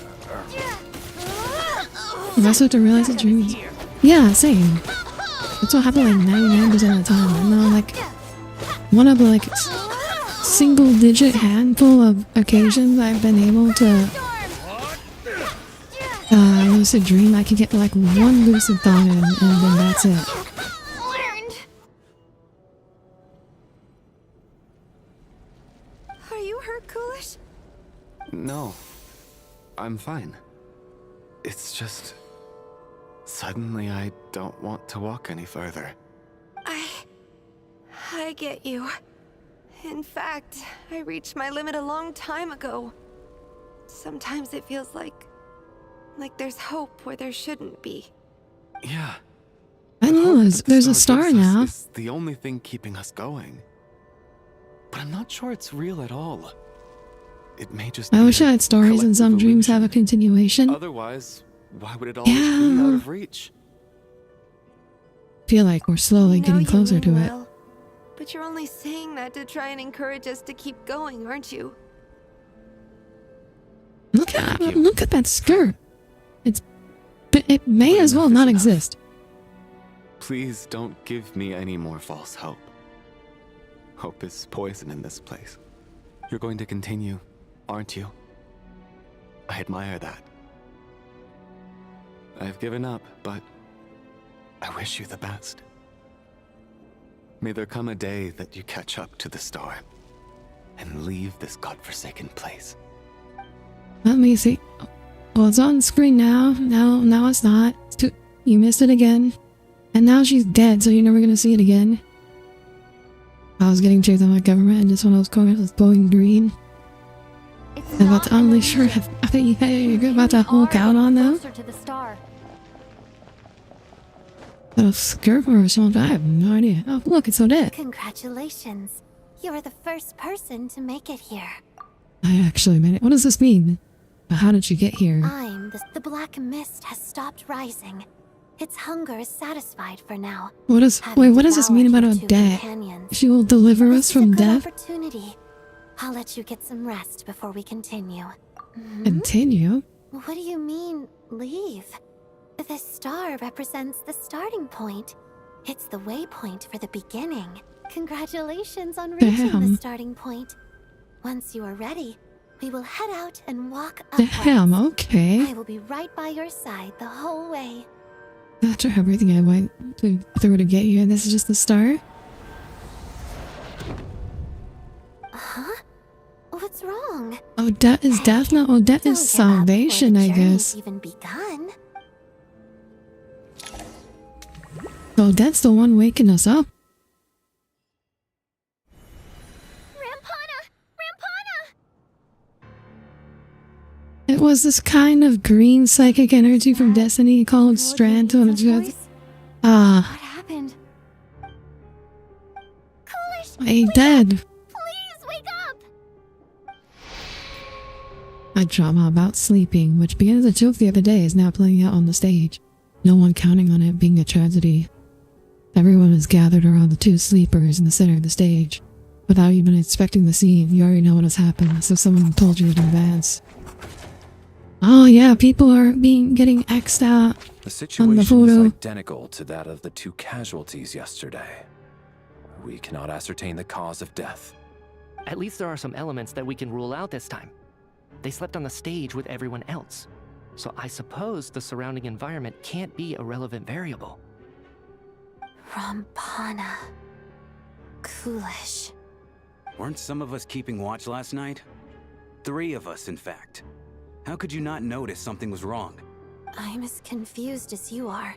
I also have to realize it's dreaming. Yeah, same. That's what happened like 99% of the time. And now like one of the like single digit handful of occasions I've been able to lucid dream, I can get like one lucid thought in and then that's it. Are you hurt, Coolish? No, I'm fine. It's just... suddenly I don't want to walk any further. I get you. In fact, I reached my limit a long time ago. Sometimes it feels like there's hope where there shouldn't be. Yeah. I know, there's a star now. It's the only thing keeping us going. But I'm not sure it's real at all. It may just I wish I had stories and some dreams have a continuation. Otherwise, why would it always be out of reach? Feel like we're slowly getting closer to it. But you're only saying that to try and encourage us to keep going, aren't you? Look at that skirt. It may as well not exist. Please don't give me any more false hope. Hope is poison in this place. You're going to continue, aren't you? I admire that. I've given up, but I wish you the best. May there come a day that you catch up to the star and leave this godforsaken place. Let me see. Well, it's on screen now. Now it's not. You missed it again. And now she's dead, so you're never gonna see it again. I was getting chased by my government, and just one of those corners was glowing green. I'm about to unleash her. You're about to Hulk out on them? Closer to the star. A skirt or something? I have no idea. Oh, look, it's Odette. Congratulations. You're the first person to make it here. I actually made it. What does this mean? How did she get here? The black mist has stopped rising. Its hunger is satisfied for now. What does this mean about Odette? She will deliver us from death? Opportunity. I'll let you get some rest before we continue. Continue? What do you mean, leave? The star represents the starting point. It's the waypoint for the beginning. Congratulations on reaching the starting point. Once you are ready, we will head out and walk upwards. Damn, okay. I will be right by your side the whole way. After everything I went through to get here, this is just the start? Huh? What's wrong? Odette is death now? Odette is salvation, I guess. Even begun. Odette's the one waking us up. It was this kind of green psychic energy from Destiny called Strand to What happened? Hey, dead. Please wake up! My drama about sleeping, which began as a joke the other day, is now playing out on the stage. No one counting on it being a tragedy. Everyone is gathered around the two sleepers in the center of the stage. Without even expecting the scene, you already know what has happened, so someone told you in advance. Oh yeah, people are getting X'd out The on the situation is photo. identical to that of the 2 casualties yesterday. We cannot ascertain the cause of death. At least there are some elements that we can rule out this time. They slept on the stage with everyone else. So I suppose the surrounding environment can't be a relevant variable. Rampana. Coolish. Weren't some of us keeping watch last night? 3 of us, in fact. How could you not notice something was wrong? I'm as confused as you are.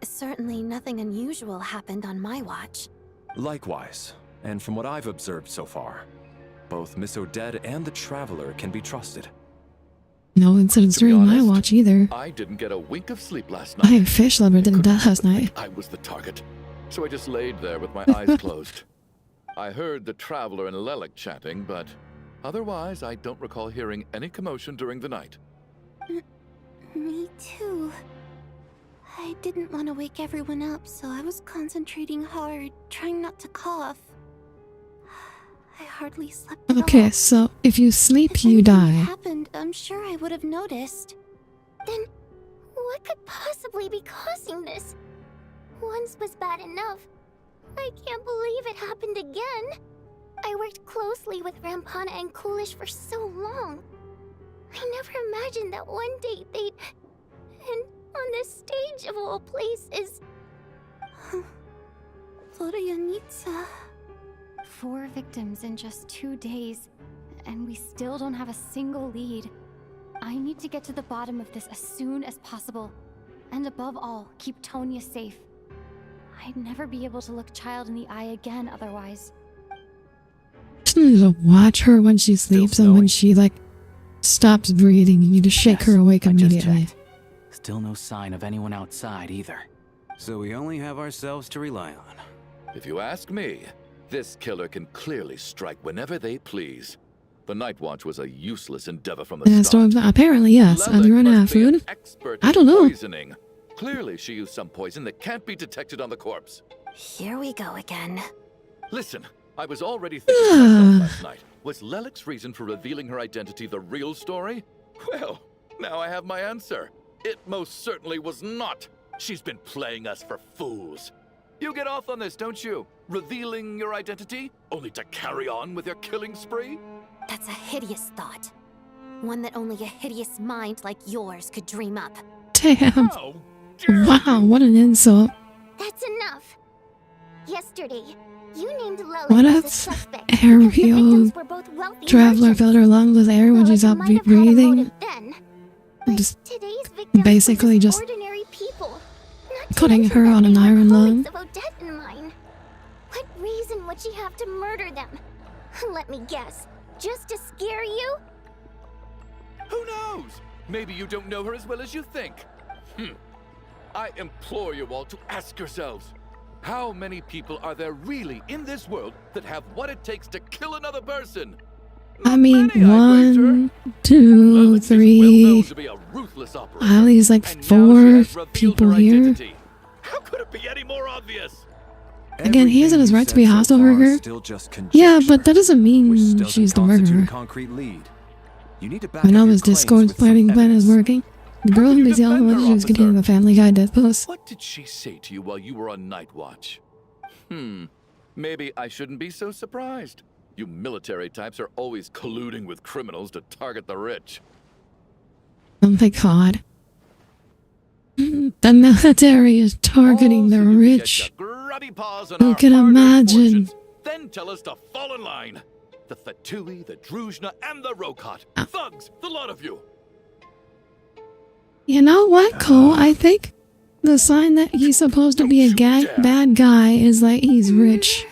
Certainly nothing unusual happened on my watch. Likewise, and from what I've observed so far, both Miss Odette and the Traveler can be trusted. No incidents during my watch either. I didn't get a wink of sleep last I night. am fish lover didn't die last night. I was the target, so I just laid there with my eyes closed. I heard the Traveler and Lelik chatting, but otherwise I don't recall hearing any commotion during the night. Me too. I didn't want to wake everyone up, so I was concentrating hard, trying not to cough. I hardly slept at all. Okay, so if you sleep, you If die. anything happened, I'm sure I would have noticed. Then, what could possibly be causing this? Once was bad enough. I can't believe it happened again. I worked closely with Rampana and Coolish for so long. I never imagined that one day they'd... And on the stage of all places... Florianitsa. 4 victims in just 2 days, and we still don't have a single lead. I need to get to the bottom of this as soon as possible. And above all, keep Tonya safe. I'd never be able to look Child in the eye again otherwise. Just need to watch her when she sleeps, and when she like stops breathing, you need to shake her awake immediately. Still no sign of anyone outside either. So we only have ourselves to rely on. If you ask me, this killer can clearly strike whenever they please. The Night Watch was a useless endeavor from the Yeah, start. Storm, apparently yes. Are they running out of food? I don't know. Poisoning. Clearly she used some poison that can't be detected on the corpse. Here we go again. Listen, I was already thinking to myself last night. Was Lelik's reason for revealing her identity the real story? Well, now I have my answer. It most certainly was not. She's been playing us for fools. You get off on this, don't you? Revealing your identity, only to carry on with your killing spree? That's a hideous thought. One that only a hideous mind like yours could dream up. Damn. Wow, what an insult. That's enough. Yesterday, you named Lelik What as a if suspect. Ariel Traveler filled her lungs with air when she stopped breathing? Just basically just putting her on an iron lung. Of Odette and mine. What reason would she have to murder them? Let me guess. Just to scare you? Who knows? Maybe you don't know her as well as you think. I implore you all to ask yourselves, how many people are there really in this world that have what it takes to kill another person? I mean, 1, 2, 3. At least like 4 people here. How could it be any more obvious? Again, he has his right to be hostile for her. Yeah, but that doesn't mean she's the murderer. I know his Discord's planning plan is working. The girl who was yelling when she was getting the Family Guy death post. What did she say to you while you were on Night Watch? Maybe I shouldn't be so surprised. You military types are always colluding with criminals to target the rich. Oh my god. The military is targeting the rich. Who can imagine? Then tell us to fall in line. The Fatui, the Druzhna, and the Rokot. Thugs, the lot of you. You know what, Cole? I think the sign that he's supposed to be a bad guy is like he's rich.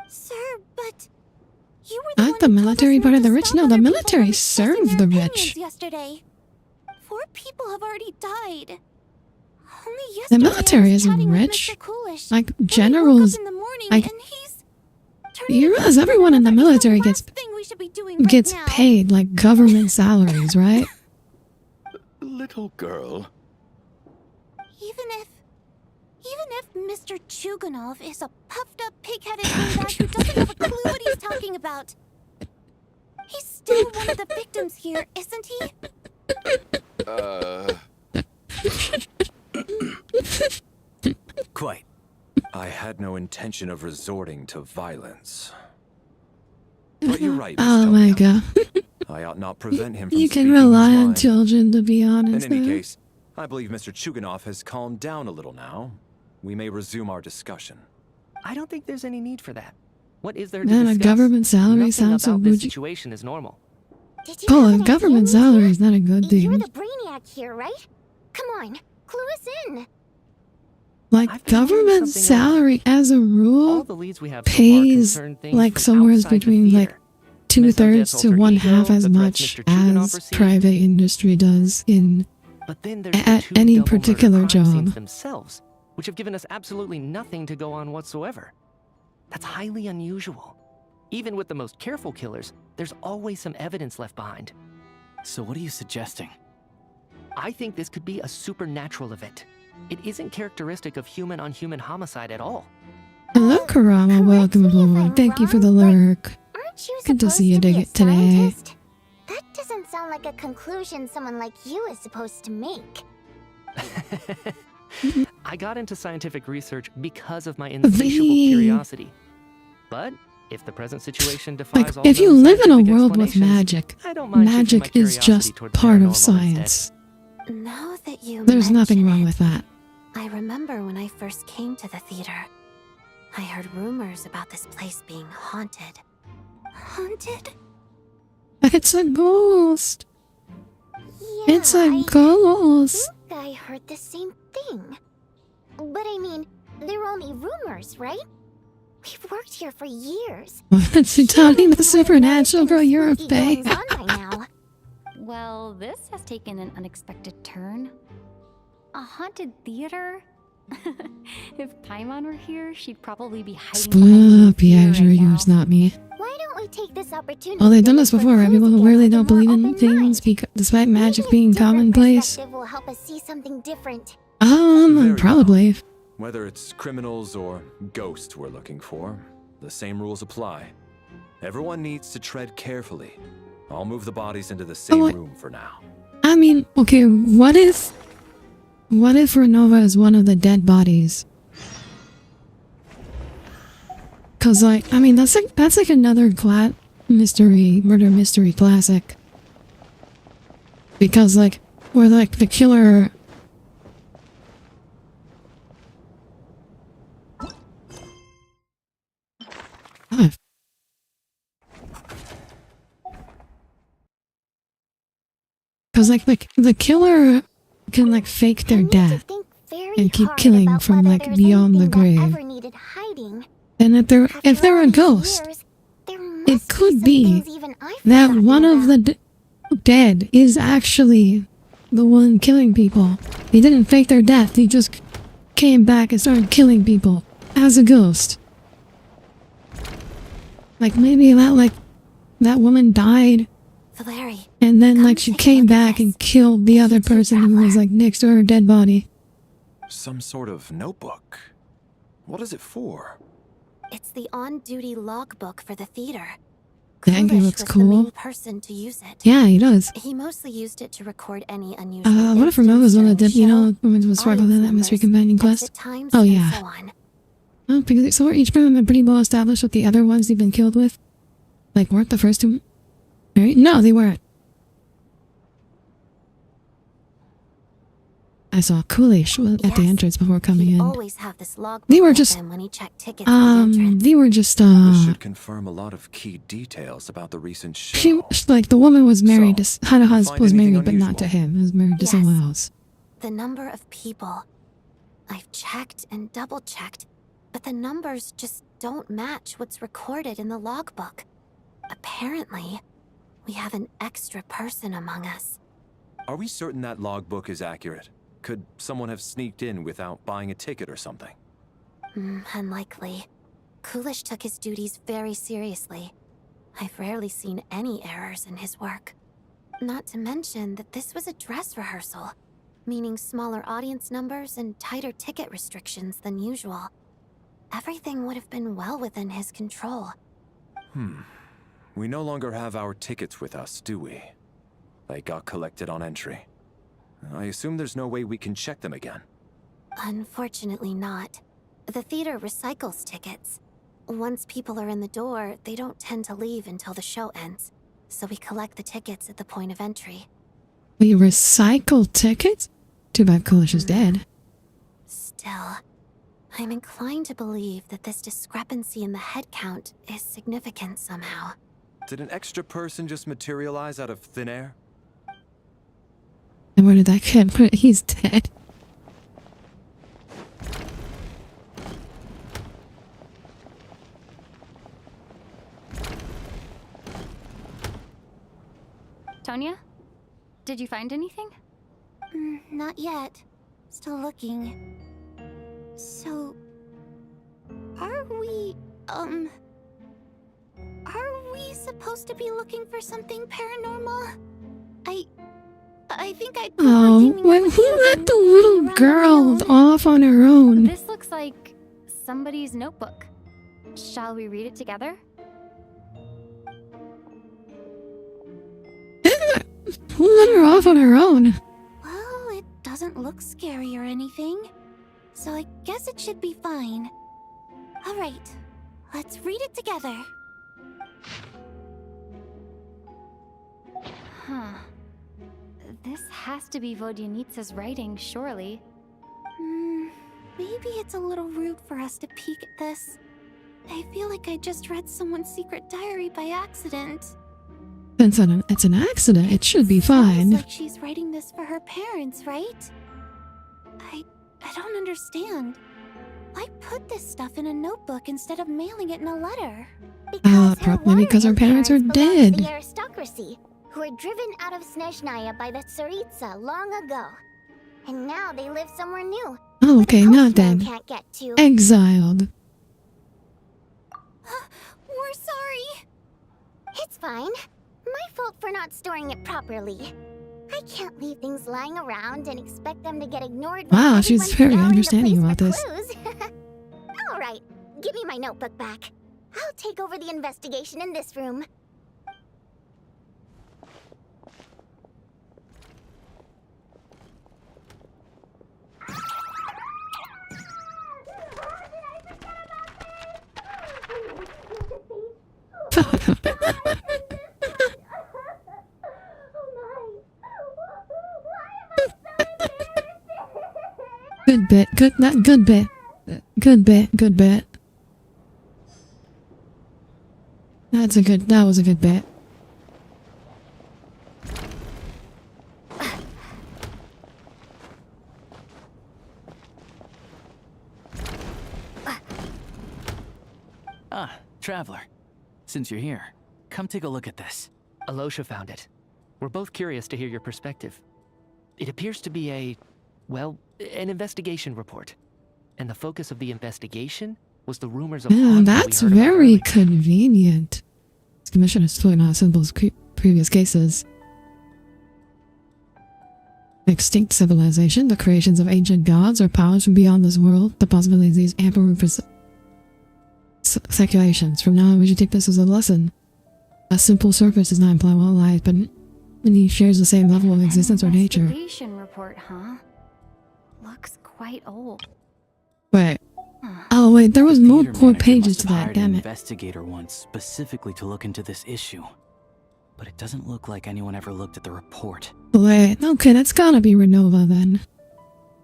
Sir, but you were Not the military part of the rich. No, the military serve the rich. Yesterday, 4 people have already died. Only The yesterday military isn't rich. Like generals, like you realize everyone in the military gets paid like government salaries, right? Little girl. Even if Mr. Chuganov is a puffed up, pig-headed maniac who doesn't have a clue what he's talking about, He's still one of the victims here, isn't he? Quite. I had no intention of resorting to violence. But you're right, Miss Oh my Tonya. god. I ought not prevent him from You can speaking rely his on mind. children, to be honest. In any though. case, I believe Mr. Chuganov has calmed down a little now. We may resume our discussion. I don't think there's any need for that. What is there to Man, a discuss? government salary Nothing sounds so about this bougie. situation is normal. Oh, a government salary is not a good You're thing. the brainiac here, right? Come on, clue us in. Like, government salary, as a rule, the leads we have so far pays concern things like from somewhere outside the between like theater. 2/3 to alter 1/2 ego, as the threats much Mr. Chuganov as receives. private industry does in But then there's at the two any double murder particular crime scenes job. themselves, which have given us absolutely nothing to go on whatsoever. That's highly unusual. Even with the most careful killers, there's always some evidence left behind. So what are you suggesting? I think this could be a supernatural event. It isn't characteristic of human-on-human homicide at all. Hello, Karama. Welcome aboard. Thank you for the lurk. Aren't you Good to supposed see you to be dig a it today. scientist? That doesn't sound like a conclusion someone like you is supposed to make. I got into scientific research because of my insatiable curiosity. But if the present situation defies Like, all if you known live in a scientific world with explanations, magic, I don't mind shifting my magic is curiosity just toward the part of paranormal instead. science. Now that you There's nothing mention wrong it, with that. I remember when I first came to the theater. I heard rumors about this place being haunted. Haunted? It's a ghost. Yeah, It's a ghost. think I heard the same thing. But I mean, they're only rumors, right? We've worked here for years. What's you talking about supernatural, girl? You're a fae. Goings on by now. Well, this has taken an unexpected turn. A haunted theater? If Paimon were here, she'd probably be hiding behind Stop, yeah, sure you, it's not me. Why don't we take this opportunity? Well, they've done to this look for before, right? clues People who again really with a don't more believe in open things, mind? despite magic Maybe a being different commonplace. perspective will help us see something different. Very Probably. Whether it's criminals or ghosts we're looking for, the same rules apply. Everyone needs to tread carefully. I'll move the bodies into the same room for now. I mean, okay, what if Renova is one of the dead bodies? Cause like, I mean, that's like another murder mystery classic. Because like, where like the killer. Ah. Cause like the killer can like fake their death and keep killing from like beyond the grave. Ever needed hiding. And if they're a ghost, it could be that one of the dead is actually the one killing people. He didn't fake their death. He just came back and started killing people as a ghost. Like maybe that woman died. Valeri, And then like she came back and killed the other person who was like next to her dead body. Some sort of notebook. What is it for? it's the on-duty logbook for the theater. Dang, he Kulish looks was the main cool. person to use it. Yeah, he does. He mostly used it to record any unusual What if Renova's one of the, women was sparkle in that mystery companion quest? Oh yeah. Oh, because so were each of them pretty well established with the other ones they've been killed with? Like, weren't the first two? Right? No, they weren't. I saw Coolish at the entrance before coming in. Always have this logbook They were with just, him when he checked tickets at the entrance. they were just, This should confirm a lot of key details about the recent show. like, the woman was married to, had a husband, find was anything married, but not to him. Was married to Yes. someone else. The number of people. I've checked and double-checked, but the numbers just don't match what's recorded in the logbook. Apparently, we have an extra person among us. Are we certain that logbook is accurate? Could someone have sneaked in without buying a ticket or something? Unlikely. Coolish took his duties very seriously. I've rarely seen any errors in his work. Not to mention that this was a dress rehearsal, meaning smaller audience numbers and tighter ticket restrictions than usual. Everything would have been well within his control. We no longer have our tickets with us, do we? They got collected on entry. I assume there's no way we can check them again. Unfortunately not. The theater recycles tickets. Once people are in the door, they don't tend to leave until the show ends. So we collect the tickets at the point of entry. We recycle tickets? Too bad Kulish is dead. Still, I'm inclined to believe that this discrepancy in the head count is significant somehow. Did an extra person just materialize out of thin air? And where did that kid put it? He's dead. Tonya? Did you find anything? Not yet. Still looking. So... Are we supposed to be looking for something paranormal? I think I'd Oh, why who let the little girl off on her own? This looks like somebody's notebook. Shall we read it together? Who let her off on her own? Well, it doesn't look scary or anything. So I guess it should be fine. Alright, let's read it together. Huh. This has to be Vodyanitsa's writing, surely. Maybe it's a little rude for us to peek at this. I feel like I just read someone's secret diary by accident. It's an accident. It should be fine. Sounds like she's writing this for her parents, right? I don't understand. Why put this stuff in a notebook instead of mailing it in a letter? Probably because her parents are dead. The aristocracy, who were driven out of Snezhnaya by the Tsaritsa long ago. And now they live somewhere new. Oh, okay, not dead. Can't get to. Exiled. We're sorry. It's fine. My fault for not storing it properly. I can't leave things lying around and expect them to get ignored. Wow, she's very understanding about this. All right, give me my notebook back. I'll take over the investigation in this room. Good bit. Good bit. Good bit. That was a good bit. Ah, Traveler. Since you're here, come take a look at this. Alosha found it. We're both curious to hear your perspective. It appears to be an investigation report. And the focus of the investigation was the rumors of Yeah, that's very convenient. This commission is totally not as simple as previous cases. Extinct civilization, the creations of ancient gods or powers from beyond this world, the possibilities of these ample room for speculations. From now on, we should take this as a lesson. A simple surface does not imply what lies, but many shares the same level of existence or nature. Investigation report, huh? Looks quite old. Wait. Oh wait, there was multiple pages to that, damn it. Investigator once specifically to look into this issue. But it doesn't look like anyone ever looked at the report. Wait, okay, that's gotta be Renova then.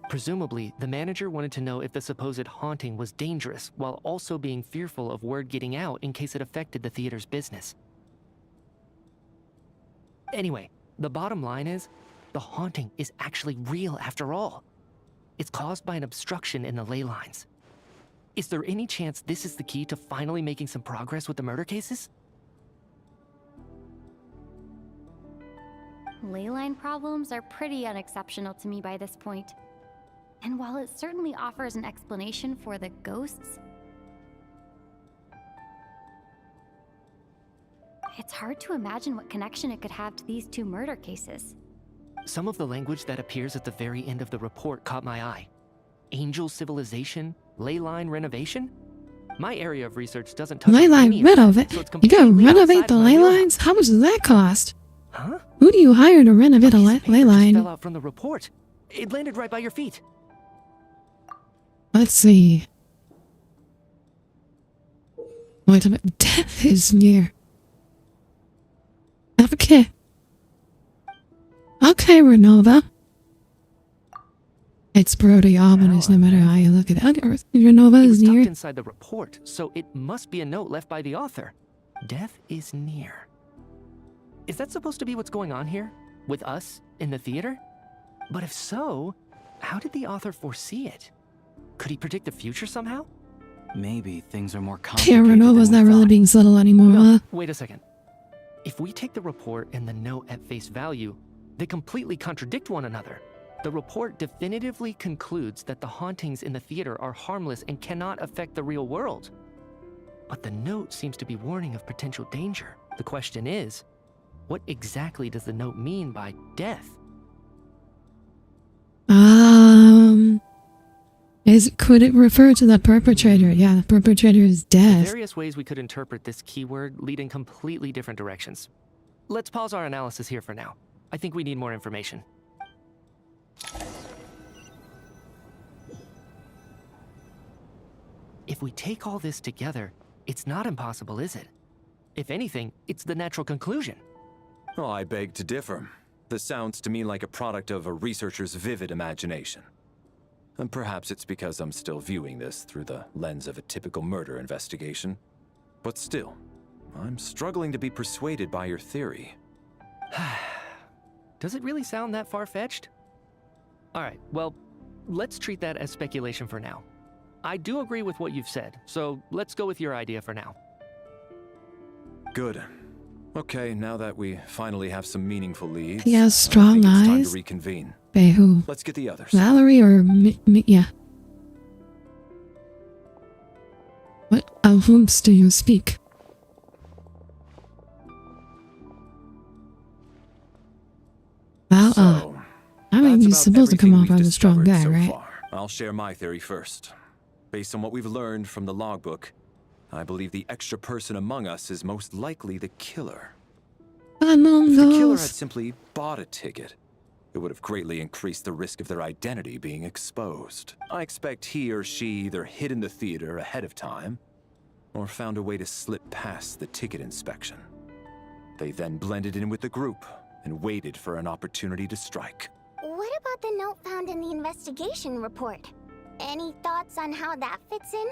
Presumably, the manager wanted to know if the supposed haunting was dangerous, while also being fearful of word getting out in case it affected the theater's business. Anyway, the bottom line is, the haunting is actually real after all. It's caused by an obstruction in the ley lines. Is there any chance this is the key to finally making some progress with the murder cases? Leyline problems are pretty unexceptional to me by this point. And while it certainly offers an explanation for the ghosts, it's hard to imagine what connection it could have to these two murder cases. Some of the language that appears at the very end of the report caught my eye. Angel civilization, leyline renovation? My area of research doesn't touch Ley line, any of renovate. that, so it's You gotta completely renovate outside the of my ley wheelhouse. lines? How much does that cost? Huh? Who do you hire to renovate a ley Just line? fell out from the report. It landed right by your feet. Let's see. Wait a minute. Death is near. Okay. Okay, Renova. It's pretty ominous no matter how you look at it. Earth Renova It is was tucked near. inside the report, so it must be a note left by the author. Death is near. Is that supposed to be what's going on here? With us in the theater? But if so, how did the author foresee it? Could he predict the future somehow? Maybe things are more Yeah, complicated Renova's than not we really thought. being subtle anymore, huh? Wait a second. If we take the report and the note at face value, they completely contradict one another. The report definitively concludes that the hauntings in the theater are harmless and cannot affect the real world. But the note seems to be warning of potential danger. The question is, what exactly does the note mean by death? Could it refer to the perpetrator? Yeah, the perpetrator is The dead. various ways we could interpret this keyword lead in completely different directions. Let's pause our analysis here for now. I think we need more information. If we take all this together, it's not impossible, is it? If anything, it's the natural conclusion. Oh, I beg to differ. This sounds to me like a product of a researcher's vivid imagination. And perhaps it's because I'm still viewing this through the lens of a typical murder investigation. But still, I'm struggling to be persuaded by your theory. Does it really sound that far-fetched? Alright, well, let's treat that as speculation for now. I do agree with what you've said, so let's go with your idea for now. Good. Okay, now that we finally have some meaningful leads, He has strong I think it's time eyes. to reconvene. By who? Let's get the others. Valerie or yeah. What of whom do you speak? Well, I mean, That's he's about supposed to come everything off we've as a strong discovered guy, so right? far. I'll share my theory first. Based on what we've learned from the logbook, I believe the extra person among us is most likely the killer. Among If the killer had those. simply bought a ticket, it would have greatly increased the risk of their identity being exposed. I expect he or she either hid in the theater ahead of time, or found a way to slip past the ticket inspection. They then blended in with the group and waited for an opportunity to strike. What about the note found in the investigation report? Any thoughts on how that fits in?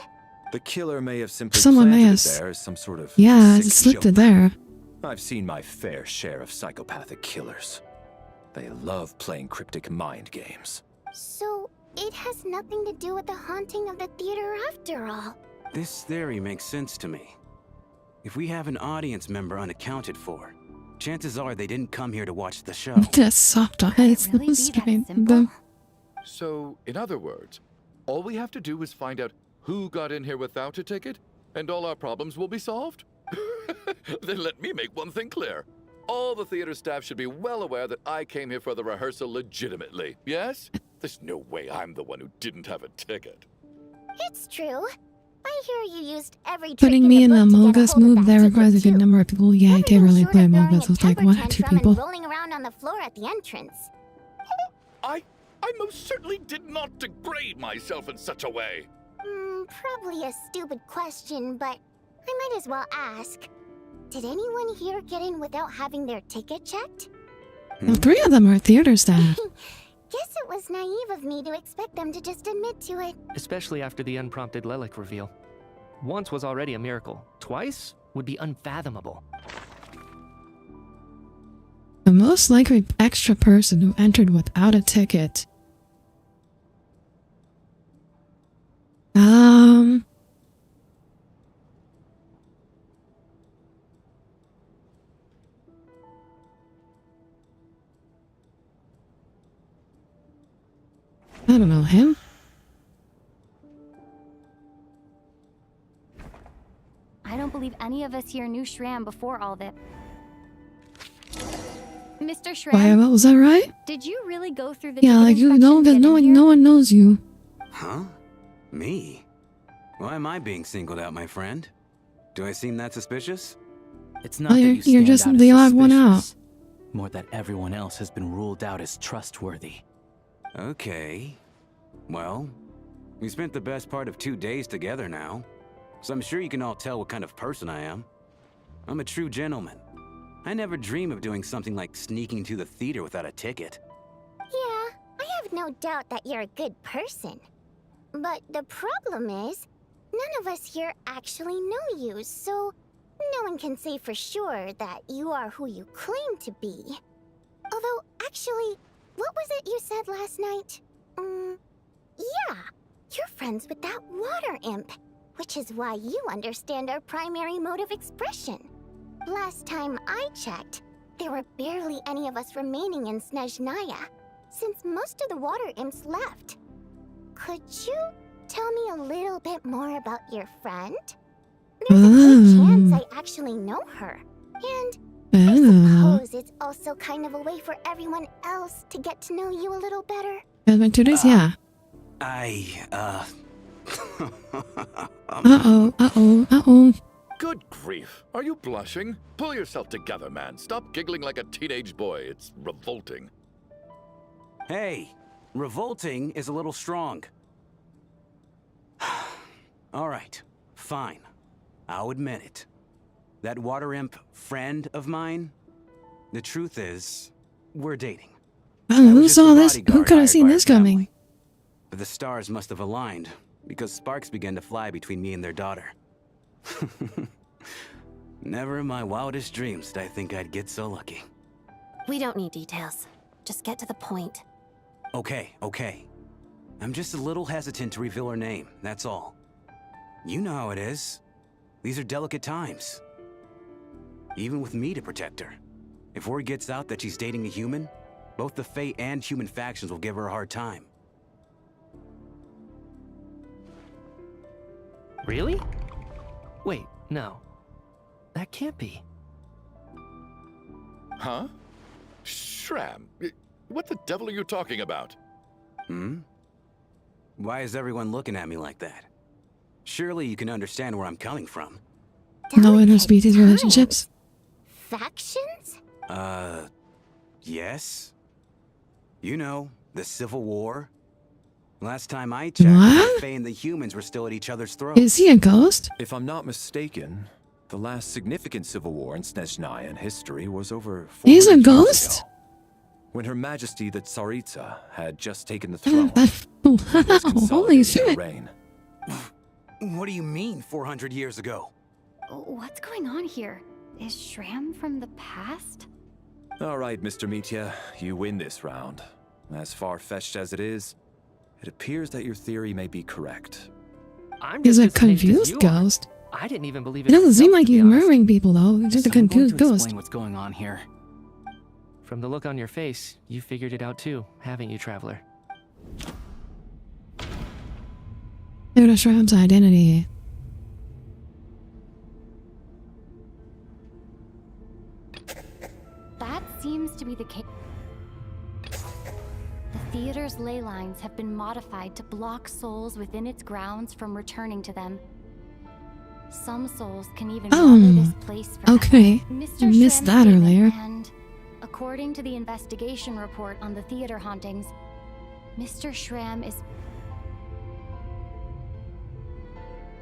The killer may have simply Someone may planted have it there as some sort of Yeah, sick just slipped it joke. there. I've seen my fair share of psychopathic killers. They love playing cryptic mind games. So, it has nothing to do with the haunting of the theater after all. This theory makes sense to me. If we have an audience member unaccounted for, chances are they didn't come here to watch the show. That's soft eyes. So, in other words, all we have to do is find out who got in here without a ticket, and all our problems will be solved? Then let me make one thing clear. All the theater staff should be well aware that I came here for the rehearsal legitimately, yes? There's no way I'm the one who didn't have a ticket. It's true. I hear you used every trick Putting me in the a book to get Mogus hold of move that that ticket, requires a good too. number of people. Yeah, I can't really play Throwing Mogus a with like temper one or two tantrum people. and rolling around on the floor at the entrance. I most certainly did not degrade myself in such a way. Probably a stupid question, but I might as well ask. Did anyone here get in without having their ticket checked? Well, 3 of them are theater staff. Guess it was naive of me to expect them to just admit to it. Especially after the unprompted Lelek reveal. Once was already a miracle. Twice would be unfathomable. The most likely extra person who entered without a ticket. I don't know, him? I don't believe any of us here knew Shram before all this. Mr. Shram, Why, was that right? did you really go through the Yeah, ticket like you inspection know, to get in here? no one knows you. Huh? Me? Why am I being singled out, my friend? Do I seem that suspicious? It's not Oh, that you're- you stand you're just out as the odd one suspicious, more that everyone else has been ruled out as trustworthy. Okay. Well, we spent the best part of 2 days together now, so I'm sure you can all tell what kind of person I am. I'm a true gentleman. I never dream of doing something like sneaking to the theater without a ticket. Yeah, I have no doubt that you're a good person. But the problem is, none of us here actually know you, so no one can say for sure that you are who you claim to be. Although, actually, what was it you said last night? Yeah, you're friends with that water imp, which is why you understand our primary mode of expression. Last time I checked, there were barely any of us remaining in Snezhnaya, since most of the water imps left. Could you tell me a little bit more about your friend? There's a good chance I actually know her. And I suppose it's also kind of a way for everyone else to get to know you a little better. It's been 2 days, yeah. Uh-oh. Good grief. Are you blushing? Pull yourself together, man. Stop giggling like a teenage boy. It's revolting. Hey, revolting is a little strong. All right, fine. I'll admit it. That water imp friend of mine, the truth is, we're dating. Oh, who saw this? Who could have seen this coming? But the stars must have aligned, because sparks began to fly between me and their daughter. Never in my wildest dreams did I think I'd get so lucky. We don't need details. Just get to the point. Okay. I'm just a little hesitant to reveal her name, that's all. You know how it is. These are delicate times. Even with me to protect her. If word gets out that she's dating a human, both the Fae and human factions will give her a hard time. Really? Wait, no. That can't be. Huh? Shram, what the devil are you talking about? Why is everyone looking at me like that? Surely you can understand where I'm coming from. No interspecies relationships? Factions? Yes. You know, the Civil War. Last time I checked, What? the Fae and the humans were still at each other's throats. Is he a ghost? If I'm not mistaken, the last significant civil war in Snezhnayan history was over 400 He's a years ghost? ago, when Her Majesty the Tsaritsa had just taken the throne. Wow, holy shit. Reign. What do you mean, 400 years ago? What's going on here? Is Shram from the past? All right, Mr. Mitya, you win this round. As far-fetched as it is, it appears that your theory may be correct. I'm He's just a as amazed as confused you are. ghost. I didn't even believe It it. doesn't seem myself, like to be he's honest. murdering people, though. He's just a I'm going confused to ghost. explain what's going on here. From the look on your face, you figured it out too, haven't you, Traveler? Due to Shram's identity. That seems to be the case. The theater's ley lines have been modified to block souls within its grounds from returning to them. Some souls can even wander this place forever. Okay. Mr. I missed Shrim's that statement, earlier. And according to the investigation report on the theater hauntings, Mr. Shram is...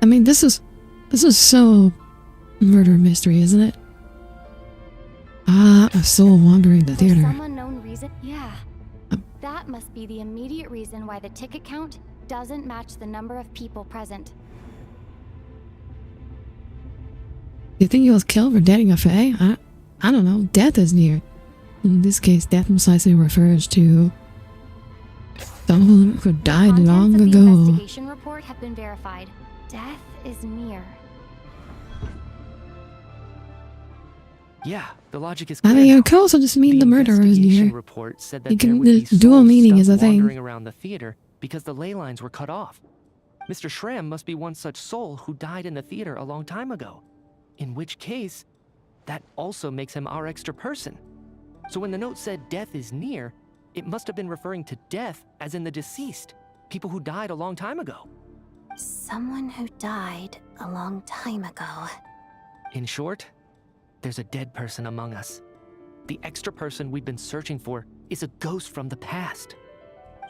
I mean, this is so murder mystery, isn't it? Ah, a soul wandering the For theater. some unknown reason, yeah. That must be the immediate reason why the ticket count doesn't match the number of people present. Do you think he was killed for dating a fae? I don't know. Death is near. In this case, death precisely refers to someone who died long The ago. investigation report have been verified. Death is near. Yeah, the logic is I clear. mean, now. it could also just mean the murderer is investigation near. report said that You there can, would be the dual souls meaning stuck is a thing. wandering around the theater because the ley lines were cut off. Mr. Shram must be one such soul who died in the theater a long time ago. In which case, that also makes him our extra person. So when the note said death is near, it must have been referring to death as in the deceased, people who died a long time ago. Someone who died a long time ago. In short, there's a dead person among us. The extra person we've been searching for is a ghost from the past.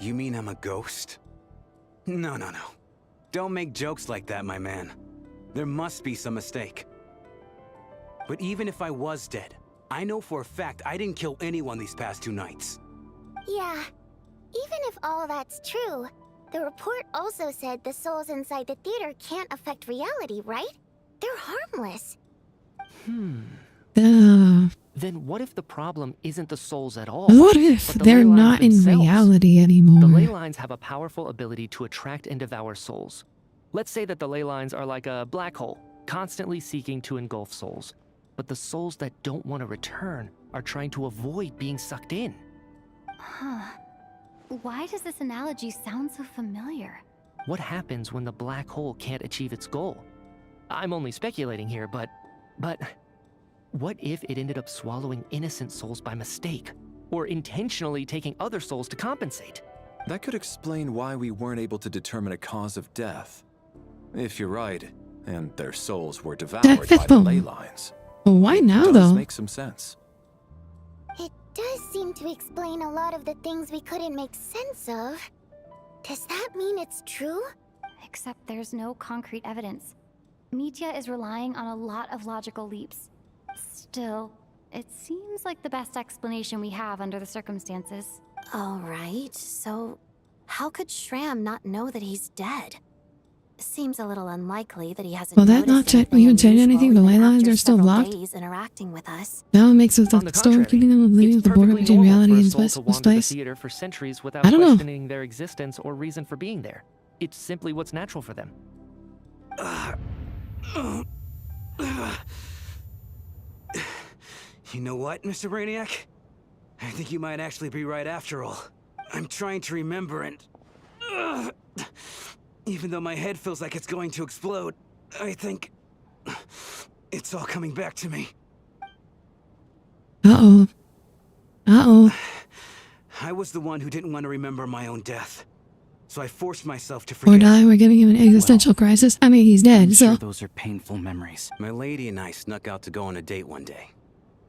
You mean I'm a ghost? No. Don't make jokes like that, my man. There must be some mistake. But even if I was dead, I know for a fact I didn't kill anyone these past 2 nights. Yeah, even if all that's true, the report also said the souls inside the theater can't affect reality, right? They're harmless. Then what if the problem isn't the souls at all? What if but the they're ley lines not in themselves? reality anymore? The ley lines have a powerful ability to attract and devour souls. Let's say that the ley lines are like a black hole, constantly seeking to engulf souls. But the souls that don't want to return are trying to avoid being sucked in. Huh. Why does this analogy sound so familiar? What happens when the black hole can't achieve its goal? I'm only speculating here, but what if it ended up swallowing innocent souls by mistake, or intentionally taking other souls to compensate? That could explain why we weren't able to determine a cause of death. If you're right, and their souls were devoured by the ley lines. Why now, Does though? make some sense. It does seem to explain a lot of the things we couldn't make sense of. Does that mean it's true? Except there's no concrete evidence. Mitya is relying on a lot of logical leaps. Still, it seems like the best explanation we have under the circumstances. Alright, so how could Shram not know that he's dead? Seems a little unlikely that he hasn't Will that not even change anything? The ley lines are still blocked? days interacting with us. Now it makes us On the still contrary, keeping them leading the border between reality and for a this soul to wander the place. theater for centuries without I don't know. questioning their existence or reason for being there. It's simply what's natural for them. You know what, Mr. Brainiac? I think you might actually be right after all. I'm trying to remember and... even though my head feels like it's going to explode, I think... it's all coming back to me. Uh-oh. Uh-oh. I was the one who didn't want to remember my own death. So I forced myself to Or forget. die, we're giving him an existential crisis. I mean, he's dead, I'm so... sure those are painful memories. My lady and I snuck out to go on a date one day.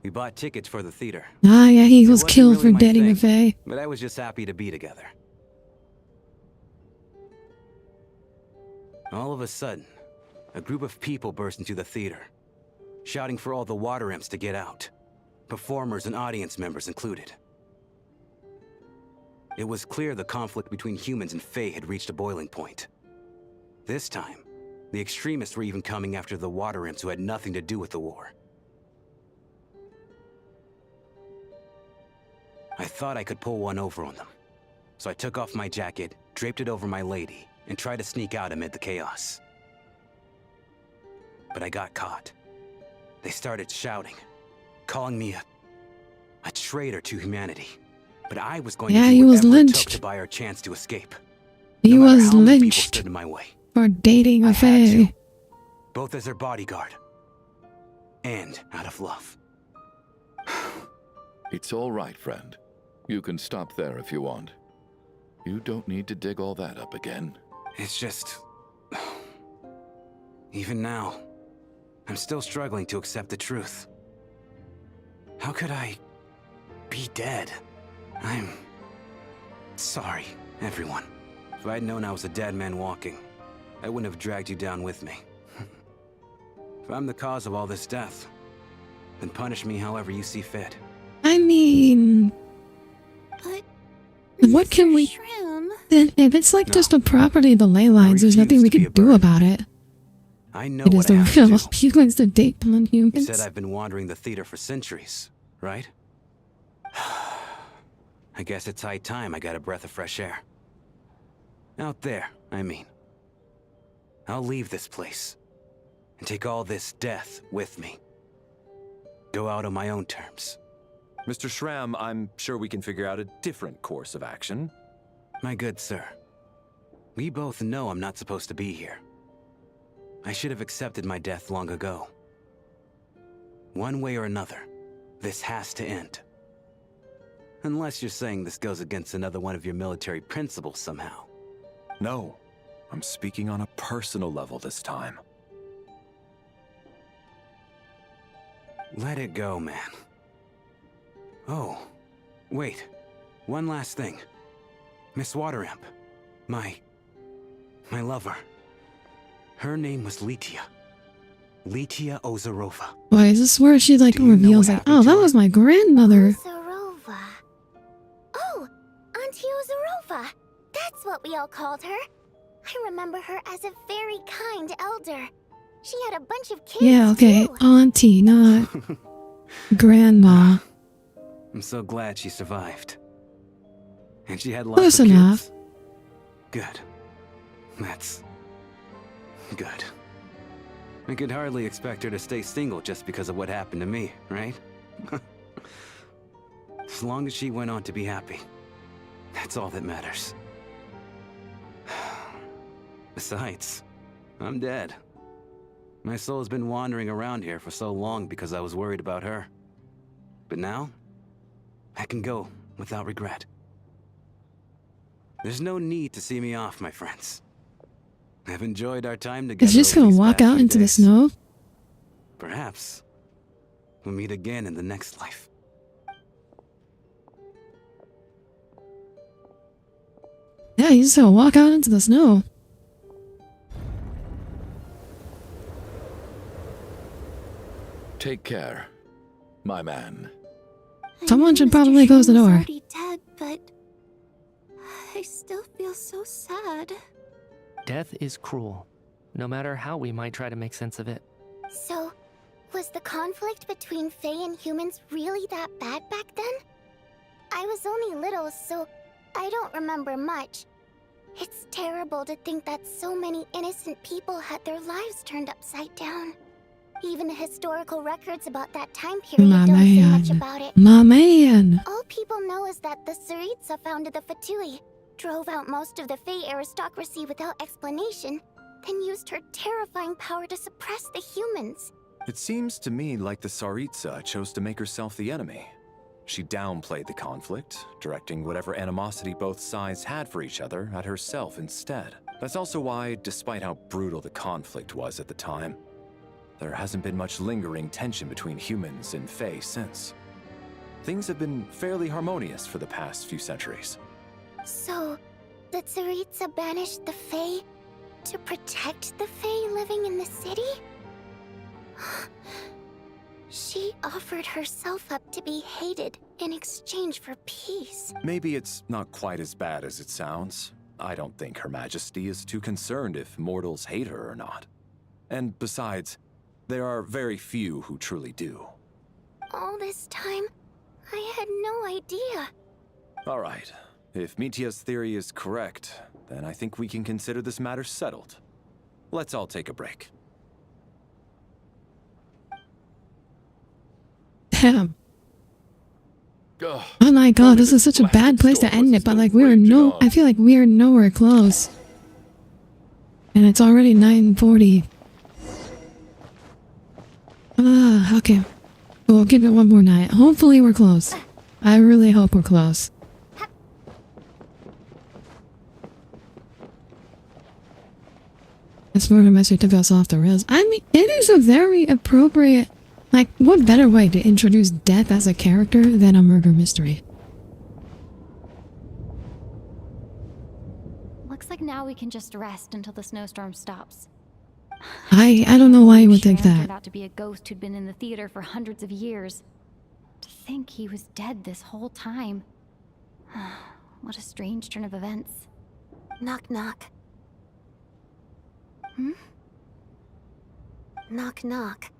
We bought tickets for the theater. Ah, yeah, he was It wasn't killed really for my dating thing, a fae. But I was just happy to be together. All of a sudden, a group of people burst into the theater, shouting for all the water imps to get out, performers and audience members included. It was clear the conflict between humans and fae had reached a boiling point. This time, the extremists were even coming after the water imps who had nothing to do with the war. I thought I could pull one over on them, so I took off my jacket, draped it over my lady, and tried to sneak out amid the chaos. But I got caught. They started shouting, calling me a traitor to humanity. But I was going Yeah, to he do was whatever it took lynched. to buy our chance to escape. He No matter was how many people lynched stood in my way, for dating a fae. both as their bodyguard and out of love. It's all right, friend. You can stop there if you want. You don't need to dig all that up again. It's just... even now, I'm still struggling to accept the truth. How could I be dead? I'm sorry, everyone. If I'd known I was a dead man walking, I wouldn't have dragged you down with me. If I'm the cause of all this death, then punish me however you see fit. I mean... But... What can we... Shram... Then if it's like just a property of the ley lines, there's nothing we can do about it. I know It is what the I have to real do. humans to date You non-humans. said I've been wandering the theater for centuries, right? I guess it's high time I got a breath of fresh air. Out there, I mean. I'll leave this place and take all this death with me. Go out on my own terms. Mr. Shram, I'm sure we can figure out a different course of action. My good sir, we both know I'm not supposed to be here. I should have accepted my death long ago. One way or another, this has to end. Unless you're saying this goes against another one of your military principles somehow. No. I'm speaking on a personal level this time. Let it go, man. Oh, wait. One last thing. Miss Wateramp. My lover. Her name was Letia. Letia Ozarova. Why is this where she like reveals like, oh, that was my grandmother? Ozarova. Oh, Auntie Ozarova. That's what we all called her. I remember her as a very kind elder. She had a bunch of kids. Yeah, okay, too. auntie, not grandma. I'm so glad she survived. And she had lots Close of kids. enough. Good. That's good. I could hardly expect her to stay single just because of what happened to me, right? As long as she went on to be happy, that's all that matters. Besides, I'm dead. My soul's been wandering around here for so long because I was worried about her. But now, I can go without regret. There's no need to see me off, my friends. I've enjoyed our time together. Is she just gonna over these walk past out few into the days. snow? Perhaps we'll meet again in the next life. Yeah, he's just gonna walk out into the snow. Take care, my man. Someone should probably close the door. Already dead, but I still feel so sad. Death is cruel, no matter how we might try to make sense of it. So, was the conflict between Fae and humans really that bad back then? I was only little, so I don't remember much. It's terrible to think that so many innocent people had their lives turned upside down. Even the historical records about that time period My don't say much man. about it. My man. All people know is that the Tsaritsa founded the Fatui, drove out most of the Fae aristocracy without explanation, then used her terrifying power to suppress the humans. It seems to me like the Tsaritsa chose to make herself the enemy. She downplayed the conflict, directing whatever animosity both sides had for each other at herself instead. That's also why, despite how brutal the conflict was at the time, there hasn't been much lingering tension between humans and Fae since. Things have been fairly harmonious for the past few centuries. So, the Tsaritsa banished the Fae to protect the Fae living in the city? She offered herself up to be hated in exchange for peace. Maybe it's not quite as bad as it sounds. I don't think Her Majesty is too concerned if mortals hate her or not. And besides, there are very few who truly do. All this time, I had no idea. All right. If Mitia's theory is correct, then I think we can consider this matter settled. Let's all take a break. Damn. Oh my god, this is such a bad place to end it, but like I feel like we are nowhere close. And it's already 9:40. Okay. We'll give it one more night. Hopefully we're close. I really hope we're close. This murder mystery took us off the rails. I mean, it is a very appropriate... Like, what better way to introduce death as a character than a murder mystery? Looks like now we can just rest until the snowstorm stops. I don't know why you would think Shram turned that. out to be a ghost who'd been in the theater for hundreds of years. To think he was dead this whole time. What a strange turn of events. Knock knock. Hmm? Knock knock.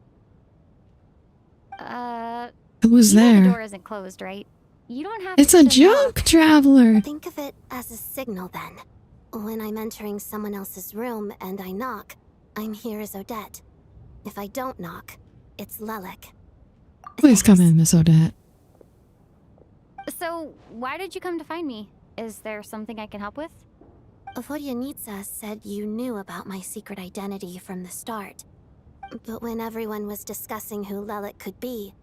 Who's you know there? the door isn't closed, right? You don't have It's to a knock. joke, traveler! Think of it as a signal then. When I'm entering someone else's room and I knock, I'm here as Odette. If I don't knock, it's Lelek. Please come in, Miss Odette. So, why did you come to find me? Is there something I can help with? Vodyanitsa said you knew about my secret identity from the start. But when everyone was discussing who Lelek could be,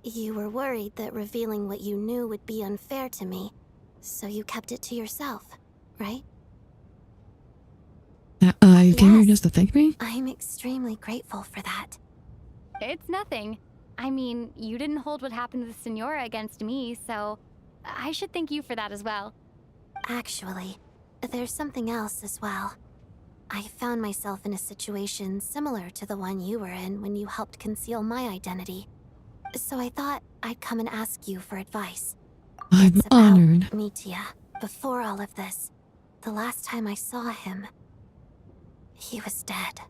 you were worried that revealing what you knew would be unfair to me, so you kept it to yourself, right? You came here just to thank me? I'm extremely grateful for that. It's nothing. I mean, you didn't hold what happened with Senora against me, so I should thank you for that as well. Actually, there's something else as well. I found myself in a situation similar to the one you were in when you helped conceal my identity. So I thought I'd come and ask you for advice. I'm honored. Mitya, before all of this, the last time I saw him, he was dead.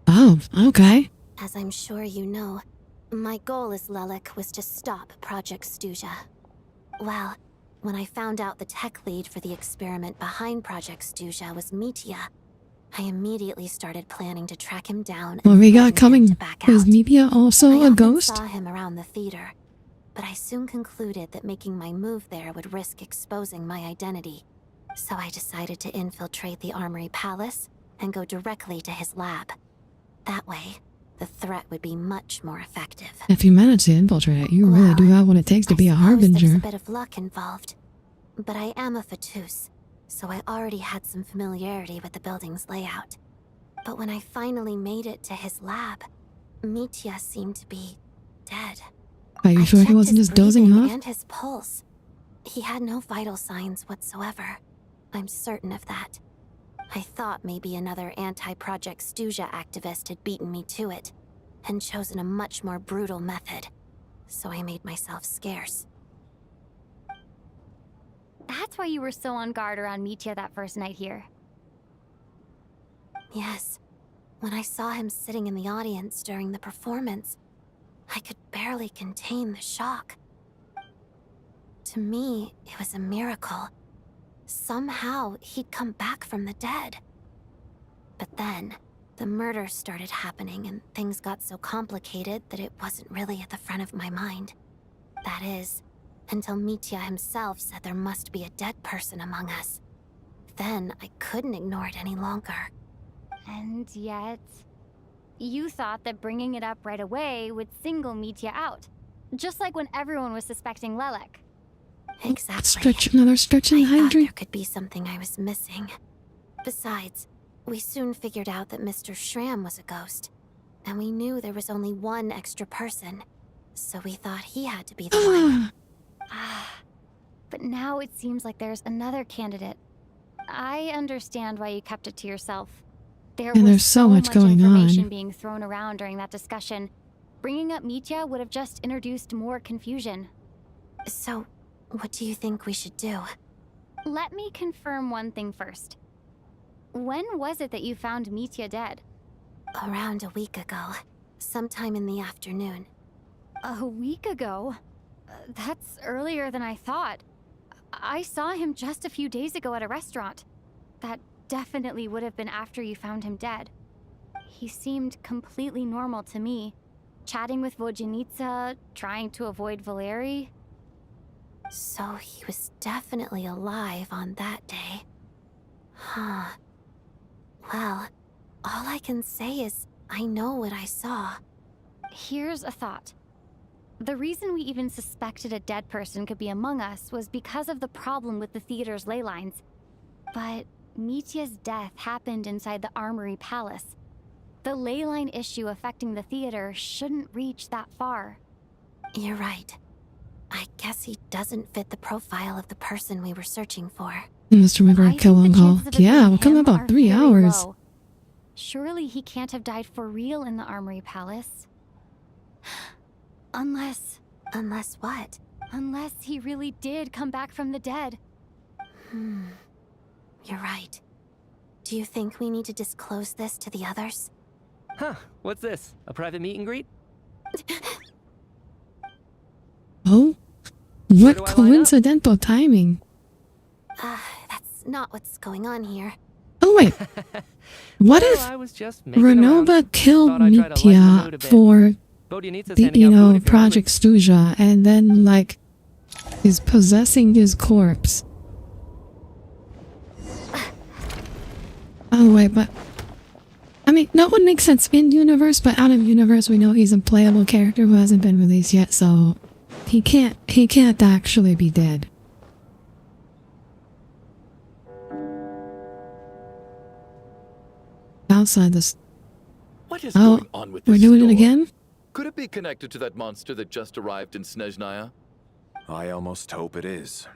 Oh, okay. As I'm sure you know, my goal as Lelik was to stop Project Stuja. Well, when I found out the tech lead for the experiment behind Project Stuja was Mitya, I immediately started planning to track him down. What we got coming? Is Mitya also a ghost? I saw him around the theater, but I soon concluded that making my move there would risk exposing my identity. So I decided to infiltrate the Armory Palace and go directly to his lab. That way, the threat would be much more effective. If you manage to infiltrate it, you really do have what it takes to be a harbinger. There's a bit of luck involved, but I am a Fatus, so I already had some familiarity with the building's layout. But when I finally made it to his lab, Mitya seemed to be dead. Are you sure he wasn't just dozing off? And his pulse. He had no vital signs whatsoever. I'm certain of that. I thought maybe another anti-Project Stuja activist had beaten me to it, and chosen a much more brutal method. So I made myself scarce. That's why you were so on guard around Mitya that first night here. Yes. When I saw him sitting in the audience during the performance, I could barely contain the shock. To me, it was a miracle. Somehow, he'd come back from the dead. But then, the murders started happening and things got so complicated that it wasn't really at the front of my mind. That is, until Mitya himself said there must be a dead person among us. Then, I couldn't ignore it any longer. And yet, you thought that bringing it up right away would single Mitya out. Just like when everyone was suspecting Lelik. Exactly. Another stretch in the I thought hydrant. there could be something I was missing. Besides, we soon figured out that Mr. Schramm was a ghost. And we knew there was only one extra person. So we thought he had to be the one. But now it seems like there's another candidate. I understand why you kept it to yourself. There's so much going information on. being thrown around during that discussion. Bringing up Mitya would have just introduced more confusion. So, what do you think we should do? Let me confirm one thing first. When was it that you found Mitya dead? Around a week ago. Sometime in the afternoon. A week ago? That's earlier than I thought. I saw him just a few days ago at a restaurant. That definitely would have been after you found him dead. He seemed completely normal to me. Chatting with Vodjanitsa, trying to avoid Valeri. So he was definitely alive on that day. Huh. Well, all I can say is I know what I saw. Here's a thought. The reason we even suspected a dead person could be among us was because of the problem with the theater's ley lines. But Mitya's death happened inside the Armory Palace. The ley line issue affecting the theater shouldn't reach that far. You're right. I guess he doesn't fit the profile of the person we were searching for. You must remember a kill on call. Yeah, we'll come in about 3 hours. Low. Surely he can't have died for real in the Armory Palace. Unless what? Unless he really did come back from the dead. You're right. Do you think we need to disclose this to the others? Huh, what's this? A private meet and greet? Oh? What coincidental timing. That's not what's going on here. Oh wait. What if Ronovaaaaa killed Mitya for the, Project Stuja and then, like, is possessing his corpse? Oh wait, but I mean, that would make sense in universe, but out of universe we know he's a playable character who hasn't been released yet, so he can't actually be dead. outside this. What is Oh, going on with we're this doing storm? it again? Could it be connected to that monster that just arrived in Snezhnaya? I almost hope it is.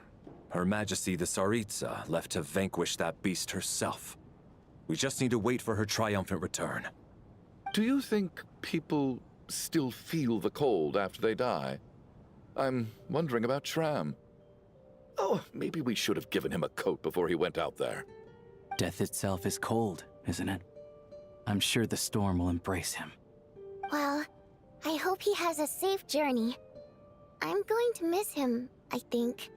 Her Majesty the Tsaritsa left to vanquish that beast herself. We just need to wait for her triumphant return. Do you think people still feel the cold after they die? I'm wondering about Shram. Oh, maybe we should have given him a coat before he went out there. Death itself is cold, isn't it? I'm sure the storm will embrace him. Well, I hope he has a safe journey. I'm going to miss him, I think.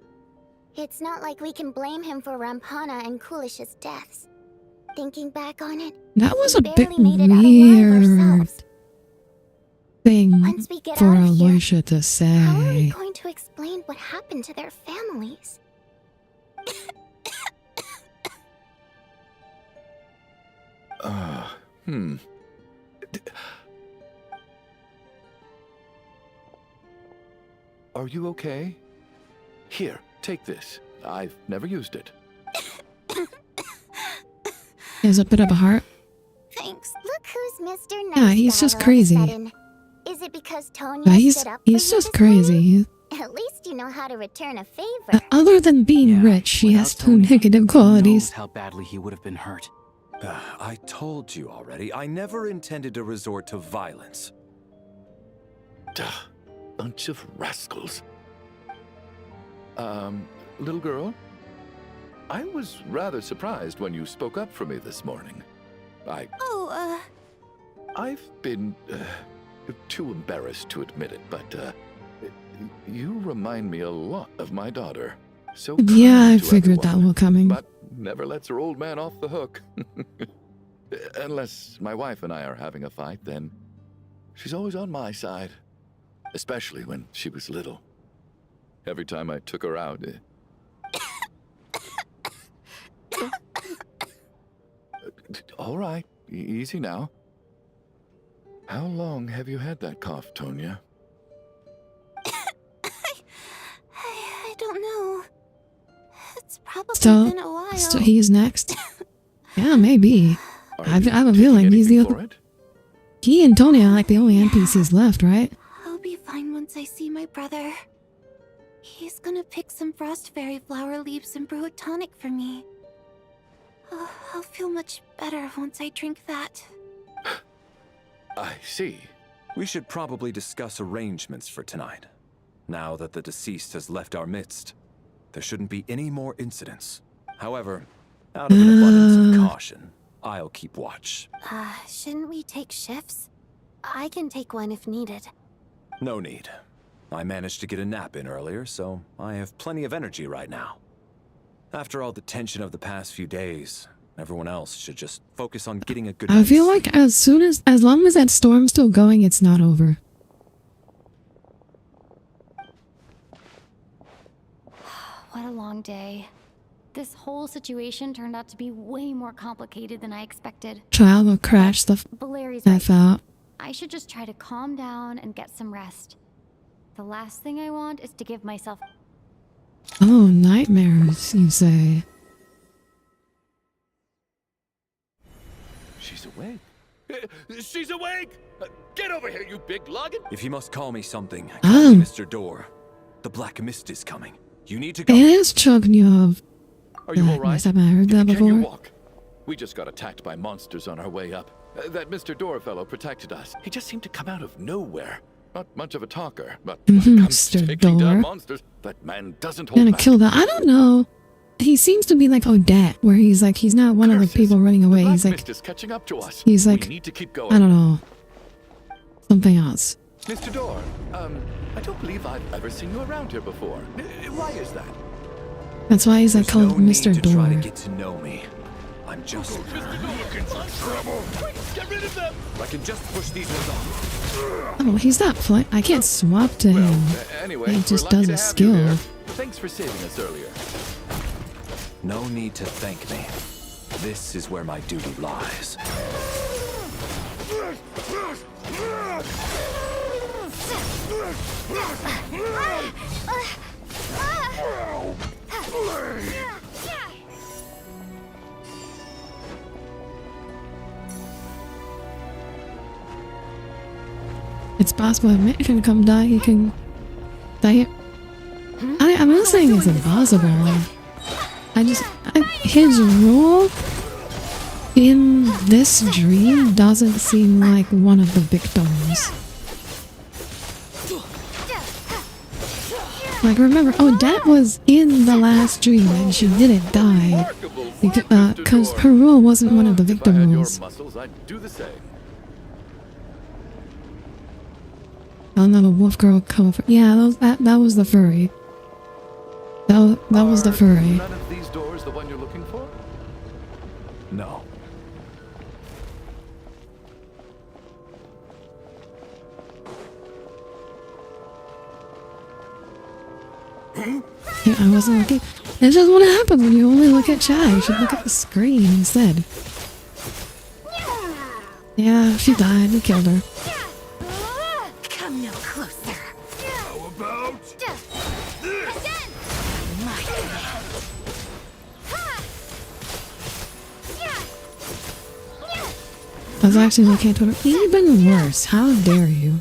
It's not like we can blame him for Rampana and Kulish's deaths. Thinking back on it, That was we a bit barely made it out alive weird ourselves. thing Once we get for out of here, Aloysia to how are we say. going to explain what happened to their families? Hmm. Are you okay? Here, take this. I've never used it. He has a bit of a heart. Thanks. Look who's Mr. Nice Yeah, he's Guy just all of a crazy. sudden. Is it because Tonya Yeah, he's stood up for he's you just this morning? crazy. At least you know how to return a favor. Other than being rich, she has two negative Who qualities. knows how badly he would have been hurt. I told you already, I never intended to resort to violence. Duh, bunch of rascals. Little girl? I was rather surprised when you spoke up for me this morning. I've been too embarrassed to admit it, but you remind me a lot of my daughter. So Yeah, I kind to figured that everyone, was coming. but never lets her old man off the hook. Unless my wife and I are having a fight, then she's always on my side. Especially when she was little. Every time I took her out. All right, easy now. How long have you had that cough, Tonya? I don't know. It's probably So, been a while. so he's next. Yeah, maybe. I have a feeling he's the other. He and Tony are like the only NPCs left, right? I'll be fine once I see my brother. He's gonna pick some frost fairy flower leaves and brew a tonic for me. Oh, I'll feel much better once I drink that. I see. We should probably discuss arrangements for tonight. Now that the deceased has left our midst, there shouldn't be any more incidents. However, out of an abundance of caution, I'll keep watch. Shouldn't we take shifts? I can take one if needed. No need. I managed to get a nap in earlier, so I have plenty of energy right now. After all the tension of the past few days, everyone else should just focus on getting a good I feel like as long as that storm's still going, it's not over. What a long day. This whole situation turned out to be way more complicated than I expected. Child will crash the Valeri's F out. I should just try to calm down and get some rest. The last thing I want is to give myself... Oh, nightmares, you say. She's awake. She's awake! Get over here, you big lug! If you must call me something, Oh. call me Mr. Door. The Black Mist is coming. You need to go. It is choking you up. Are you all right? Have I heard that Can you before? walk? We just got attacked by monsters on our way up. That Mr. Door fellow protected us. He just seemed to come out of nowhere. Not much of a talker, but when it comes to Mr. taking down Door. monsters, that man doesn't hold Gonna back. kill that. I don't know. He seems to be like Odette, where he's like, he's not one of the people running away. He's like, Mist is catching up to us. he's like, we need to keep going. I don't know. Something else. Mr. Door, I don't believe I've ever seen you around here before. Why is that? That's why he's like There's no called need Mr. to try to Door. get to know me. I'm just looking for trouble. Quick, get rid of them! I can just push these ones off. Oh, he's not flying. I can't swap to him. Anyway, He just we're lucky does to a have you here. skill. Thanks for saving us earlier. No need to thank me. This is where my duty lies. It's possible if Mitch can come die, he can die. I'm not saying it's impossible. His role in this dream doesn't seem like one of the victims. Like, remember, Odette was in the last dream and she didn't die. Because her role wasn't one of the victim roles. Another wolf girl come from. Yeah, that was the furry. That was the furry. None of these doors the one you're looking for? No. Yeah, I wasn't looking. It's just what happens when you only look at chat. You should look at the screen instead. Yeah, she died. We killed her. Come no closer. How about I was actually looking at Twitter. Even worse. How dare you?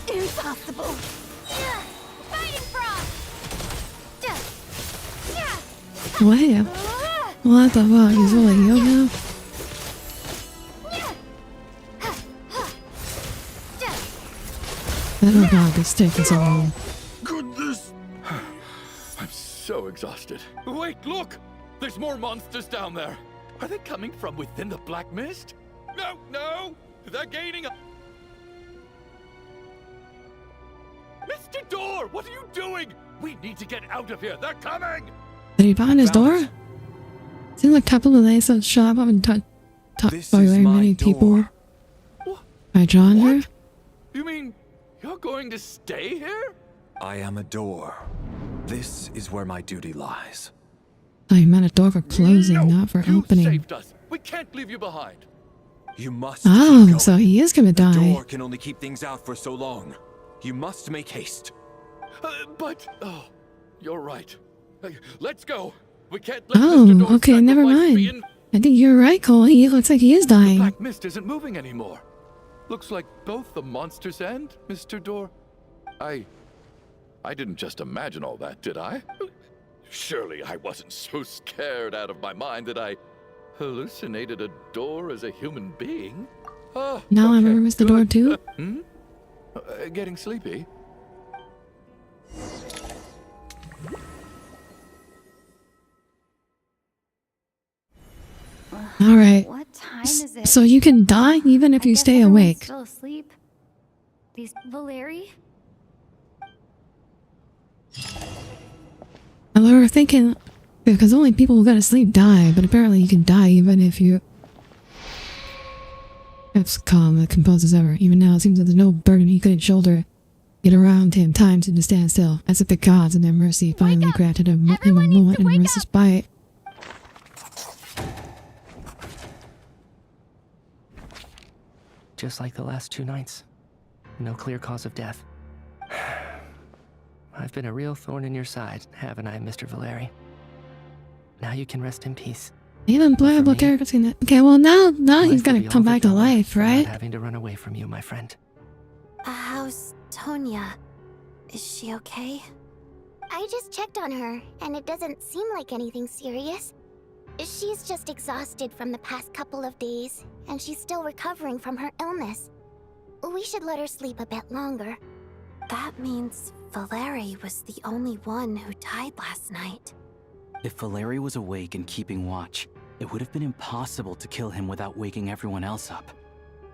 Impossible. Fighting frog. Wow. What the fuck? He's really healed now? That dog is taking so long. Goodness! I'm so exhausted. Wait, look! There's more monsters down there. Are they coming from within the black mist? No, no! They're gaining up. Mr. Door, what are you doing? We need to get out of here. They're coming! Did he find his door? Seems like a couple of days of shop up and talked by very many people. I joined her. You mean you're going to stay here? I am a door. This is where my duty lies. I meant a door for closing, not for opening. Saved us. We can't leave you behind. You must. Oh, so he is gonna die. The door can only keep things out for so long. You must make haste. Oh, you're right. Let's go. We can't let Mr. Door Okay, never sacrifice mind. I think you're right, Cole. He looks like he is The dying. black mist isn't moving anymore. Looks like both the monsters and Mr. Door. I didn't just imagine all that, did I? Surely I wasn't so scared out of my mind that I hallucinated a door as a human being. Oh, Now I remember Mr. Door too. Getting sleepy? Alright. What time is it? So you can die even if you stay awake. Still asleep. These Valeri? And we were thinking, because only people who go to sleep die, but apparently you can die even if you... It's calm, the composes ever. Even now, it seems that there's no burden he couldn't shoulder. Yet around him, time seemed to stand still, as if the gods in their mercy finally granted him a moment and respite. Just like the last 2 nights. No clear cause of death. I've been a real thorn in your side, haven't I, Mr. Valeri? Now you can rest in peace. Even playable characters in it. Okay, well now he's gonna come back to life, right? Having to run away from you, my friend. How's Tonya? Is she okay? I just checked on her, and it doesn't seem like anything serious. She's just exhausted from the past couple of days, and she's still recovering from her illness. We should let her sleep a bit longer. That means Valeri was the only one who died last night. If Valeri was awake and keeping watch, it would have been impossible to kill him without waking everyone else up.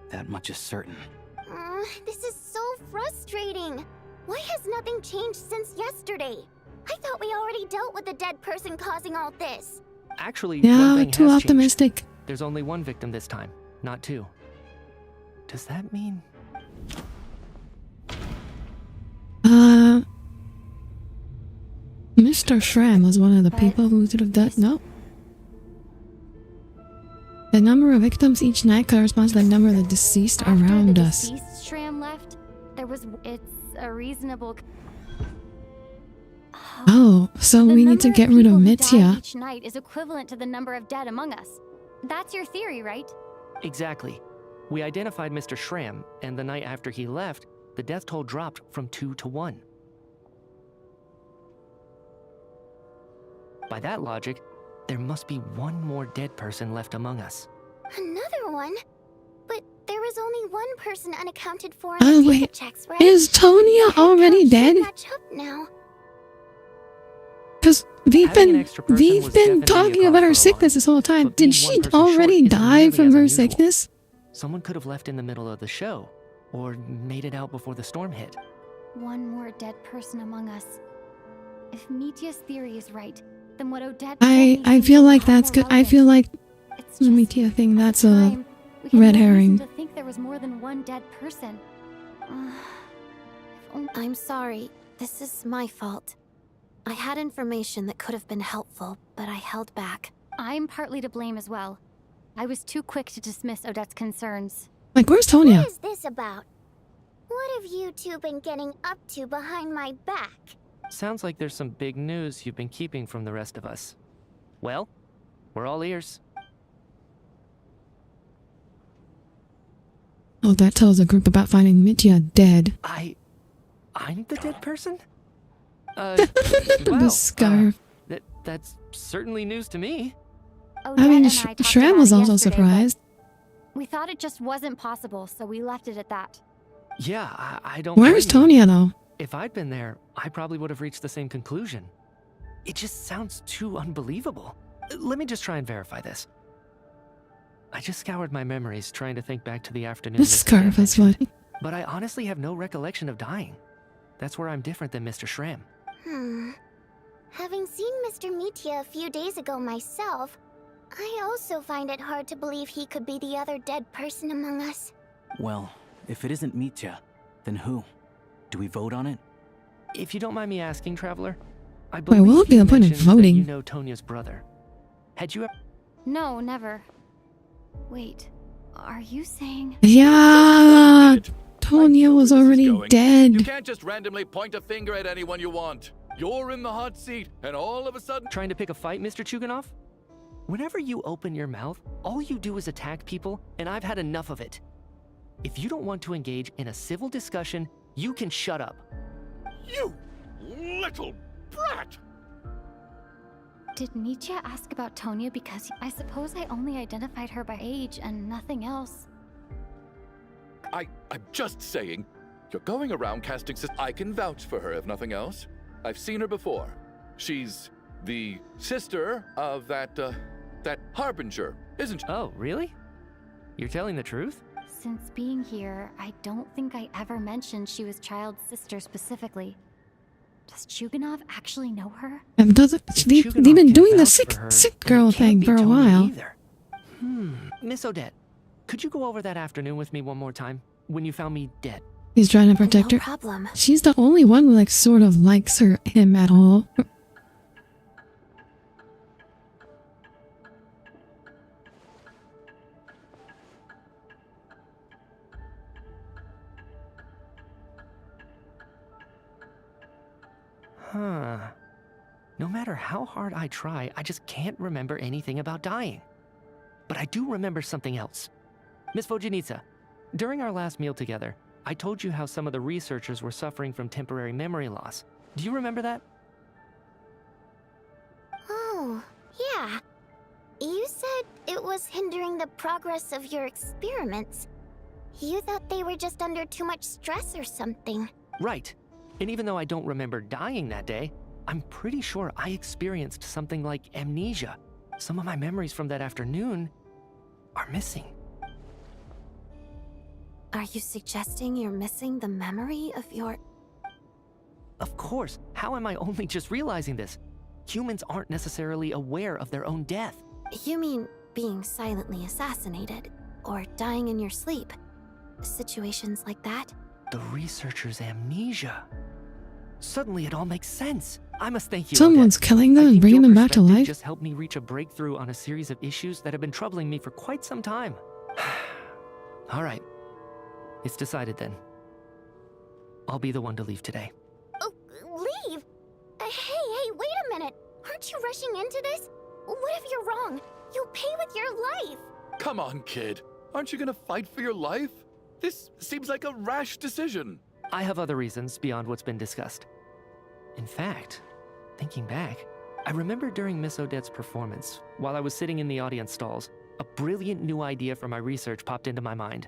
That much is certain. This is so frustrating. Why has nothing changed since yesterday? I thought we already dealt with the dead person causing all this. Actually, Yeah, one thing too has optimistic. changed. There's only one victim this time, not 2. Does that mean... Mr. Shram was one of the people who should have died. No. The number of victims each night corresponds to the number of the deceased around us. Deceased Shram left. It's a reasonable. Oh, Oh, so we need to get rid of Mitya. Each night is equivalent to the number of dead among us. That's your theory, right? Exactly. We identified Mr. Schramm, and the night after he left, the death toll dropped from 2 to 1. By that logic, there must be one more dead person left among us. Another one? But there was only one person unaccounted for in Oh the wait, ticket checks, right? is Tonya already dead? Match up now. Because we've been definitely talking about her sickness this whole time. Did she already die from her sickness? Someone could have left in the middle of the show, or made it out before the storm hit. One more dead person among us. If Mitya's theory is right, then what Odette I feel like that's good. I feel like the Mitya thing, that's a red herring. To think there was more than one dead person. I'm sorry. This is my fault. I had information that could have been helpful, but I held back. I'm partly to blame as well. I was too quick to dismiss Odette's concerns. Like, where's Tonya? What is this about? What have you two been getting up to behind my back? Sounds like there's some big news you've been keeping from the rest of us. Well, we're all ears. Oh, that tells the group about finding Mitya dead. I'm the dead person? The scarf. That's certainly news to me. I mean, Shram was also surprised. We thought it just wasn't possible, so we left it at that. Yeah, I don't. Where's Tonya, though? If I'd been there, I probably would have reached the same conclusion. It just sounds too unbelievable. Let me just try and verify this. I just scoured my memories trying to think back to the afternoon. The scarf is what. But I honestly have no recollection of dying. That's where I'm different than Mr. Schramm. Having seen Mr. Mitya a few days ago myself, I also find it hard to believe he could be the other dead person among us. Well, if it isn't Mitya, then who? Do we vote on it? If you don't mind me asking, Traveler, I Wait, believe what would be the point of mentioned that voting? you know Tonya's brother. Had you ever... No, never. Wait, are you saying... Yeah, Tonya was already dead. You can't just randomly point a finger at anyone you want. You're in the hot seat, and all of a sudden... Trying to pick a fight, Mr. Chuganov? Whenever you open your mouth, all you do is attack people, and I've had enough of it. If you don't want to engage in a civil discussion, you can shut up. You little brat! Did Mitya ask about Tonya because I suppose I only identified her by age and nothing else? I'm just saying, you're going around casting I can vouch for her if nothing else. I've seen her before. She's the sister of that Harbinger, isn't she? Oh, really? You're telling the truth? Since being here, I don't think I ever mentioned she was Child's sister specifically. Does Chuganov actually know her? They've been doing the sick girl thing for a while. Miss Odette, could you go over that afternoon with me one more time, when you found me dead? He's trying to protect her. No problem. She's the only one who, like, sort of likes him at all. No matter how hard I try, I just can't remember anything about dying. But I do remember something else. Miss Vojanitsa, during our last meal together, I told you how some of the researchers were suffering from temporary memory loss. Do you remember that? Oh, yeah. You said it was hindering the progress of your experiments. You thought they were just under too much stress or something. Right. And even though I don't remember dying that day, I'm pretty sure I experienced something like amnesia. Some of my memories from that afternoon are missing. Are you suggesting you're missing the memory of your... Of course. How am I only just realizing this? Humans aren't necessarily aware of their own death. You mean being silently assassinated, or dying in your sleep? Situations like that? The researcher's amnesia. Suddenly it all makes sense. I must thank you, Someone's Odette. killing them and bringing them back to life. Just helped me reach a breakthrough on a series of issues that have been troubling me for quite some time. All right. It's decided then. I'll be the one to leave today. Oh, leave? Hey, Aren't you rushing into this? What if you're wrong? You'll pay with your life. Come on, kid. Aren't you gonna fight for your life? This seems like a rash decision. I have other reasons beyond what's been discussed. In fact, thinking back, I remember during Miss Odette's performance, while I was sitting in the audience stalls, a brilliant new idea for my research popped into my mind.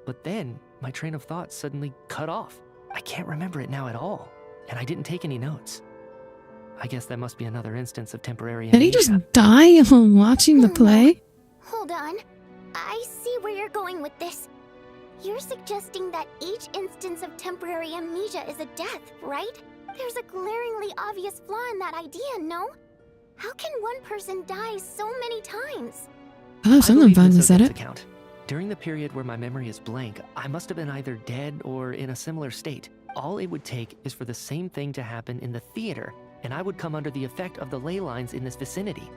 But then, my train of thought suddenly cut off. I can't remember it now at all, and I didn't take any notes. I guess that must be another instance of temporary amnesia. Did he just die while watching the play? Hold on. I see where you're going with this. You're suggesting that each instance of temporary amnesia is a death, right? There's a glaringly obvious flaw in that idea, no? How can one person die so many times? Oh, someone finally said it. Account. During the period where my memory is blank, I must have been either dead or in a similar state. All it would take is for the same thing to happen in the theater, and I would come under the effect of the ley lines in this vicinity.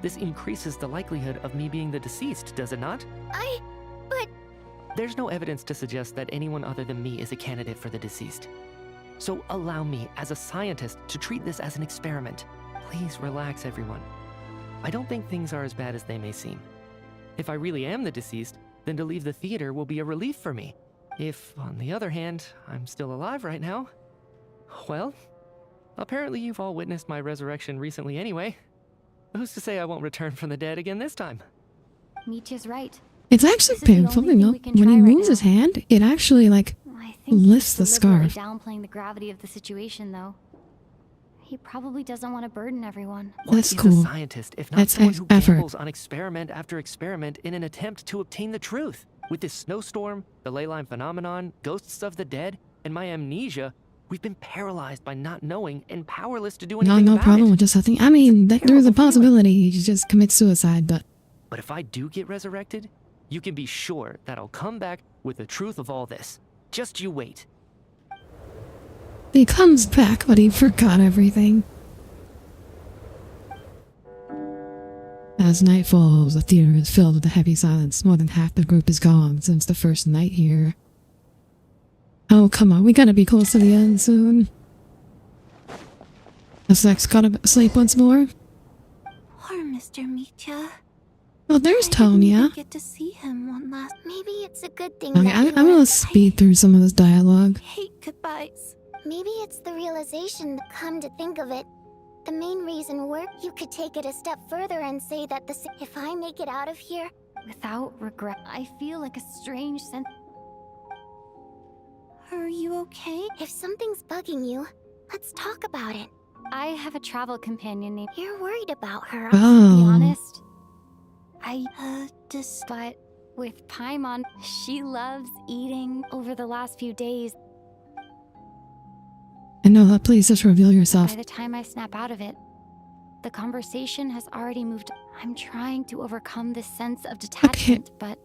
This increases the likelihood of me being the deceased, does it not? But... There's no evidence to suggest that anyone other than me is a candidate for the deceased. So allow me, as a scientist, to treat this as an experiment. Please relax, everyone. I don't think things are as bad as they may seem. If I really am the deceased, then to leave the theater will be a relief for me. If, on the other hand, I'm still alive right now, well, apparently you've all witnessed my resurrection recently anyway. Who's to say I won't return from the dead again this time? Michia's right. It's actually painful, you know. When he moves his hand, it actually, like, lifts the scarf. Downplaying the gravity of the situation, though. He probably doesn't want to burden everyone. That's What cool. is a scientist if not That's someone who effort. gambles on experiment after experiment in an attempt to obtain the truth? With this snowstorm, the ley line phenomenon, ghosts of the dead, and my amnesia, we've been paralyzed by not knowing and powerless to do anything No about problem it. with just something. I mean, there's a possibility he just commits suicide, but... But if I do get resurrected, you can be sure that I'll come back with the truth of all this. Just you wait. He comes back, but he forgot everything. As night falls, the theater is filled with a heavy silence. More than half the group is gone since the first night here. Oh, come on, we gotta be close to the end soon. Has Lex gotta sleep once more? Poor Mr. Michia. Oh, there's I didn't Tonya. even get to see him one last. Maybe it's a good thing Okay, that I'm gonna speed through some of this dialogue. Hate goodbyes. Maybe it's the realization that, come to think of it, the main reason you could take it a step further and say that if I make it out of here... Without regret, I feel like a strange sense... Are you okay? If something's bugging you, let's talk about it. I have a travel companion named... You're worried about her. To Oh. be honest, but with Paimon, she loves eating. Over the last few days, And no, please just reveal yourself. by the time I snap out of it, the conversation has already moved. I'm trying to overcome this sense of detachment, but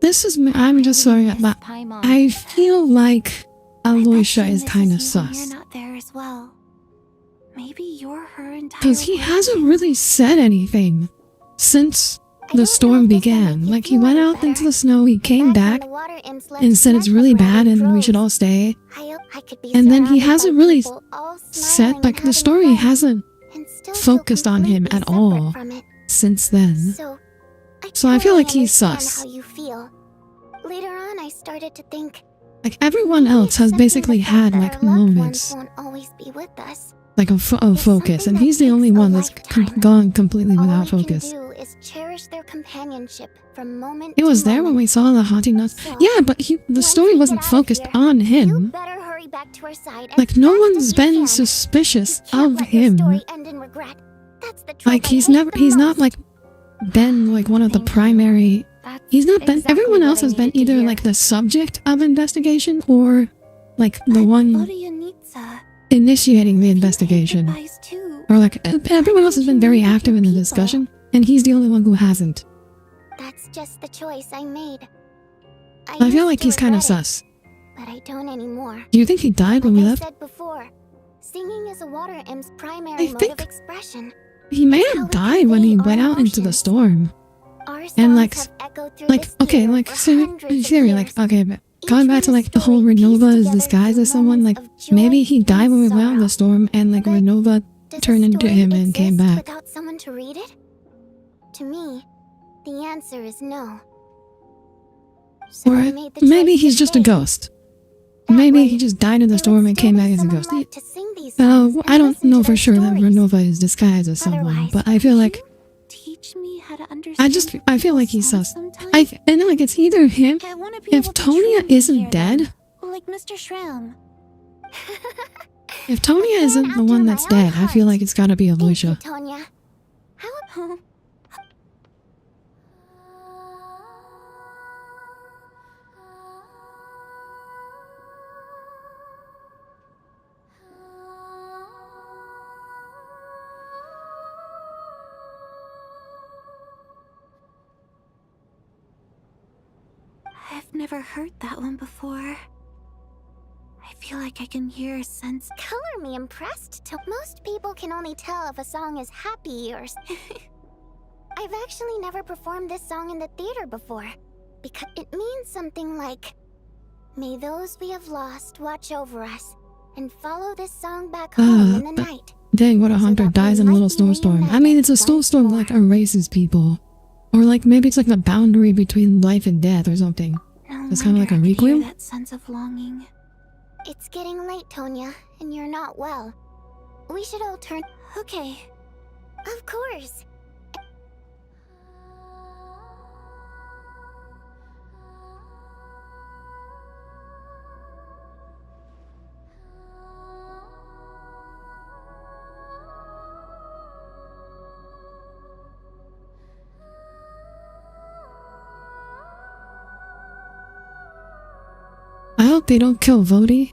This is me. I'm just sorry, but Paimon. I feel like Aloysia is kind of You're sus. not there as well. Maybe you're her entire Because he hasn't really said anything since the storm began. Like, he went out into the snow, he came back and said it's really bad and we should all stay. And then he hasn't really said, like, the story hasn't focused on him at all since then. So I feel like he's sus. How you feel. Later on, I started to think Like, everyone else has basically had, like, moments, won't always be with us. like, of focus, and he's the only one that's gone completely without focus. Do is cherish their companionship from moment He was to there when moment. we saw the haunting nuts. Yeah, but the story wasn't focused on him. Better hurry back to her side and Like, no fast one's as you been can. suspicious Can't of let your him. story end in regret. That's the trope Like, I he's hate never, the he's not, most. like, been, like, one of the primary... He's not been... exactly Everyone what else I has been needed to either, hear. like, the subject of investigation or, like, the one initiating the investigation. Or, like, everyone else has been very active in the discussion, and he's the only one who hasn't. That's just the choice I made. I feel used like to he's kind of regret it, sus. but I don't anymore. Do you think he died when we Like I left? said before, singing is a water imp's primary mode of expression. He may have died when he went out into the storm. And, like, okay, like, seriously, like, okay, but going back to, like, the whole Renova is disguised as someone, like, maybe he died when we went out in the storm, and, like, Renova turned into him and came back. Without someone to read it? To me, the answer is no. So Or I made the maybe choice he's to just a stay. ghost. Maybe he just died in the storm and came back as a ghost. I don't know for sure that Ronovaaaaa is disguised as someone, but I feel like I feel like he's sus. And like it's either him. If Tonya isn't dead, Like Mr. Shram. if Tonya isn't the one that's dead, I feel like it's gotta be Alicia. Tonya. How I've never heard that one before. I feel like I can hear a sense. Color me impressed. Most people can only tell if a song is happy or. I've actually never performed this song in the theater before, because it means something like, "May those we have lost watch over us, and follow this song back home in the night." Dang, what a hunter dies in a little snowstorm. I mean, it's a snowstorm that like erases people. Or like maybe it's like the boundary between life and death or something. It's kind of like a requiem. That sense of longing. It's getting late, Tonya, and you're not well. We should all turn. Okay. Of course. I hope they don't kill Voti.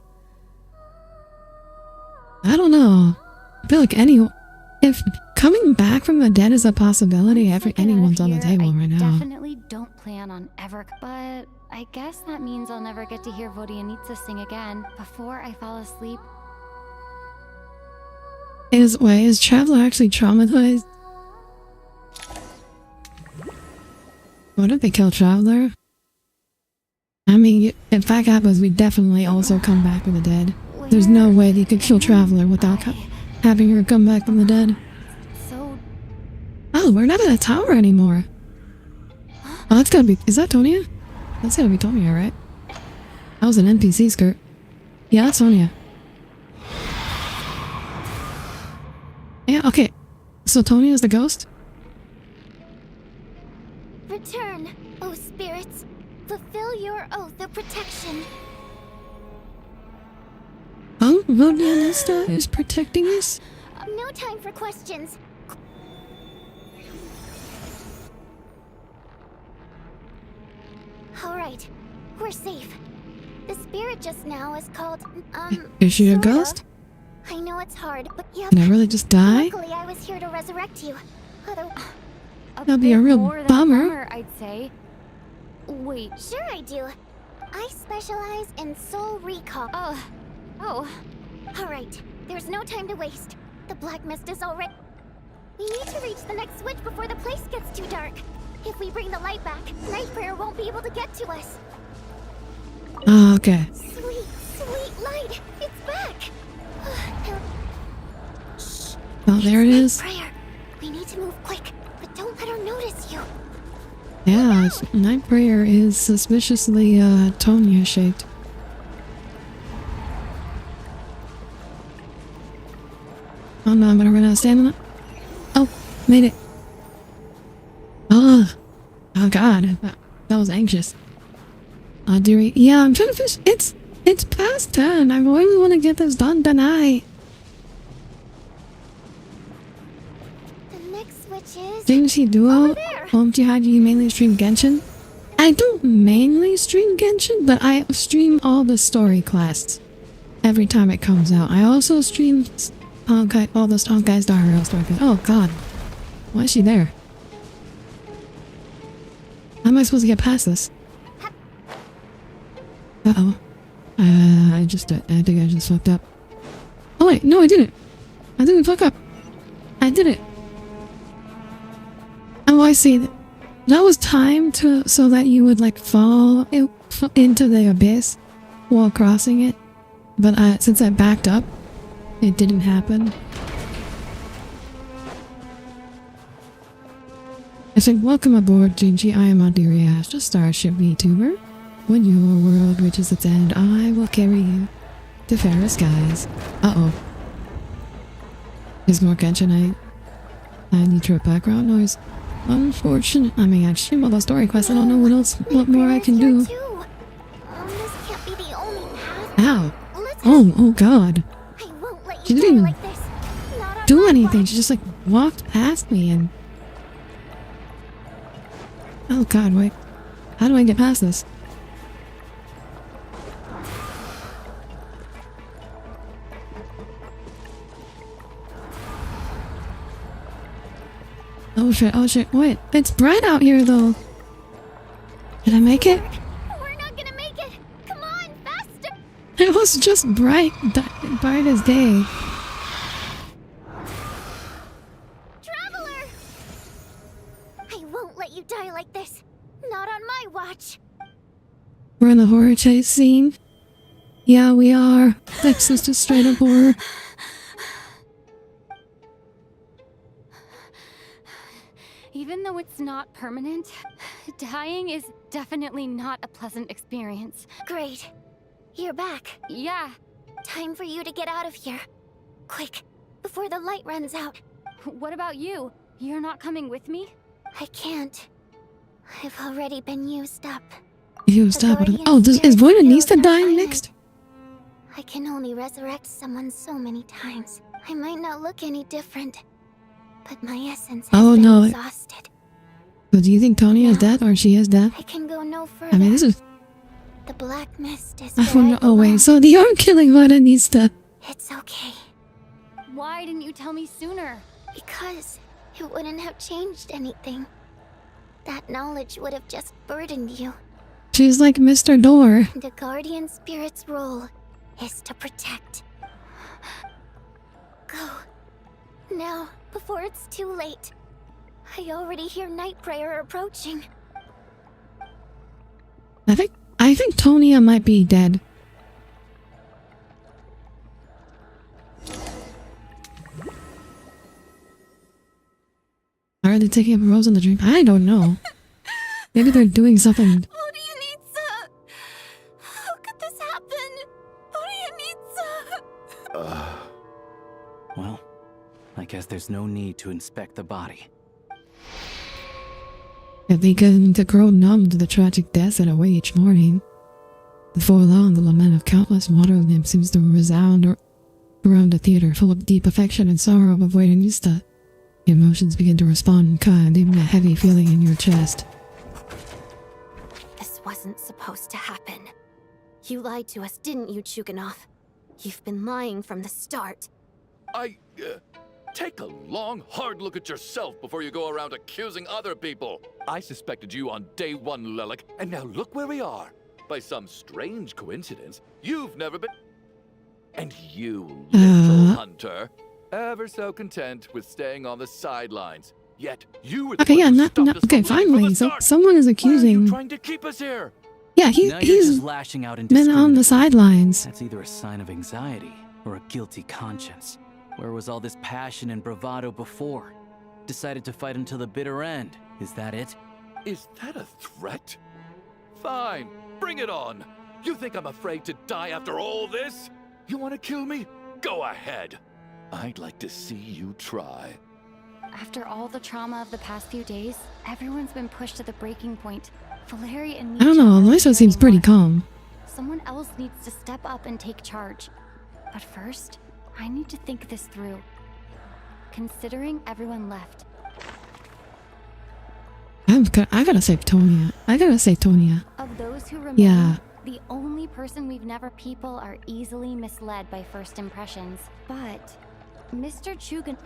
I don't know. I feel like if coming back from the dead is a possibility, anyone's on the table right now. Definitely don't plan on ever, but I guess that means I'll never get to hear Vodianitsa sing again before I fall asleep. Is Traveler actually traumatized? What if they kill Traveler? I mean, if that happens, we definitely also come back from the dead. There's no way you could kill Traveler without having her come back from the dead. Oh, we're not at a tower anymore. Oh, that's gotta be... Is that Tonya? That's gotta be Tonya, right? That was an NPC skirt. Yeah, that's Tonya. Yeah, okay. So Tonya is the ghost? Return, O spirits. Fulfill your oath of protection. Oh, Vodianitsa is protecting us? No time for questions. Alright, we're safe. The spirit just now is called, Is she a sort of. ghost? I know it's hard, but yeah. Can I really just die? Luckily, I was here to resurrect you. That'd be a real bummer. I'd say. Wait. Sure I do. I specialize in soul recall. Oh. Alright, there's no time to waste. The black mist is already... We need to reach the next switch before the place gets too dark. If we bring the light back, Night Prayer won't be able to get to us. Oh, okay. Sweet, sweet light! It's back! Shh. Oh, there it is. Prayer. We need to move quick, but don't let her notice you. Yeah, Night Prayer is suspiciously, Tonya-shaped. Oh no, I'm gonna run out of stamina. Oh, made it. Oh god, that was anxious. Audire, yeah, I'm trying to finish. It's past 10. I really want to get this done tonight. The next switch is... Jinxie Duo, you mainly stream Genshin? I don't mainly stream Genshin, but I stream all the story quests every time it comes out. I also stream all the Honkai Star Rail story quests. Oh god, why is she there? How am I supposed to get past this? Uh-oh. I think I just fucked up. Oh wait, no I didn't. I didn't fuck up. I did it. Oh, I see. That was timed so that you would like fall into the abyss while crossing it. But since I backed up, it didn't happen. I said, welcome aboard, Gingy. I am Audire Astra, starship VTuber. When your world reaches its end, I will carry you to fairer skies. Uh-oh. There's more Genshin. I need your background noise. Unfortunate. I mean, actually, well, the story quest, I don't know what more I can do. Ow. Oh god. She didn't even do anything. She just, like, walked past me and... Oh god, wait. How do I get past this? Oh shit, wait. It's bright out here, though. Did I make it? We're not gonna make it. Come on, faster. It was just bright as day. Traveler! I won't let you die like this. Not on my watch. We're in the horror chase scene. Yeah, we are. This is just straight up horror. Even though it's not permanent, dying is definitely not a pleasant experience. Great. You're back. Yeah. Time for you to get out of here. Quick, before the light runs out. What about you? You're not coming with me? I can't. I've already been used up. Used up? Oh, is Voida needs to die next? I can only resurrect someone so many times. I might not look any different, but my essence has been exhausted. So do you think Tony is dead, or she is dead? I can go no further. I mean, this is... The black mist is I where wonder... I Oh belong. wait, so the arm killing Voida needs to... It's okay. Why didn't you tell me sooner? Because it wouldn't have changed anything. That knowledge would have just burdened you. She's like Mr. Door. The guardian spirit's role is to protect. Go. Now, before it's too late. I already hear Night Prayer approaching. I think Tonya might be dead. Are they taking up a rose in the dream? I don't know. Maybe they're doing something. How could this happen? Well, I guess there's no need to inspect the body. If they begin to grow numb to the tragic deaths that await each morning, before long the lament of countless water nymphs seems to resound around the theater, full of deep affection and sorrow of Voidinista. Emotions begin to respond in kind, leaving a heavy feeling in your chest. This wasn't supposed to happen. You lied to us, didn't you, Chuganov? You've been lying from the start. Take a long, hard look at yourself before you go around accusing other people. I suspected you on day one, Lelik, and now look where we are. By some strange coincidence, you've never been... And you, little hunter, ever so content with staying on the sidelines. Yet you were the Okay, one yeah, who stopped us okay, from leaving from finally. the So start. someone is accusing. Why are you trying to keep us here? Yeah, Now you're he's just lashing out been on the sidelines. That's either a sign of anxiety or a guilty conscience. Where was all this passion and bravado before? Decided to fight until the bitter end. Is that it? Is that a threat? Fine, bring it on. You think I'm afraid to die after all this? You want to kill me? Go ahead. I'd like to see you try. After all the trauma of the past few days, everyone's been pushed to the breaking point. Valeria and me. I don't know, Aloysia seems pretty calm. Someone else needs to step up and take charge. But first, I need to think this through. Considering everyone left. I gotta say Tonya. Of those who remain, Yeah. the only person we've never people are easily misled by first impressions. But Mr. Chugan...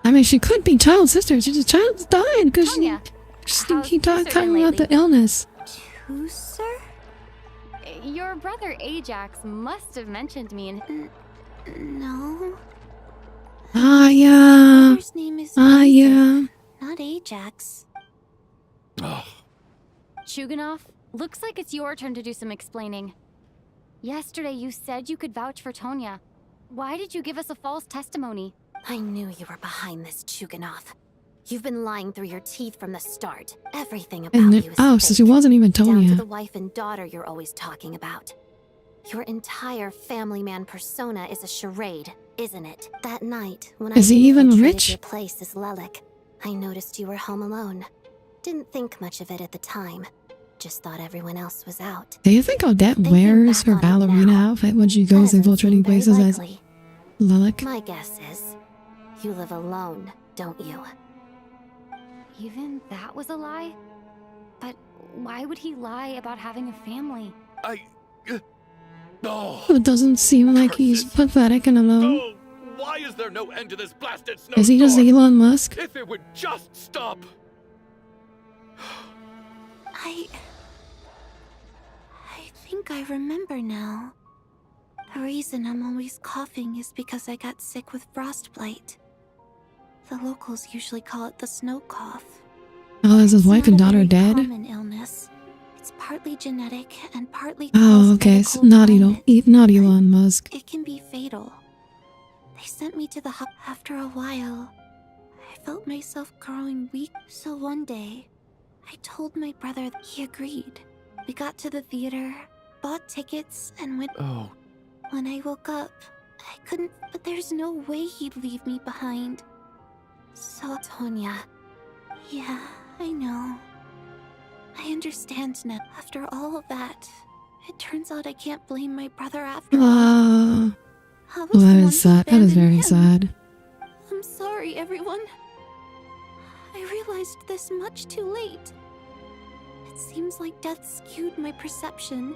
I mean, she could be child's sister. She child's died because he died coming out the illness. Who, sir? Your brother Ajax must have mentioned me in... No. Ah, yeah. Brother's name is yeah. Not Ajax. Chuganov, looks like it's your turn to do some explaining. Yesterday you said you could vouch for Tonya. Why did you give us a false testimony? I knew you were behind this, Chuganov. You've been lying through your teeth from the start. Everything about And you is oh, fake. so she wasn't even Down to Tonya. the wife and daughter you're always talking about. Your entire family man persona is a charade, isn't it? That night, when Is I he even infiltrated rich? your place as Lelik, I noticed you were home alone. Didn't think much of it at the time. Just thought everyone else was out. Do you think Odette wears her ballerina outfit when she goes infiltrating places as Lelik? My guess is, you live alone, don't you? Even that was a lie? But why would he lie about having a family? It doesn't seem like he's pathetic and alone. Why is there no end to this blasted snowstorm? Is he just Elon Musk? If it would just stop. I think I remember now. The reason I'm always coughing is because I got sick with frostbite. The locals usually call it the snow cough. Oh, is his wife and daughter dead? Common illness. It's partly genetic and partly Oh, okay. It's not Elon Musk. It can be fatal. They sent me to the after a while. I felt myself growing weak, so one day, I told my brother that he agreed. We got to the theater, bought tickets, and went. Oh. When I woke up, I couldn't, but there's no way he'd leave me behind. So, Tonya. Yeah, I know. I understand now. After all of that, it turns out I can't blame my brother after all. Well, that is sad. That is very sad. I'm sorry, everyone. I realized this much too late. It seems like death skewed my perception.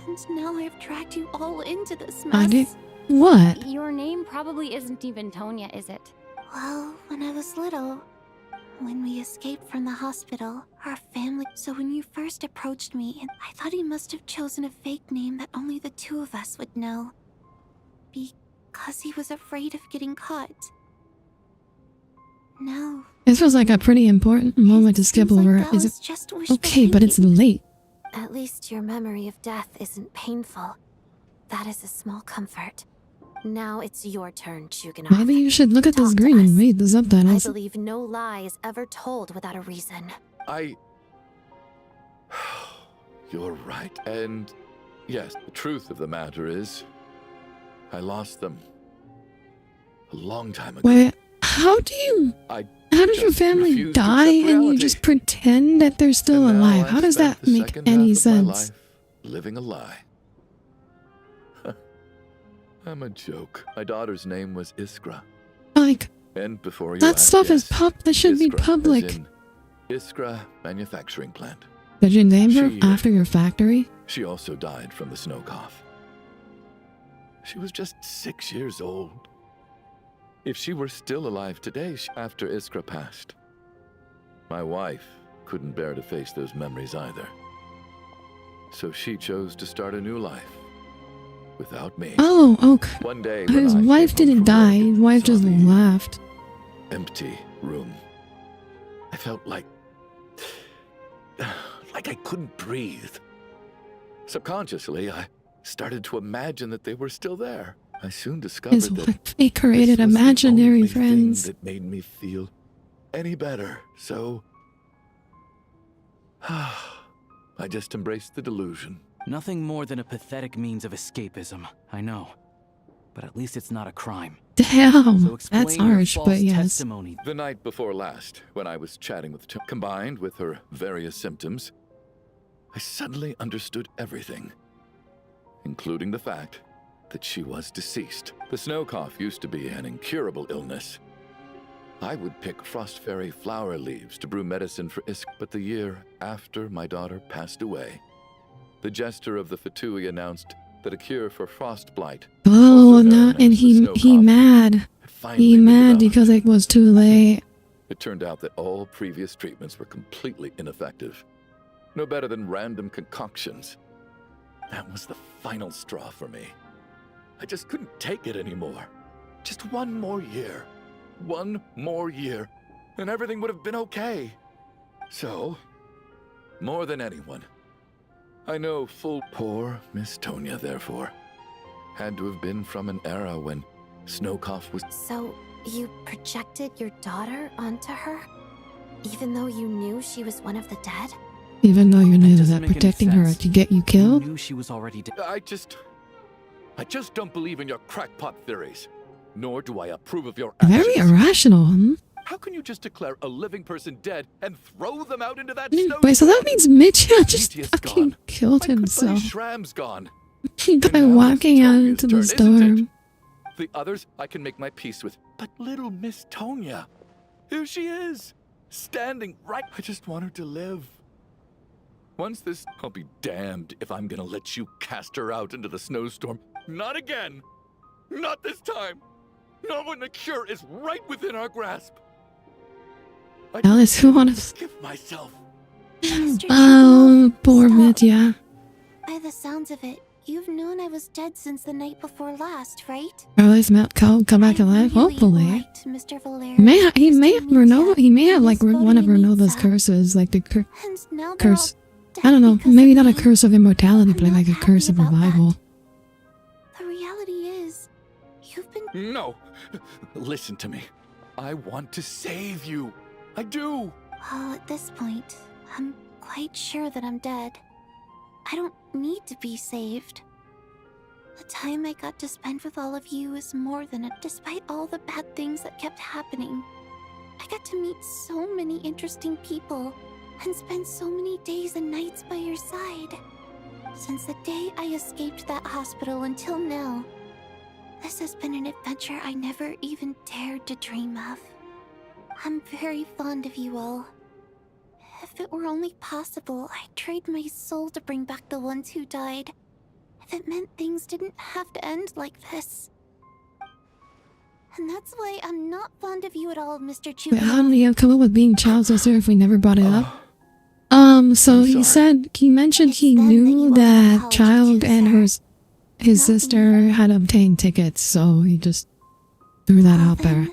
And now I've dragged you all into this mess. What? Your name probably isn't even Tonya, is it? Well, when I was little, when we escaped from the hospital, our family... So when you first approached me, I thought he must have chosen a fake name that only the two of us would know. Because he was afraid of getting caught. No. This was like a pretty important moment to skip over. Is it? Just wishful Okay, but it's late. At least your memory of death isn't painful. That is a small comfort. Now it's your turn, Chuganov. Maybe you should look at the screen and read the subtitles. I believe no lie is ever told without a reason. You're right. And yes, the truth of the matter is, I lost them a long time ago. Wait, how did your family die and you just pretend that they're still alive? How does that make any sense? Living a lie. I'm a joke. My daughter's name was Iskra. Like, and before you that ask, stuff yes, that should be Iskra, public. as in Iskra manufacturing plant. Did you name her after your factory? She also died from the snow cough. She was just 6 years old. If she were still alive today, after Iskra passed, my wife couldn't bear to face those memories either. So she chose to start a new life. Without me. Oh, okay. One day his wife didn't die. His wife just left. Empty room. I felt like I couldn't breathe. Subconsciously, I started to imagine that they were still there. I soon discovered His that wife, he created this was imaginary the only friends. thing that made me feel any better. So I just embraced the delusion. Nothing more than a pathetic means of escapism, I know. But at least it's not a crime. Damn, So explain that's your harsh, false but yes. testimony. The night before last, when I was chatting with Tim, combined with her various symptoms, I suddenly understood everything, including the fact that she was deceased. The snow cough used to be an incurable illness. I would pick frost fairy flower leaves to brew medicine for Isk, but the year after my daughter passed away, the jester of the Fatui announced that a cure for frost blight. Oh, no, and he mad. He mad because it was too late. It turned out that all previous treatments were completely ineffective. No better than random concoctions. That was the final straw for me. I just couldn't take it anymore. Just one more year. One more year, and everything would have been okay. So, more than anyone, I know poor Miss Tonya, therefore, had to have been from an era when Snowcough was... So, you projected your daughter onto her? Even though you knew she was one of the dead? Even though you knew that make any protecting her sense. to get you killed? You knew she was already dead. I just don't believe in your crackpot theories. Nor do I approve of your actions. Very irrational, hmm? How can you just declare a living person dead and throw them out into that Wait, snow? so that means Mitya just Mitya's fucking gone. killed My good buddy himself Shram's gone. by walking out into the Turn, isn't storm. The others I can make my peace with. But little Miss Tonya, here she is, standing right. I just want her to live. Once this, I'll be damned if I'm gonna let you cast her out into the snowstorm. Not again. Not this time. Not when the cure is right within our grasp. Alice, who wants... Give myself. Oh, poor Mitya. By the sounds of it, you've known I was dead since the night before last, right? Alice might come back to life, hopefully. Right, Mr. Valerian. He may have like one of Renova's curses, like the curse. I don't know, maybe not a curse of immortality, but like a curse of revival. The reality is, you've been... No. Listen to me. I want to save you. I do. Well, at this point, I'm quite sure that I'm dead. I don't need to be saved. The time I got to spend with all of you is more than it, despite all the bad things that kept happening. I got to meet so many interesting people and spend so many days and nights by your side. Since the day I escaped that hospital until now, this has been an adventure I never even dared to dream of. I'm very fond of you all. If it were only possible, I'd trade my soul to bring back the ones who died. If it meant things didn't have to end like this. And that's why I'm not fond of you at all, Mr. Chu. Wait, how did he come up with being child sister if we never brought it up? So he mentioned he knew that Child and his sister had obtained tickets, so he just threw that out there.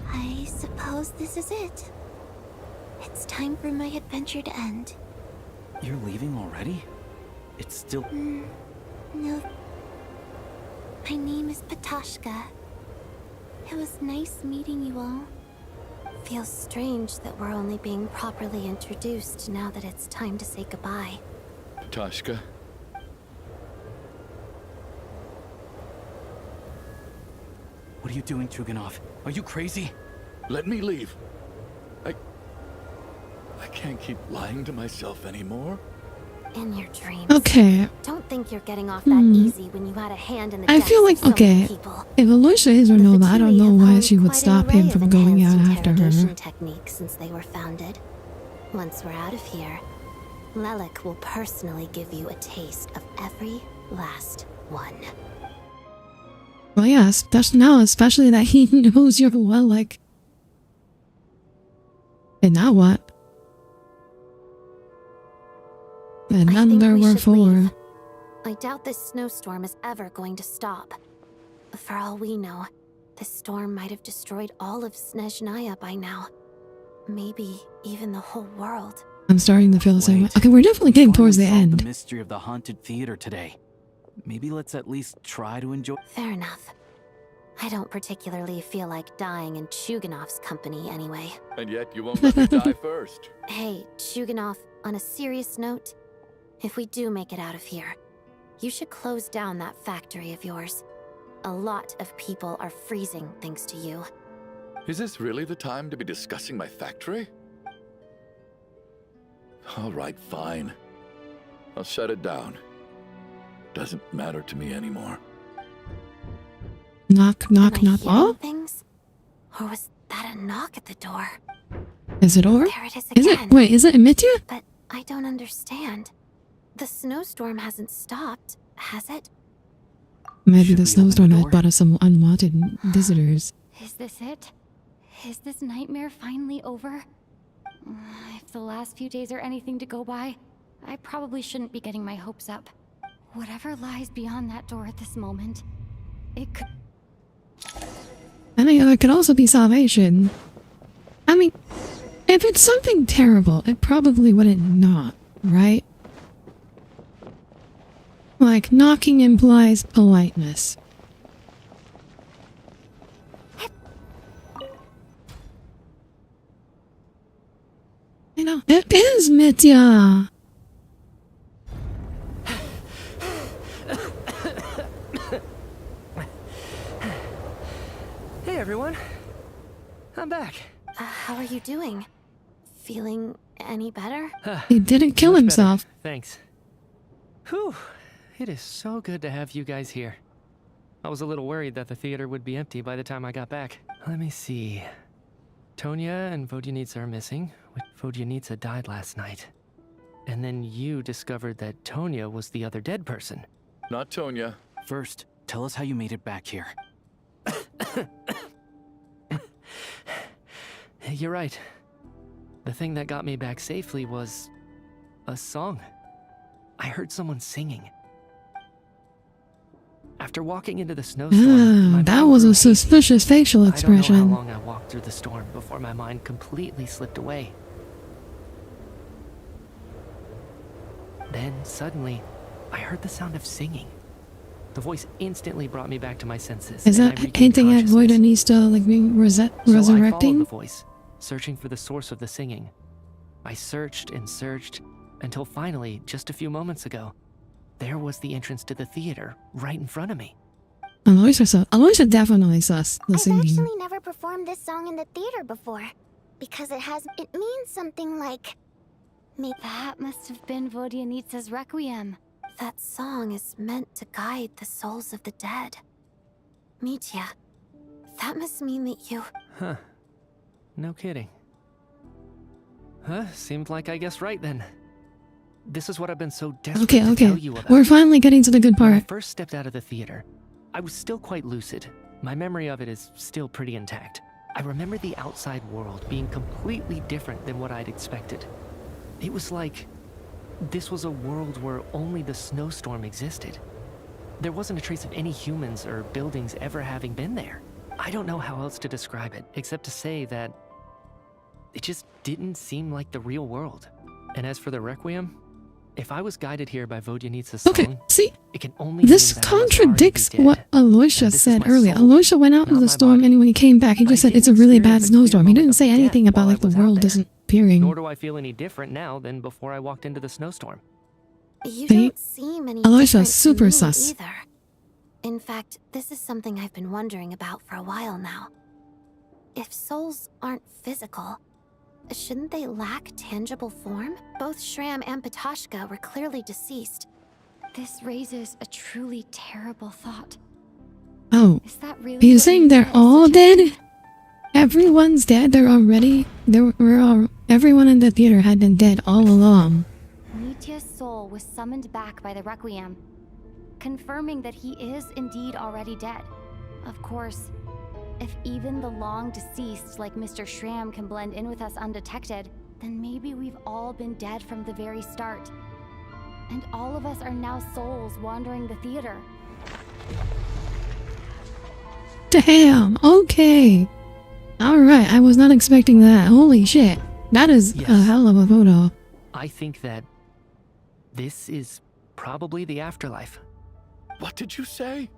I suppose this is it. It's time for my adventure to end. You're leaving already? It's still... No. My name is Patashka. It was nice meeting you all. Feels strange that we're only being properly introduced now that it's time to say goodbye. Tashka. What are you doing, Truganov? Are you crazy? Let me leave. I can't keep lying to myself anymore. In your dreams. Okay. Don't think you're getting off that easy when you had a hand in the I deaths feel of like, so many okay, people. if Aloysia is Renova, I don't know why she would stop him from going out after her. Techniques since they were founded. Once we're out of here, Lelik will personally give you a taste of every last one. Well, yes, that's now, especially that he knows you're well, like... And now what? And none there were four. I doubt this snowstorm is ever going to stop. For all we know, this storm might have destroyed all of Snezhnaya by now. Maybe even the whole world. I'm starting to feel the same way. Okay, we're definitely getting towards the end. The mystery of the haunted theater today. Maybe let's at least try to enjoy... Fair enough. I don't particularly feel like dying in Chuganov's company anyway. And yet you won't let me die first. Hey, Chuganov, on a serious note, if we do make it out of here, you should close down that factory of yours. A lot of people are freezing thanks to you. Is this really the time to be discussing my factory? All right, fine. I'll shut it down. Doesn't matter to me anymore. Knock, knock, knock. Oh? Things? Or was that a knock at the door? Is it over? There it is Is again. it? Wait, is it Mitya? But I don't understand. The snowstorm hasn't stopped, has it? Maybe the snowstorm has brought us some unwanted visitors. Is this it? Is this nightmare finally over? If the last few days are anything to go by, I probably shouldn't be getting my hopes up. Whatever lies beyond that door at this moment, it could... And it could also be salvation. I mean, if it's something terrible, it probably wouldn't not, right? Like, knocking implies politeness. You know, it is Mitya. Hey everyone, I'm back. How are you doing? Feeling any better? He didn't kill Much himself. better, thanks. Whew, it is so good to have you guys here. I was a little worried that the theater would be empty by the time I got back. Let me see. Tonya and Vodyanitsa are missing. Vodyanitsa died last night. And then you discovered that Tonya was the other dead person. Not Tonya. First, tell us how you made it back here. You're right. The thing that got me back safely was a song. I heard someone singing. After walking into the snowstorm, Ah, that was a suspicious facial expression. I don't know how long I walked through the storm before my mind completely slipped away. Then, suddenly, I heard the sound of singing. The voice instantly brought me back to my senses. Is and that I regained hinting at consciousness. Voidanista like being So I resurrecting? followed the voice, searching for the source of the singing. I searched and searched, until finally, just a few moments ago, there was the entrance to the theater, right in front of me. Aloysia definitely sus the I've singing. actually never performed this song in the theater before. Because it means something like... That must have been Vodyanitsa's Requiem. That song is meant to guide the souls of the dead. Mitya, that must mean that you... Huh. No kidding. Huh? Seemed like I guessed right then. This is what I've been so desperate to tell you about. We're finally getting to the good When I part. first stepped out of the theater, I was still quite lucid. My memory of it is still pretty intact. I remember the outside world being completely different than what I'd expected. It was like this was a world where only the snowstorm existed. There wasn't a trace of any humans or buildings ever having been there. I don't know how else to describe it, except to say that it just didn't seem like the real world. And as for the Requiem, if I was guided here by Vodyanitsa's song, see, it can only this mean that I was contradicts already dead. what Aloysia And this is said my earlier. soul, Aloysia went out in not the my storm, body. and when he came back, he just said it's a really bad snowstorm. He didn't say anything about like the world disappearing. Nor do I feel any different now than before I walked into the snowstorm. You See? don't seem any Aloysia's different to super me sus. either. In fact, this is something I've been wondering about for a while now. If souls aren't physical, shouldn't they lack tangible form? Both Shram and Patashka were clearly deceased. This raises a truly terrible thought. Oh, Is that really are you what saying they're Mitya is all suggesting? dead? Everyone's dead. They're already. Everyone in the theater had been dead all along. Mitya's soul was summoned back by the Requiem, confirming that he is indeed already dead. Of course, if even the long deceased like Mr. Shram can blend in with us undetected, then maybe we've all been dead from the very start. And all of us are now souls wandering the theater. Damn. Okay. All right. I was not expecting that. Holy shit. That is a hell of a photo. I think that this is probably the afterlife. What did you say?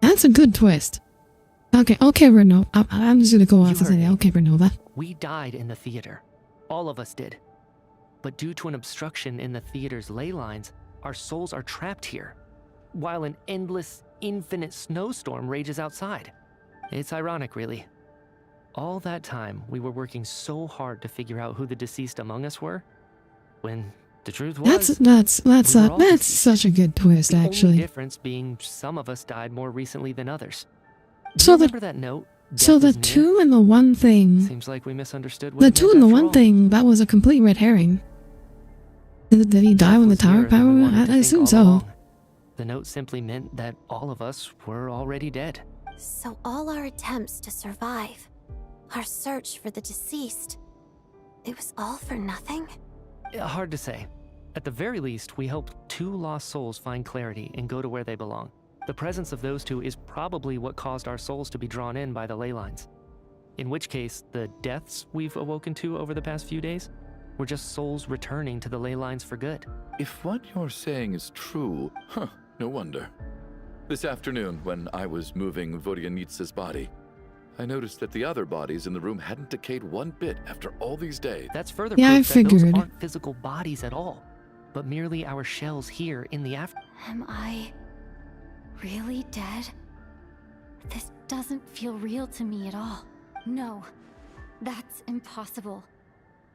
That's a good twist. Okay, Renova. I'm just gonna go off and say, okay, Renova. We died in the theater. All of us did. But due to an obstruction in the theater's ley lines, our souls are trapped here, while an endless, infinite snowstorm rages outside. It's ironic, really. All that time, we were working so hard to figure out who the deceased among us were, when the truth was... That's such a good twist, The only actually. difference being some of us died more recently than others. So Remember that note? So the Death is near? two and the one thing. Seems like we misunderstood what The it two meant and the after one all. thing, that was a complete red herring. Did he die when the tower power went? I assume so. The note simply meant that all of us were already dead. So all our attempts to survive, our search for the deceased, it was all for nothing? Hard to say. At the very least, we helped two lost souls find clarity and go to where they belong. The presence of those two is probably what caused our souls to be drawn in by the ley lines. In which case, the deaths we've awoken to over the past few days were just souls returning to the ley lines for good. If what you're saying is true, no wonder. This afternoon, when I was moving Vodyanitsa's body, I noticed that the other bodies in the room hadn't decayed one bit after all these days. That's further Yeah, proof I that those figured. aren't physical bodies at all, but merely our shells here in the after. Am I really dead? This doesn't feel real to me at all. No, that's impossible.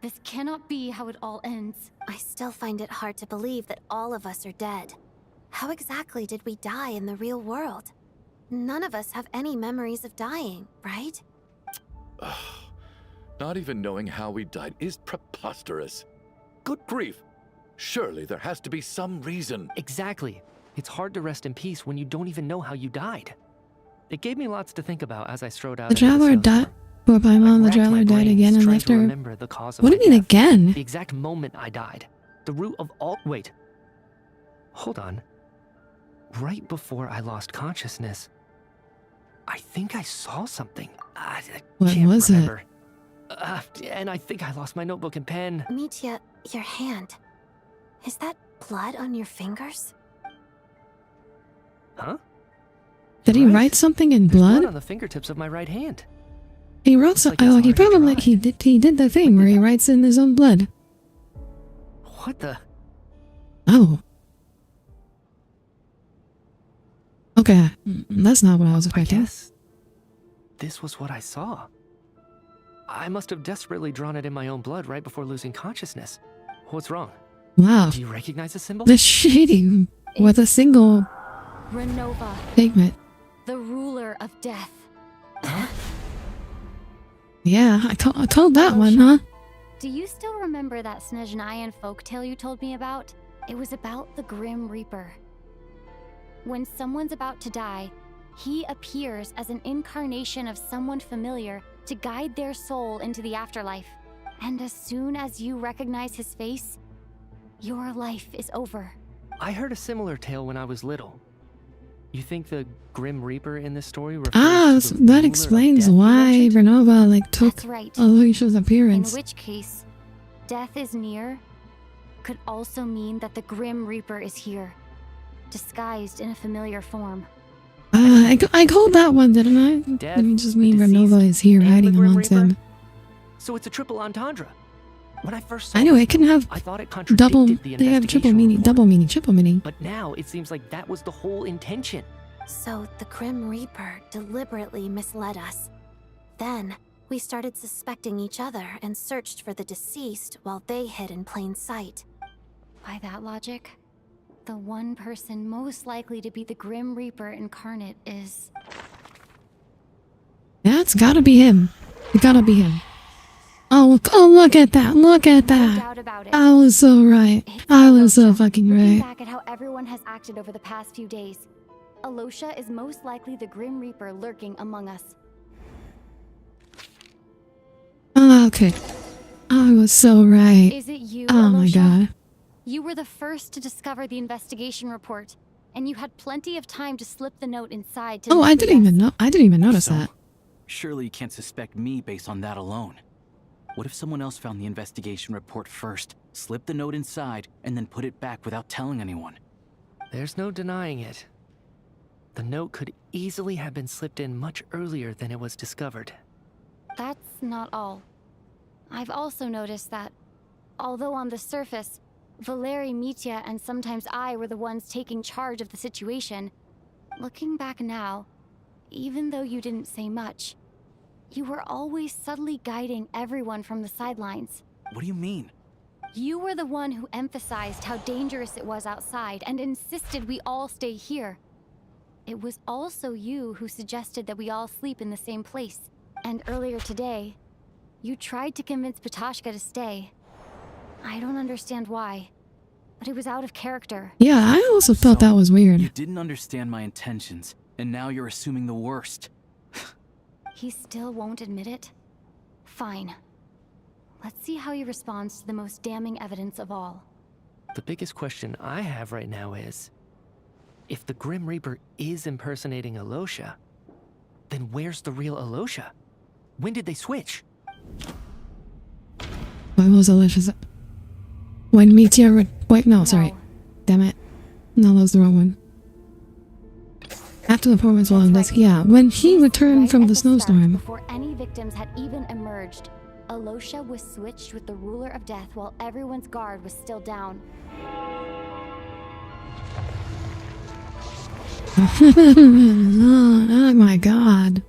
This cannot be how it all ends. I still find it hard to believe that all of us are dead. How exactly did we die in the real world? None of us have any memories of dying, right? Not even knowing how we died is preposterous. Good grief. Surely there has to be some reason. Exactly. It's hard to rest in peace when you don't even know how you died. It gave me lots to think about as I strode out. The traveler died. Poor Paimon, the traveler died again and left her. What do you mean again? The exact moment I died. The root of all. Wait. Hold on. Right before I lost consciousness, I think I saw something. I What can't was remember. And I think I lost my notebook and pen. Mitya, your hand. Is that blood on your fingers? Huh? Did he write something in There's blood? on the fingertips of my right hand. He wrote some. Oh, he probably he did the thing where he writes in his own blood. What the? Oh. Okay, that's not what I was expecting. This was what I saw. I must have desperately drawn it in my own blood right before losing consciousness. What's wrong? Wow. Do you recognize the symbol? The shading with a single Ronovaaaaa, statement. the ruler of death. Yeah, I told that one, huh? Do you still remember that Snezhnayan folktale you told me about? It was about the Grim Reaper. When someone's about to die, he appears as an incarnation of someone familiar to guide their soul into the afterlife. And as soon as you recognize his face, your life is over. I heard a similar tale when I was little. You think the Grim Reaper in this story refers Ah, to the that ruler of explains death you why mentioned? Renova like took That's right. Alicia's In appearance. which case, death is near could also mean that the Grim Reaper is here, disguised in a familiar form. I called that one, didn't I? Death, Let me just mean the Renova is here and the hiding Grim amongst Reaper? them. So it's a triple entendre. When I first saw Anyway, this it can book, have I thought it contradicted double. the They have triple investigation meaning, report. double meaning, triple meaning. But now it seems like that was the whole intention. So the Grim Reaper deliberately misled us. Then, we started suspecting each other and searched for the deceased while they hid in plain sight. By that logic, the one person most likely to be the Grim Reaper incarnate is... Yeah, it's gotta be him. It gotta be him. Oh, look at that! Look at that! doubt about it. I was so right. I was so fucking Looking right. back at how everyone has acted over the past few days, Alosha is most likely the Grim Reaper lurking among us. Okay. I was so right. Is it you, Oh my Alosha? god. You were the first to discover the investigation report, and you had plenty of time to slip the note inside to... Oh, I didn't even know. I didn't even notice So, that. Surely you can't suspect me based on that alone. What if someone else found the investigation report first, slipped the note inside, and then put it back without telling anyone? There's no denying it. The note could easily have been slipped in much earlier than it was discovered. That's not all. I've also noticed that, although on the surface, Valeri, Mitya, and sometimes I were the ones taking charge of the situation, looking back now, even though you didn't say much, you were always subtly guiding everyone from the sidelines. What do you mean? You were the one who emphasized how dangerous it was outside and insisted we all stay here. It was also you who suggested that we all sleep in the same place. And earlier today, you tried to convince Patashka to stay. I don't understand why, but it was out of character. Yeah, I also thought that was weird. You didn't understand my intentions, and now you're assuming the worst. He still won't admit it? Fine. Let's see how he responds to the most damning evidence of all. The biggest question I have right now is, if the Grim Reaper is impersonating Alosha, then where's the real Alosha? When did they switch? What was Alicia's? When Mitya wait, no, sorry. Damn it. No, that was the wrong one. After the performance while on desk, yeah, when he returned from the snowstorm. Before any victims had even emerged, Alosha was switched with the ruler of death while everyone's guard was still down. Oh my god.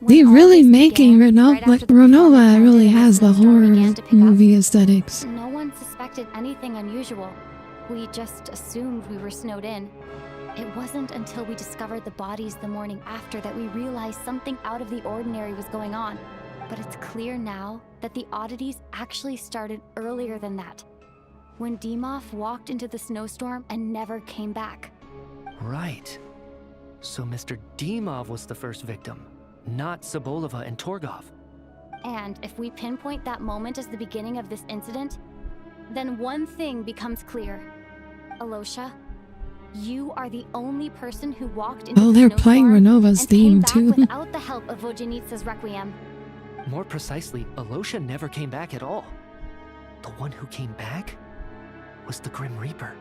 They really making Ronovaaaaa really has the horror movie aesthetics. No one suspected anything unusual. We just assumed we were snowed in. It wasn't until we discovered the bodies the morning after that we realized something out of the ordinary was going on. But it's clear now that the oddities actually started earlier than that, when Dimov walked into the snowstorm and never came back. Right. So Mr. Dimov was the first victim, not Sobolova and Torgov. And if we pinpoint that moment as the beginning of this incident, then one thing becomes clear. Alosha, you are the only person who walked into Oh, the they're playing Ronova's theme too. without the help of Vojanitsa's Requiem. More precisely, Alosha never came back at all. The one who came back was the Grim Reaper.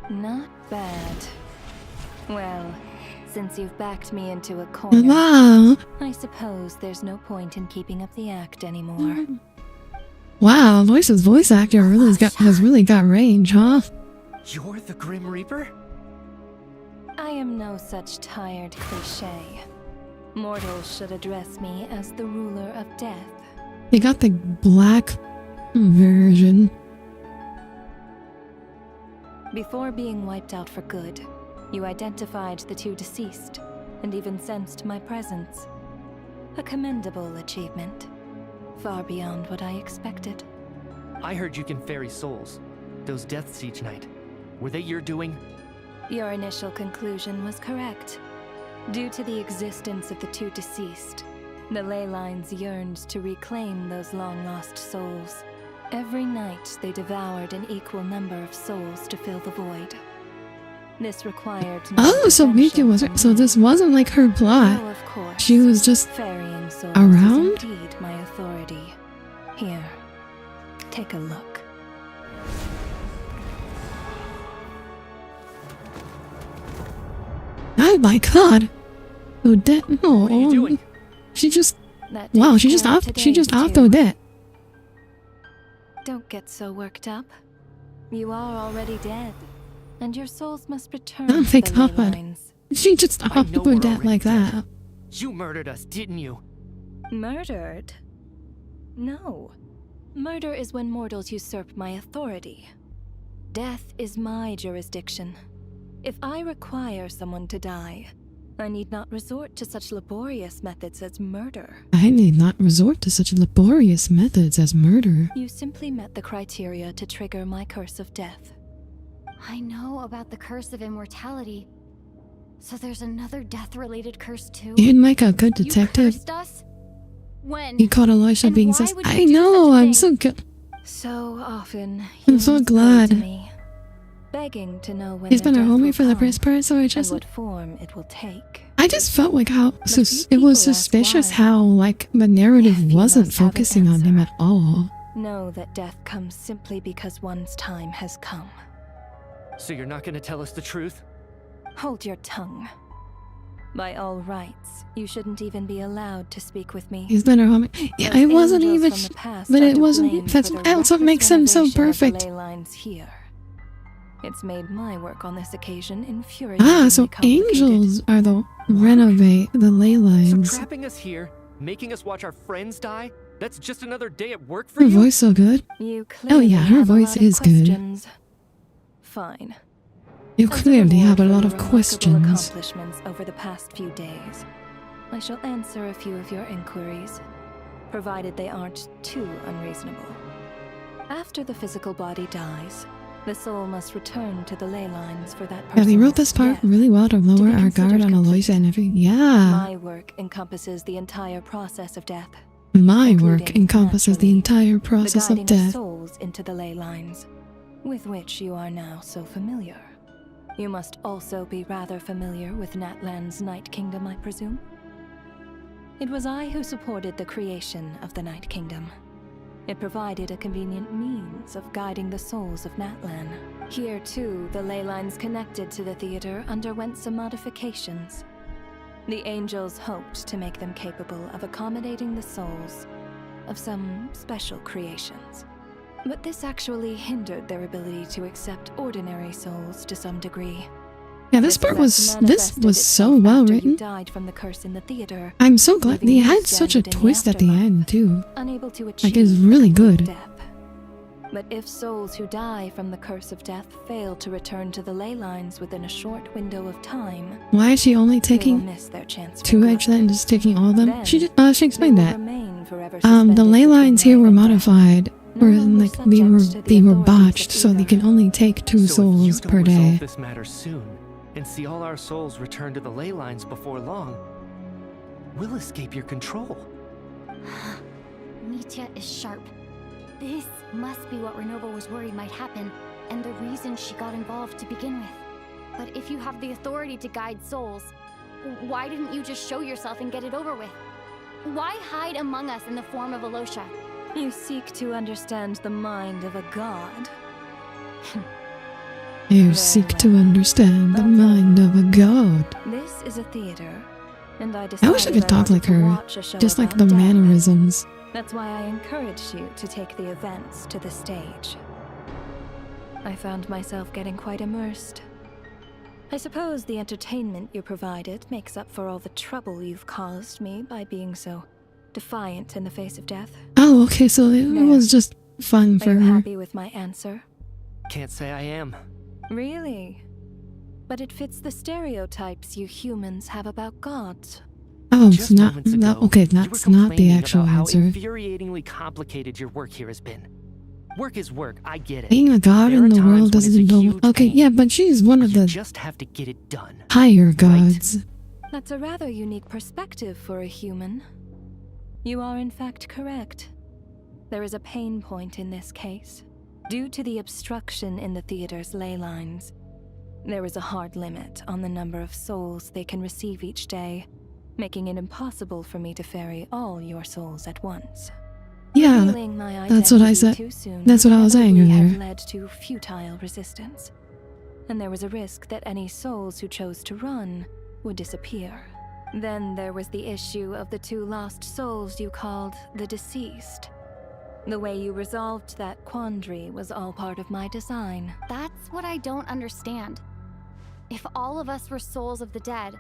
Not bad. Well, since you've backed me into a corner, Wow. I suppose there's no point in keeping up the act anymore. Wow, Loisa's voice actor has really got range, huh? You're the Grim Reaper? I am no such tired cliché. Mortals should address me as the ruler of death. They got the black version. Before being wiped out for good, you identified the two deceased, and even sensed my presence. A commendable achievement. Far beyond what I expected. I heard you can ferry souls. Those deaths each night. Were they your doing? Your initial conclusion was correct. Due to the existence of the two deceased, the ley lines yearned to reclaim those long-lost souls. Every night they devoured an equal number of souls to fill the void. This required Oh, so Miki was so this wasn't like her plot. Oh, of course. She was just ferrying souls around? is indeed my authority. Here, take a look. Oh my god. Odette, no. What are you doing? She just That wow, takes she just care of off she just today, offed too. Odette. Don't get so worked up. You are already dead, and your souls must return Oh to my the ley god. lines. She just offed know we're Odette already like dead. that. You murdered us, didn't you? Murdered? No. Murder is when mortals usurp my authority. Death is my jurisdiction. If I require someone to die, I need not resort to such laborious methods as murder. I need not resort to such laborious methods as murder. You simply met the criteria to trigger my curse of death. I know about the curse of immortality. So there's another death-related curse too? You'd make a good You detective. cursed us? When? You caught Elisha being why sus. would you I do know, such a I'm thing? so good. So often, I'm so humans glad. come to me, begging to know when He's their been our death homie will for the come first part, so I and just what form it will take. I just felt like how few it was people ask suspicious why. how like the narrative If you wasn't must have an focusing on him at all. Know that death comes simply because one's time has come. So you're not gonna tell us the truth? Hold your tongue. By all rights, you shouldn't even be allowed to speak with me. He's been our homie. Yeah, Those it wasn't angels even, from the past but are it to wasn't. blame That's for the also reckless makes him so renovation of the perfect. ley lines here. It's made my work on this occasion infuriating. Ah, so angels are the renovate the ley So lines. trapping us here, making us watch our friends die, that's just another day at work for Her you? voice so good. You Oh clearly yeah, her have a voice lot of is good. questions. Fine. You As a clearly have a reward lot for of your remarkable questions. accomplishments over the past few days, I shall answer a few of your inquiries, provided they aren't too unreasonable. After the physical body dies, the soul must return to the ley lines for that Yeah, they wrote person's this part death. really well to lower our guard considered on Aloysia and everything. Yeah. My work encompasses the entire process of death. My work including, encompasses the entire process the of guiding death. souls into the ley lines, with which you are now so familiar. You must also be rather familiar with Natlan's Night Kingdom, I presume? It was I who supported the creation of the Night Kingdom. It provided a convenient means of guiding the souls of Natlan. Here, too, the ley lines connected to the theater underwent some modifications. The angels hoped to make them capable of accommodating the souls of some special creations. But this actually hindered their ability to accept ordinary souls to some degree. Yeah, this was so well written. Died from the curse in the theater, I'm so glad they had such a twist at the end too. Unable to Like achieve it's really good. death. But if souls who die from the curse of death fail to return to the ley lines within a short window of time, Why is she only they will taking miss their chance for 2H then, just taking all of them? Then She explained they will that. remain forever The suspended ley lines here were modified, or like they were subject to botched, so they can only take 2 So if you souls don't per resolve day. this matter soon, and see all our souls return to the ley lines before long, we'll escape your control. Mitya is sharp. This must be what Renova was worried might happen, and the reason she got involved to begin with. But if you have the authority to guide souls, why didn't you just show yourself and get it over with? Why hide among us in the form of Alosha? You seek to understand the mind of a god. You seek to understand the mind of a god. This is a theater, and I I decided wish I could talk wanted like to her, watch a show just like about the death. mannerisms. That's why I encouraged you to take the events to the stage. I found myself getting quite immersed. I suppose the entertainment you provided makes up for all the trouble you've caused me by being so defiant in the face of death. Oh, okay, so it was just fun for Are you her. happy with my answer? Can't say I am. Really? But it fits the stereotypes you humans have about gods. Oh, it's Just not, moments ago, okay, you were that's not the complaining actual about how answer. infuriatingly complicated your work here has been. Work is work, I get it. Being a god There in are the times world when it's a doesn't know. huge Okay, pain. yeah, but she's one of You the just have to get it done. higher gods. That's a rather unique perspective for a human. You are in fact correct. There is a pain point in this case. Due to the obstruction in the theater's ley lines, there is a hard limit on the number of souls they can receive each day, making it impossible for me to ferry all your souls at once. Yeah, Revealing my that's what I identity said. too soon That's would what I was saying inevitably have earlier. led to futile resistance. And there was a risk that any souls who chose to run would disappear. Then there was the issue of the 2 lost souls you called the deceased. The way you resolved that quandary was all part of my design. That's what I don't understand. If all of us were souls of the dead,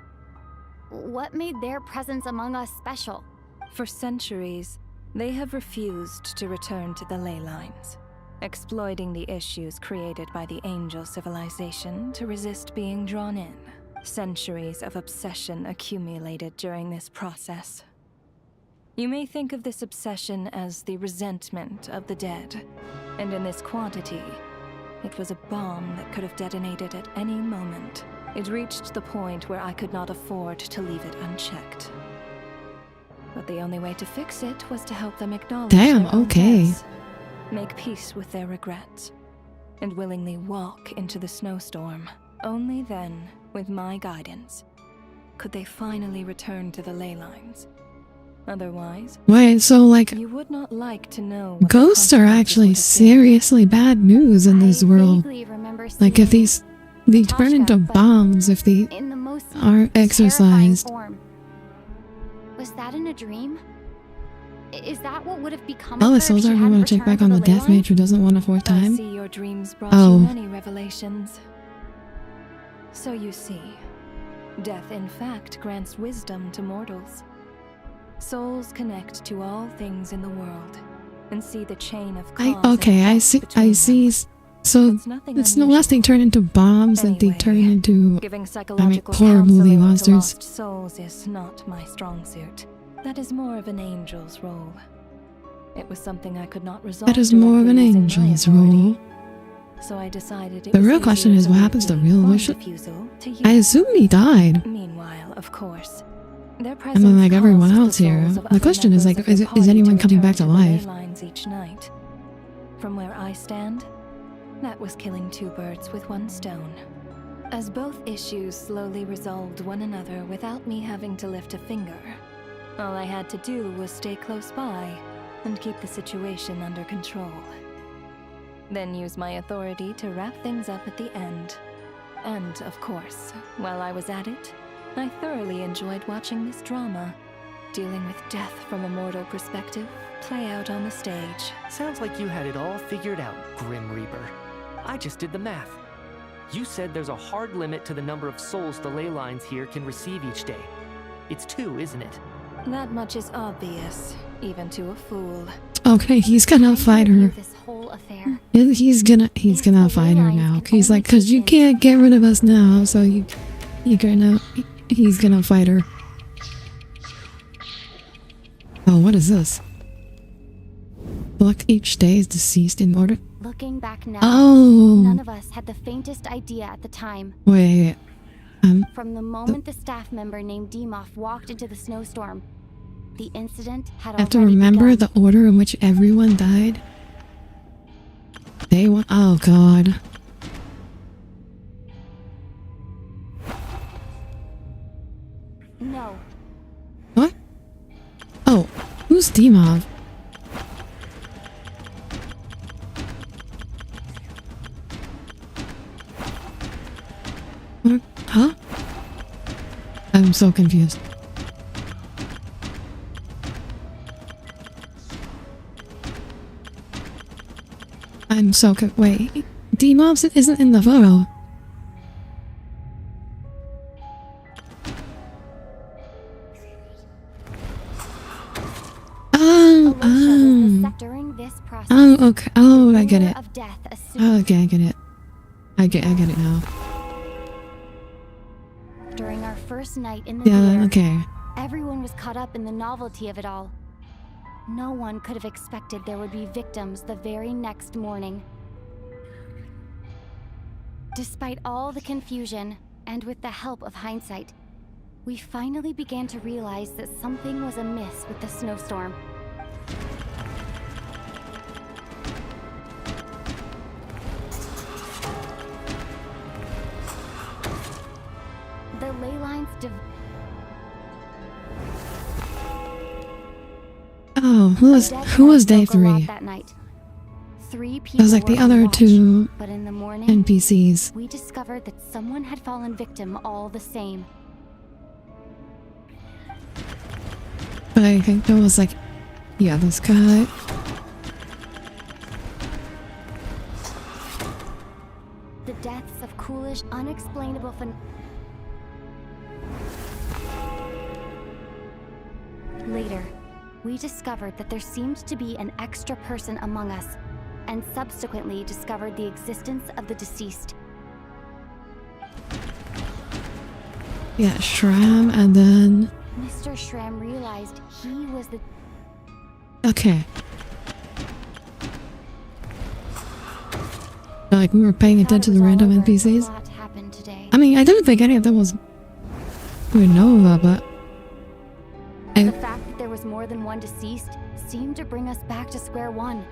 what made their presence among us special? For centuries, they have refused to return to the ley lines, exploiting the issues created by the angel civilization to resist being drawn in. Centuries of obsession accumulated during this process. You may think of this obsession as the resentment of the dead, and in this quantity, it was a bomb that could have detonated at any moment. It reached the point where I could not afford to leave it unchecked. But the only way to fix it was to help them acknowledge Damn, their own okay. deaths, make peace with their regrets, and willingly walk into the snowstorm. Only then, with my guidance, could they finally return to the ley lines. Otherwise, Wait, so like, you would not like to know what the ghosts are actually seriously bad news in this world. vaguely remember Like if seeing they turn into bombs if they in the most are terrifying exercised. form. Was that in a dream? Is that what would have become All of the her if souls she are hadn't going to check returned back on to the ley death lines? mage who doesn't want a 4th I time. see your dreams brought Oh. you many revelations. So you see, death in fact grants wisdom to mortals. Souls connect to all things in the world and see the chain of cause Okay, and I effect see. between I them. see. So It's nothing it's no less they turn into bombs than they turn into. Giving I mean, psychological poor movie counseling to monsters. lost souls is not my strong suit. That is more of an angel's role. It was something I could not resolve. That is more of an directly using my angel's authority. role. So I decided it The was real question easier is, to what leave happens to the real bomb Wish? defusal to you. I assume he died. Meanwhile, of course, their And presence then, like everyone caused the else here, souls of the other question is, members like, of the is party anyone to coming back return to the ley life? lines each night. From where I stand, that was killing 2 birds with 1 stone. As both issues slowly resolved one another without me having to lift a finger, all I had to do was stay close by and keep the situation under control. Then use my authority to wrap things up at the end. And, of course, while I was at it, I thoroughly enjoyed watching this drama, dealing with death from a mortal perspective, play out on the stage. Sounds like you had it all figured out, Grim Reaper. I just did the math. You said there's a hard limit to the number of souls the ley lines here can receive each day. It's 2, isn't it? That much is obvious, even to a fool. Okay, he's gonna fight her. This whole affair. He's gonna fight her now. He's like, cause you can't get rid of us now, so he's gonna fight her. Oh, what is this? Select each day is deceased in order. Looking back now, Oh. none of us had the faintest idea at the time. Wait. From the moment the staff member named Demoff walked into the snowstorm, the incident had I have to already remember begun. the order in which everyone died. Day 1. Oh god. No. What? Oh, who's Demoff? What? Huh? I'm so confused. I'm so wait, Demoff isn't in the photo. During this process, Oh, okay. Oh, I get it. of death Oh, okay, I get it. I get it now. During our first night in the Yeah, theater, okay. everyone was caught up in the novelty of it all. No one could have expected there would be victims the very next morning. Despite all the confusion, and with the help of hindsight, we finally began to realize that something was amiss with the snowstorm. The ley lines Oh, who was day 3? that night. 3 It people was like the were on other watch, 2 but in the morning, NPCs. we discovered that someone had fallen victim all the same. But I think there was like, yeah, this guy. The deaths of coolish, unexplainable Later, we discovered that there seemed to be an extra person among us, and subsequently discovered the existence of the deceased. Yeah, Shram, and then... Mr. Shram realized he was the... Okay. Like, we were paying attention to the random NPCs. I mean, I don't think any of them was... Renova, but... The fact that there was more than one deceased seemed to bring us back to square one.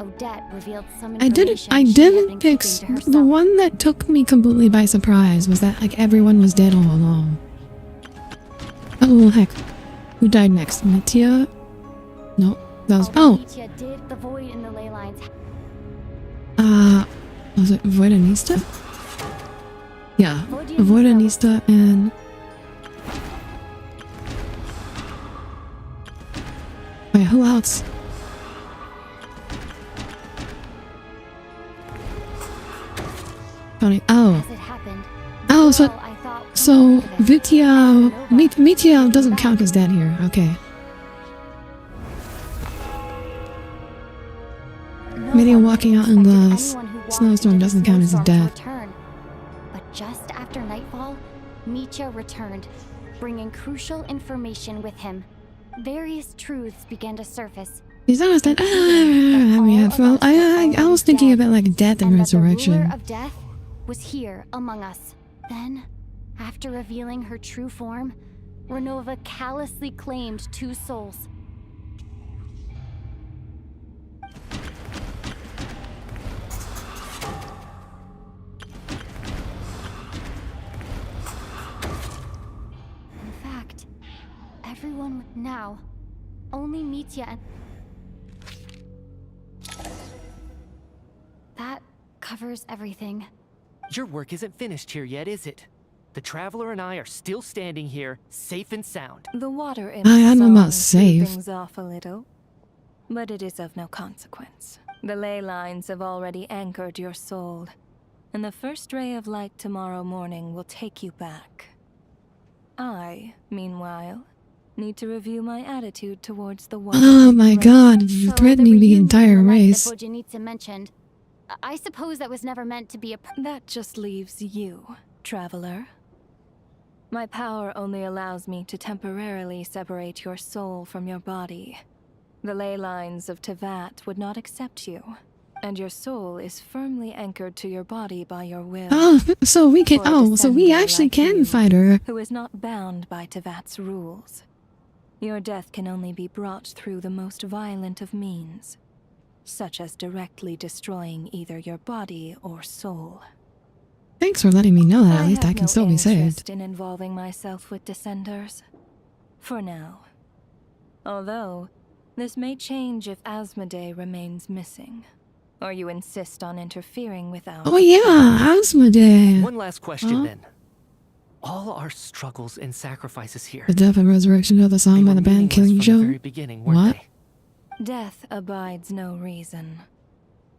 Odette revealed some information I she had didn't been keeping fix... to The herself. one that took me completely by surprise was that, like, everyone was dead all along. Oh, heck. Who died next? Mitya? No, that was... Oh! Mitya did the void in the ley lines. Was it Voidanista? Yeah, Voidanista and... Wait, who else? Tony. Oh. Oh, so Mitya doesn't count as dead here. Okay. Mitya walking out in the snowstorm doesn't count as dead. But just after nightfall, Mitya returned, bringing crucial information with him. Various truths began to surface. He's almost dead. I was thinking about like death and resurrection. The ruler of death was here among us. Then, after revealing her true form, Ronovaaaaa callously claimed 2 souls. In fact, everyone now, only Mitya and... That covers everything. Your work isn't finished here yet, is it? The Traveler and I are still standing here, safe and sound. The water in I am about threw safe. things off a little, but it is of no consequence. The ley lines have already anchored your soul, and the first ray of light tomorrow morning will take you back. I, meanwhile, need to review my attitude towards the world. Oh my god, you're threatening the entire race. Vojanitsa mentioned. I suppose that was never meant to be a... That just leaves you, Traveler. My power only allows me to temporarily separate your soul from your body. The ley lines of Tevat would not accept you, and your soul is firmly anchored to your body by your will. Oh, so we can. For a Oh, so we descender actually like can you, fight her. who is not bound by Tevat's rules. Your death can only be brought through the most violent of means, such as directly destroying either your body or soul. Thanks for letting me know that. At least I have can no still be saved. interest in involving myself with Descenders. For now. Although, this may change if Asmodee remains missing. Or you insist on interfering with our... Oh yeah, Asmodee. One last question Huh? then. All our struggles and sacrifices here. The death and resurrection of the song by the band Killing from the Joe. very beginning, weren't What? they? Death abides no reason.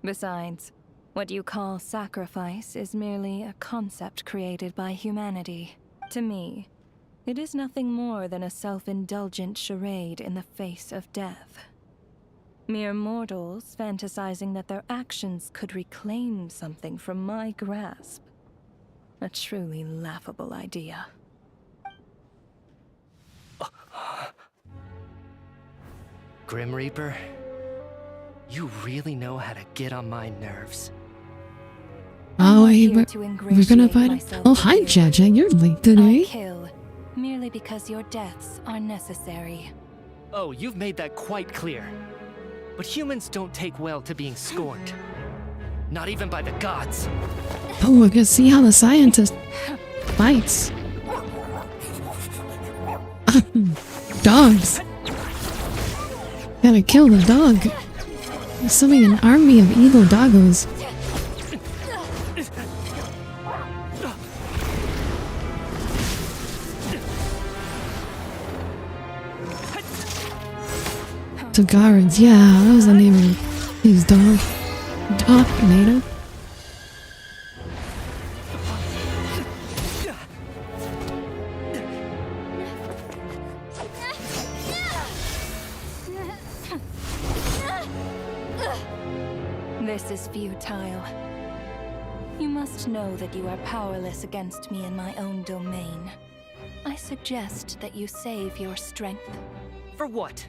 Besides, what you call sacrifice is merely a concept created by humanity. To me, it is nothing more than a self-indulgent charade in the face of death. Mere mortals fantasizing that their actions could reclaim something from my grasp. A truly laughable idea. Grim Reaper, you really know how to get on my nerves. Oh, I'm hey, not we're here to gonna ingratiate fight. myself Oh, with hi, you. Jaja. You're late I today. kill merely because your deaths are necessary. Oh, you've made that quite clear. But humans don't take well to being scorned. Not even by the gods. Oh, we're gonna see how the scientist fights. Dogs. Gotta kill the dog. Assuming an army of evil doggos. The guards, yeah, that was the name of his dog. Native. This is futile. You must know that you are powerless against me in my own domain. I suggest that you save your strength. For what?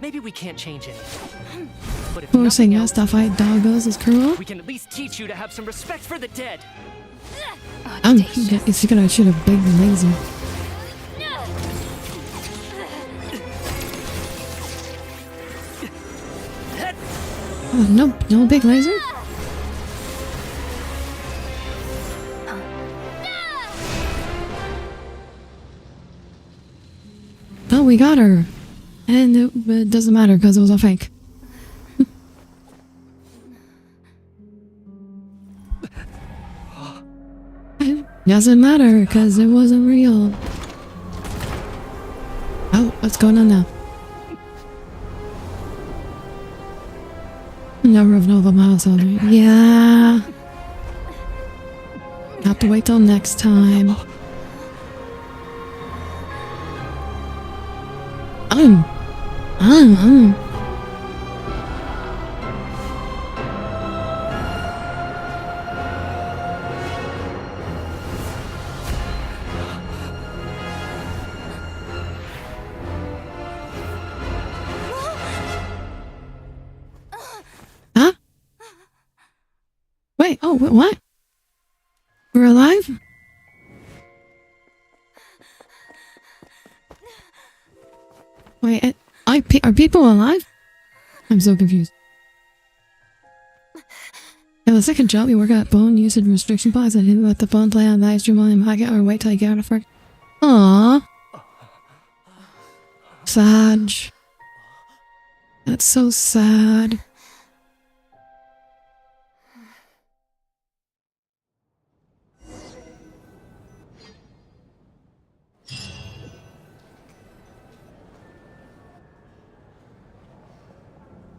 Maybe we can't change anything. But if Forcing nothing us to fight doggos is cruel. we can at least teach you to have some respect for the dead. Is he gonna shoot a big laser? Oh, no big laser? Oh, we got her. And it doesn't matter because it was a fake. Doesn't matter because it wasn't real. Oh, what's going on now? Number of Nova Miles on it. Yeah. Have to wait till next time. Huh? Wait, oh, what? We're alive? Wait, are people alive? I'm so confused. Yeah, the second job, you work at bone usage restriction box and let the bone play on the ice stream while I'm hacking or wait till I get out of work. Aww. Sag. That's so sad.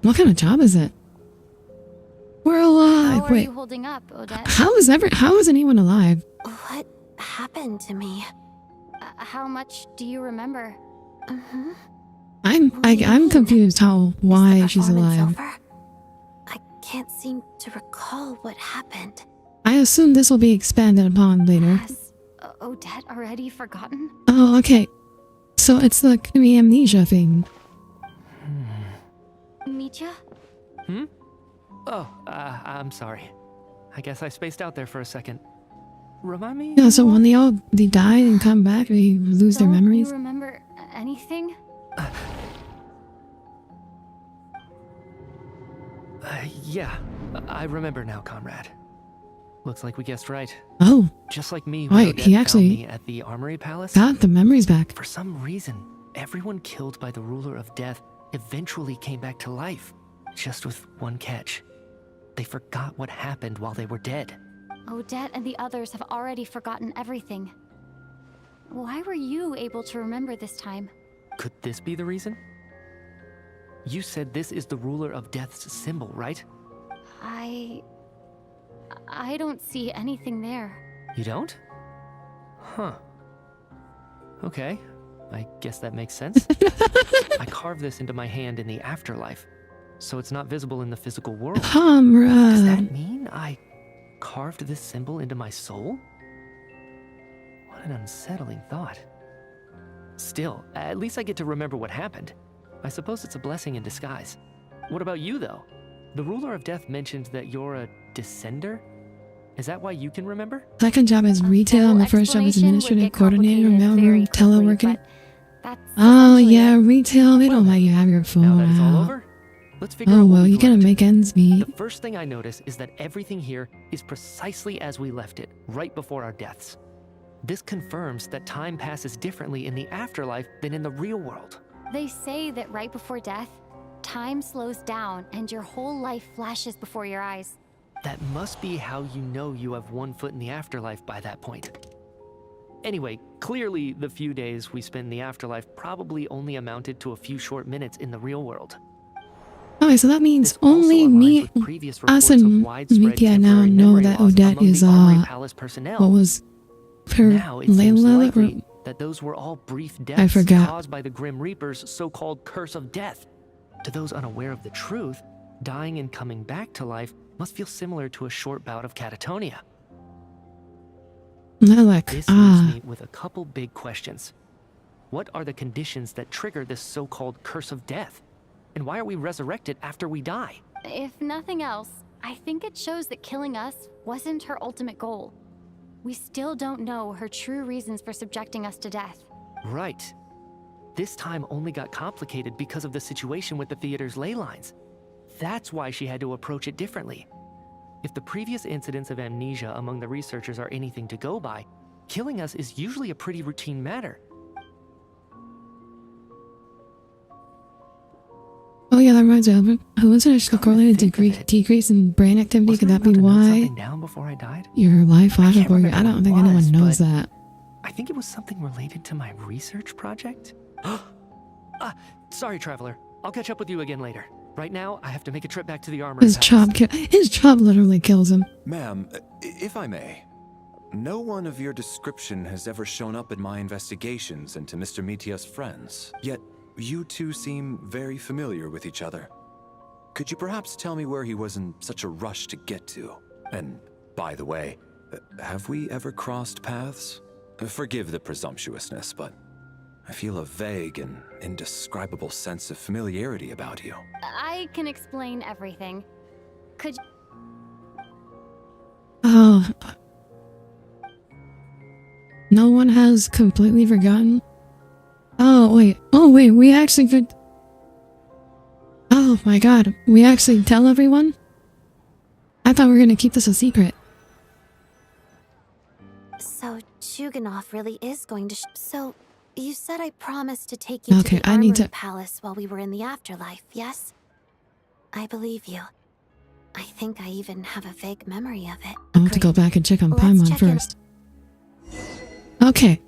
What kind of job is it? We're alive. How are Wait. you holding up, Odette? How is anyone alive? What happened to me? How much do you remember? I'm confused why she's alive. Over? I can't seem to recall what happened. I assume this will be expanded upon later. Has Odette already forgotten? Oh, okay. So it's the amnesia thing. Mitya? Oh, I'm sorry. I guess I spaced out there for a second. Remind me? Yeah, so when they die and come back, they lose their memories? You remember anything? Yeah, I remember now, comrade. Looks like we guessed right. Oh. Just like me, Wait, Odette he found actually me at the Armory Palace. got the memories back. For some reason, everyone killed by the ruler of death eventually came back to life. Just with one catch. They forgot what happened while they were dead. Odette and the others have already forgotten everything. Why were you able to remember this time? Could this be the reason? You said this is the ruler of death's symbol, right? I don't see anything there. You don't? Huh. Okay. I guess that makes sense. I carved this into my hand in the afterlife, so it's not visible in the physical world. Does that mean I carved this symbol into my soul? What an unsettling thought. Still, at least I get to remember what happened. I suppose it's a blessing in disguise. What about you, though? The ruler of death mentioned that you're a descender? Is that why you can remember? Second job is retail and the first job is administrative coordinator, mailroom, teleworking. Oh yeah, retail, they don't let you have your phone Now that it's all out. over, let's figure out Oh what well, we've you gotta learned. make ends meet. The first thing I notice is that everything here is precisely as we left it, right before our deaths. This confirms that time passes differently in the afterlife than in the real world. They say that right before death, time slows down and your whole life flashes before your eyes. That must be how you know you have one foot in the afterlife by that point. Anyway, clearly the few days we spent in the afterlife probably only amounted to a few short minutes in the real world. Okay, so that means only me, us and Mikia now know that Odette is, what was her Now it seems Layla likely or that those were all brief I deaths forgot. caused by the Grim Reaper's so-called curse of death. To those unaware of the truth, dying and coming back to life must feel similar to a short bout of catatonia. Lilac, This leaves me with a couple big questions. What are the conditions that trigger this so-called curse of death? And why are we resurrected after we die? If nothing else, I think it shows that killing us wasn't her ultimate goal. We still don't know her true reasons for subjecting us to death. Right. This time only got complicated because of the situation with the theater's ley lines. That's why she had to approach it differently. If the previous incidents of amnesia among the researchers are anything to go by, killing us is usually a pretty routine matter. Oh yeah, that reminds me. Hallucinations could correlate a decrease in brain activity. Could that be why Down before I died? your life flashed before you? I don't think anyone knows that. I think it was something related to my research project. Sorry, Traveler. I'll catch up with you again later. Right now, I have to make a trip back to the armory. His job literally kills him. Ma'am, if I may, no one of your description has ever shown up in my investigations into Mr. Mitya's friends, yet you two seem very familiar with each other. Could you perhaps tell me where he was in such a rush to get to? And, by the way, have we ever crossed paths? Forgive the presumptuousness, but I feel a vague and indescribable sense of familiarity about you. I can explain everything. Could Oh. No one has completely forgotten? Oh wait, we actually could... Oh my god, we actually tell everyone? I thought we were gonna keep this a secret. So Chuganov really is going to so You said I promised to take you to the Armory Palace while we were in the afterlife, yes? I believe you. I think I even have a vague memory of it. I want to go back and check on Paimon first. Okay.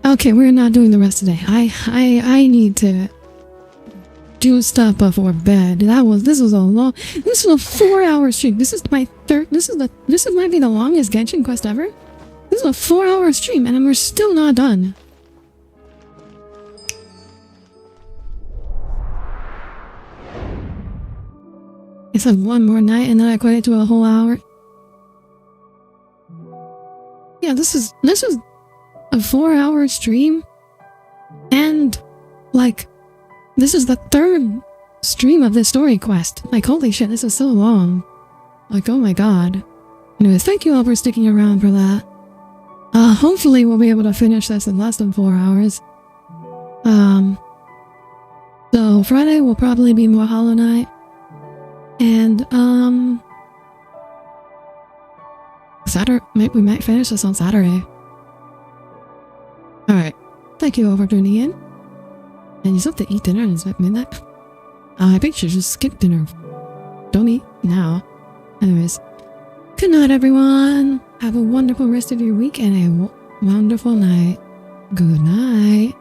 Okay, we're not doing the rest today. I need to do stuff before bed. This was a 4-hour stream. This is my third, this might be the longest Genshin quest ever. This is a 4-hour stream and we're still not done. It's like one more night and then I quit it to a whole hour. Yeah, this was a 4-hour stream. And like this is the third stream of this story quest. Like holy shit, this is so long. Like oh my god. Anyways, thank you all for sticking around for that. Hopefully we'll be able to finish this in less than 4 hours. So Friday will probably be more Hollow Knight. And, Saturday, we might finish this on Saturday. Alright. Thank you all for tuning in. And you still have to eat dinner and it's like midnight. I think you should just skip dinner. Don't eat now. Anyways. Good night, everyone. Have a wonderful rest of your week and a wonderful night. Good night.